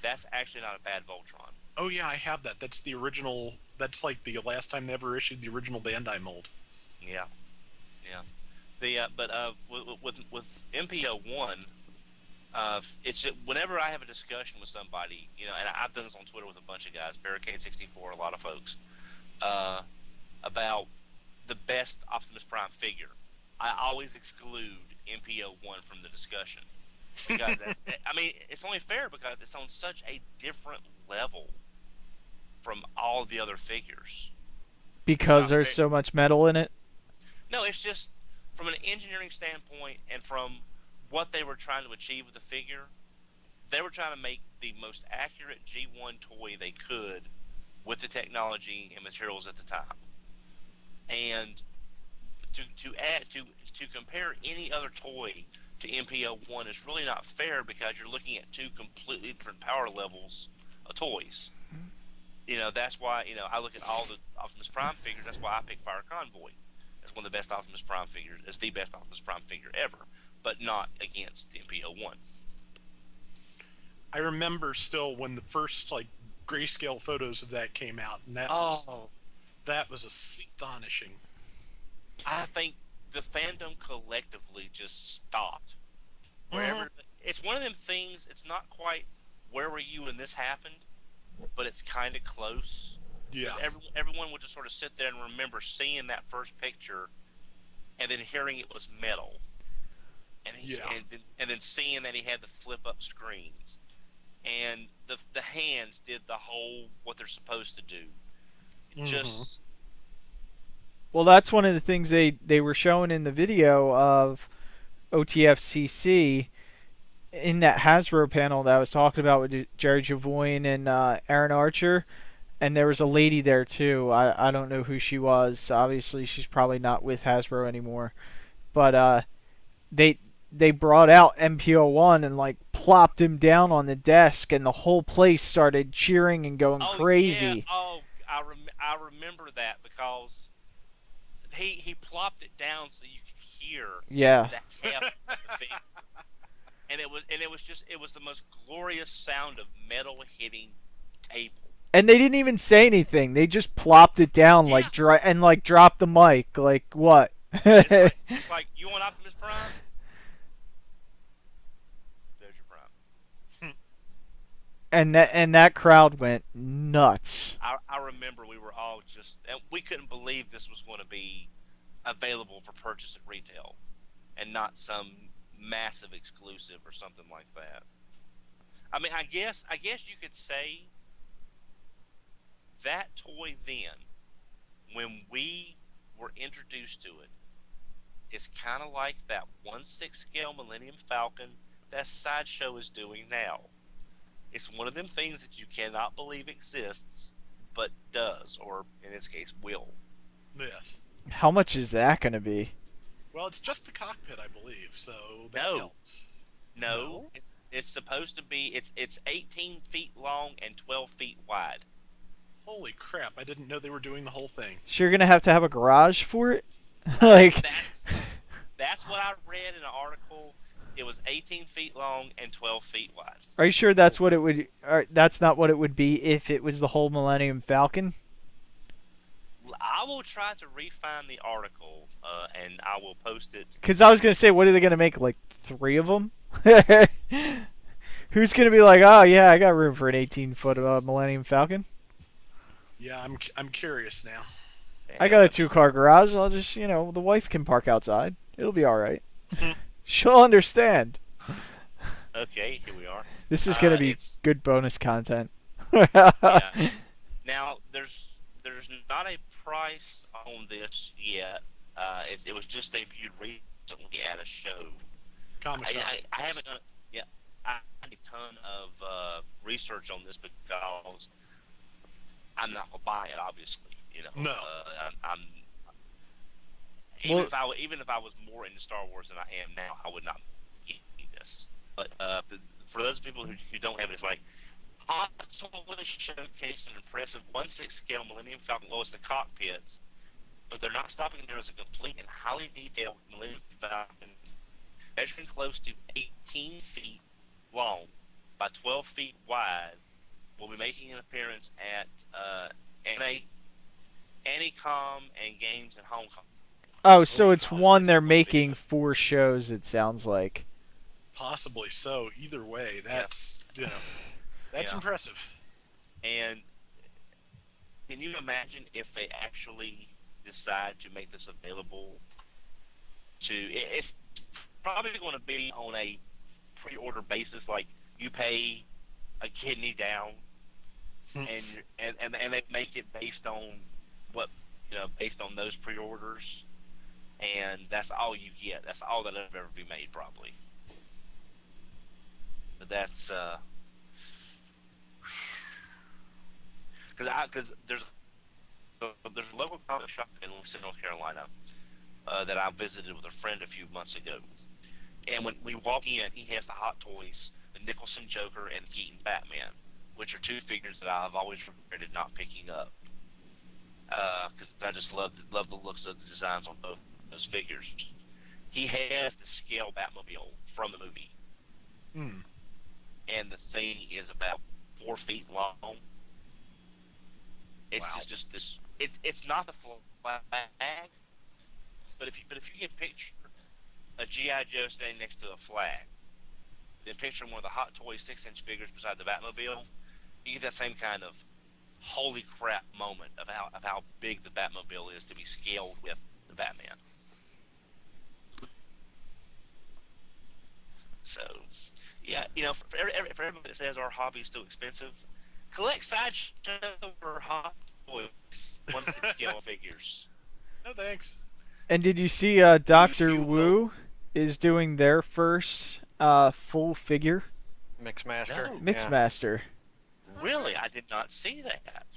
S5: that's actually not a bad Voltron.
S2: Oh yeah, I have that. That's the original. That's like the last time they ever issued the original Bandai mold.
S5: Yeah, yeah. With MPO1, it's whenever I have a discussion with somebody, and I've done this on Twitter with a bunch of guys, Barricade64, a lot of folks, uh, about the best Optimus Prime figure. I always exclude MPO1 from the discussion because I mean, it's only fair because it's on such a different level from all the other figures. It's
S1: because
S5: not
S1: there's
S5: fair.
S1: so much metal in it.
S5: No, it's just from an engineering standpoint and from what they were trying to achieve with the figure. They were trying to make the most accurate G1 toy they could with the technology and materials at the time. And to compare any other toy to MPO1 is really not fair because you're looking at two completely different power levels of toys. That's why I look at all the Optimus Prime figures. That's why I pick Fire Convoy as one of the best Optimus Prime figures, as the best Optimus Prime figure ever, but not against the MPO1.
S2: I remember still when the first like grayscale photos of that came out, and
S5: Oh,
S2: that was astonishing.
S5: I think the fandom collectively just stopped.
S2: Mm-hmm.
S5: Wherever it's one of them things, it's not quite where were you when this happened, but it's kind of close.
S2: Yeah.
S5: Because everyone would just sort of sit there and remember seeing that first picture, and then hearing it was metal,
S2: Yeah.
S5: and then seeing that he had the flip up screens, and the hands did the whole what they're supposed to do.
S2: Mm-hmm.
S5: Just
S1: Well, that's one of the things they were showing in the video of OTFCC in that Hasbro panel that I was talking about with Jerry Javoyne and Aaron Archer. And there was a lady there too. I don't know who she was. Obviously, she's probably not with Hasbro anymore. But they they brought out MPO1 and like plopped him down on the desk, and the whole place started cheering and going
S5: oh yeah,
S1: crazy.
S5: I remember that because he plopped it down so you could hear
S1: Yeah.
S5: the heft of the thing. And it was the most glorious sound of metal hitting table.
S1: And they didn't even say anything. They just plopped it down
S5: Yeah.
S1: like dropped the mic. Like what?
S5: It's like you want Optimus Prime? There's your Prime.
S1: and that crowd went nuts.
S5: I remember we were all just and we couldn't believe this was going to be available for purchase at retail and not some massive exclusive or something like that. I mean, I guess you could say that toy then, when we were introduced to it, is kind of like that 1/6 scale Millennium Falcon that Sideshow is doing now. It's one of them things that you cannot believe exists, but does, or in this case, will.
S2: Yes.
S1: How much is that going to be?
S2: Well, it's just the cockpit, I believe, so that
S5: No.
S2: helps.
S5: No,
S2: No?
S5: it's supposed to be. It's 18 feet long and 12 feet wide.
S2: Holy crap! I didn't know they were doing the whole thing.
S1: So you're going to have a garage for it?
S5: Uh,
S1: like,
S5: that's that's what I read in an article. It was 18 feet long and 12 feet wide.
S1: are you sure that's what it would? That's not what it would be if it was the whole Millennium Falcon?
S5: I will try to refine the article and I will post it.
S1: Because I was going to say, what are they going to make? Like 3 of them? Who's going to be like, oh yeah, I got room for an 18-foot Millennium Falcon?
S2: Yeah, I'm curious now.
S1: I got a 2-car garage. I'll just, the wife can park outside. It'll be all right. She'll understand.
S5: Okay, here we are.
S1: This is going to be
S5: It's
S1: good bonus content.
S5: yeah. Now there's not a price on this yet. It was just debuted recently at a show.
S2: Comic-Con.
S5: I haven't done. Yeah, I had a ton of research on this because I'm not gonna buy it. Obviously,
S2: No.
S5: I'm even if I was more into Star Wars than I am now, I would not get this. But for those people who don't have it, it's like Han Solo showcased an impressive 1/6 scale Millennium Falcon lowest the cockpits, but they're not stopping there as a complete and highly detailed Millennium Falcon measuring close to 18 feet long by 12 feet wide will be making an appearance at Anycom and Games in Hong Kong.
S1: Oh, so it's
S5: Oh,
S1: one they're
S5: it's
S1: making for shows, it sounds like.
S2: Possibly so. Either way, that's that's
S5: Yeah.
S2: impressive.
S5: And can you imagine if they actually decide to make this available it's probably going to be on a pre-order basis, like you pay a kidney down and they make it based on based on those pre-orders, and that's all you get. That's all that'll ever be made, probably. But that's because there's a local comic shop in Winston, North Carolina, that I visited with a friend a few months ago. And when we walk in, he has the Hot Toys, the Nicholson Joker, and the Keaton Batman, which are 2 figures that I've always regretted not picking up. Because I just love the looks of the designs on both those figures. He has the scale Batmobile from the movie. And the thing is about 4 feet long. It's
S2: Wow.
S5: just this. It's not the flag, but if you can picture a GI Joe standing next to a flag, then picture one of the Hot Toys 6-inch figures beside the Batmobile, you get that same kind of holy crap moment of how big the Batmobile is to be scaled with the Batman. So, yeah, for everybody that says our hobby is too expensive, collect Sideshow or Hot Toys 1/6 scale figures.
S2: No thanks.
S1: And did you see Dr.
S5: You
S1: Wu is doing their first full figure?
S3: Mixmaster.
S5: No.
S1: Mixmaster.
S5: Really, I did not see that.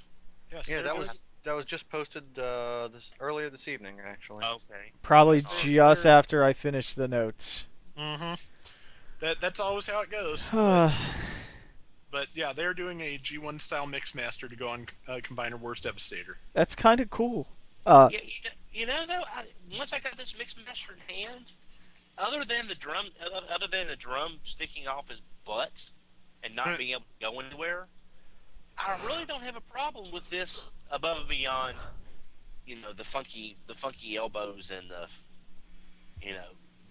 S2: Yes.
S3: Yeah, that was just posted earlier this evening, actually.
S5: Okay.
S1: Probably
S2: Yes,
S1: just after I finished the notes.
S2: Mm-hmm. That's always how it goes. But yeah, they're doing a G1 style Mixmaster to go on Combiner Wars Devastator.
S1: That's kind of cool.
S5: Yeah, though, once I got this Mixmaster in hand, other than the drum sticking off his butt and not being able to go anywhere, I really don't have a problem with this above and beyond, the funky elbows and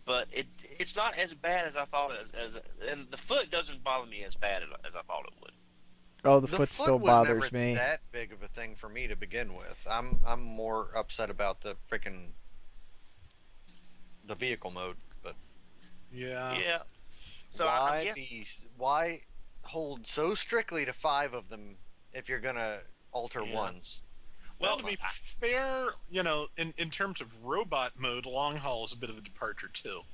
S5: but it's not as bad as I thought and the foot doesn't bother me as bad as I thought it would.
S1: Oh, the
S3: The
S1: foot
S3: foot
S1: still
S3: was
S1: bothers
S3: never
S1: me.
S3: that big of a thing for me to begin with. I'm more upset about the vehicle mode, but
S2: Yeah.
S5: Yeah. So
S3: why
S5: I guess,
S3: why hold so strictly to 5 of them if you're gonna alter
S2: Yeah.
S3: ones?
S2: Well, to be fair, in terms of robot mode, Long Haul is a bit of a departure too.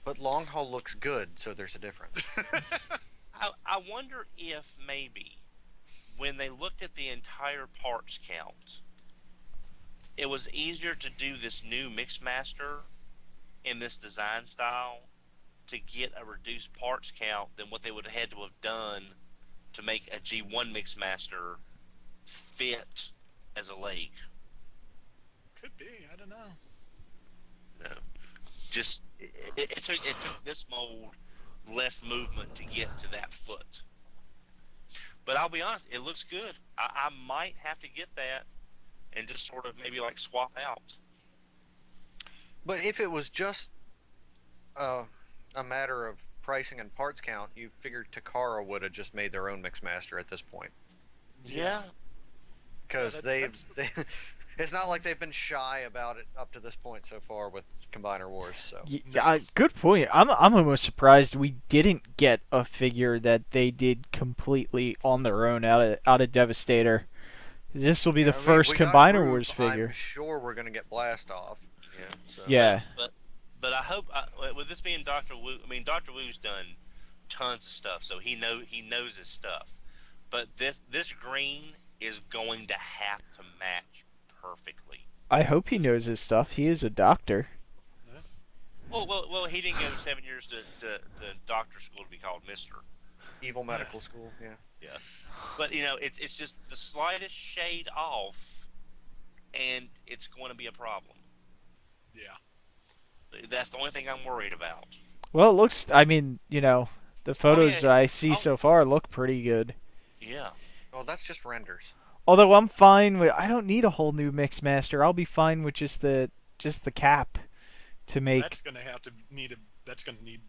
S3: But long haul looks good, so there's a difference.
S5: I wonder if maybe when they looked at the entire parts count, it was easier to do this new Mixmaster in this design style to get a reduced parts count than what they would have had to have done to make a G1 Mixmaster fit as a leg.
S2: Could be. I don't know.
S5: No. Just it took this mold less movement to get to that foot. But I'll be honest, it looks good. I might have to get that and just sort of maybe like swap out.
S3: But if it was just a matter of pricing and parts count, you figured Takara would have just made their own Mixmaster at this point.
S5: Yeah.
S3: Because
S2: Yeah,
S3: they it's not like they've been shy about it up to this point so far with Combiner Wars. So
S1: Yeah, good point. I'm almost surprised we didn't get a figure that they did completely on their own out of Devastator. This will be the
S3: I mean,
S1: first
S3: we got
S1: Combiner
S3: Groove.
S1: Wars figure.
S3: I'm sure we're gonna get Blast Off.
S5: Yeah.
S3: So.
S1: Yeah.
S5: But I hope with this being Dr. Wu, I mean Dr. Wu's done tons of stuff, so he knows his stuff. But this green is going to have to match perfectly.
S1: I hope he knows his stuff. He is a doctor.
S5: Well, he didn't go 7 years to doctor school to be called Mister.
S3: Evil Medical School. Yeah.
S5: Yes. But it's just the slightest shade off, and it's going to be a problem.
S2: Yeah.
S5: That's the only thing I'm worried about.
S1: Well, it looks. I mean, the photos
S5: yeah.
S1: I see so far look pretty good.
S5: Yeah.
S3: Well, that's just renders.
S1: Although I'm fine with. I don't need a whole new Mixmaster. I'll be fine with just the cap to make.
S2: That's gonna need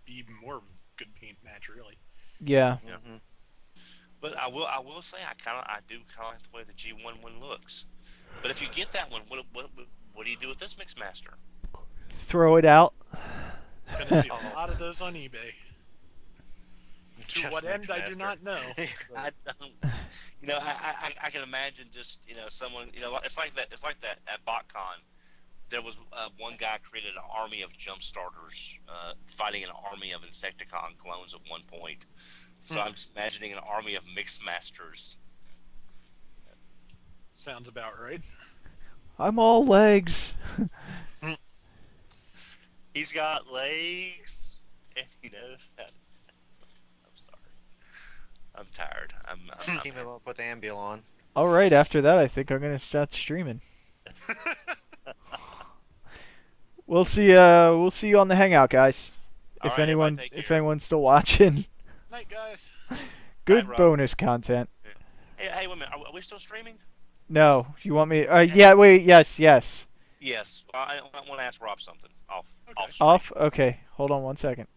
S2: even more of a good paint match, really.
S1: Yeah.
S5: Yeah.
S3: Mm-hmm.
S5: But I will say I do kind of like the way the G1 one looks. But if you get that one, what do you do with this Mixmaster?
S1: Throw it out.
S2: Gonna see a lot of those on eBay. To
S3: Just
S2: what end, I do
S3: Mixmaster.
S2: not know.
S5: I don't. I can imagine just someone it's like that at BotCon. There was one guy created an army of jump starters fighting an army of Insecticon clones at one point. So I'm just imagining an army of Mixmasters.
S2: Sounds about right.
S1: I'm all legs.
S5: He's got legs, and he knows that. I'm sorry. I'm tired. I'm
S3: Team him up with Ambulon.
S1: All right. After that, I think I'm gonna start streaming. We'll see. We'll see you on the Hangout, guys.
S5: All
S1: If
S5: right,
S1: anyone,
S5: everybody take
S1: if
S5: care.
S1: anyone's still watching,
S2: Night, guys.
S1: good
S5: Rob.
S1: bonus content.
S5: Hey, wait a minute. Are we still streaming?
S1: No, you want me? Yeah. Wait. Yes.
S5: Yes. I want to ask Rob something.
S2: Okay.
S5: Off.
S1: Off. Okay. Hold on one second.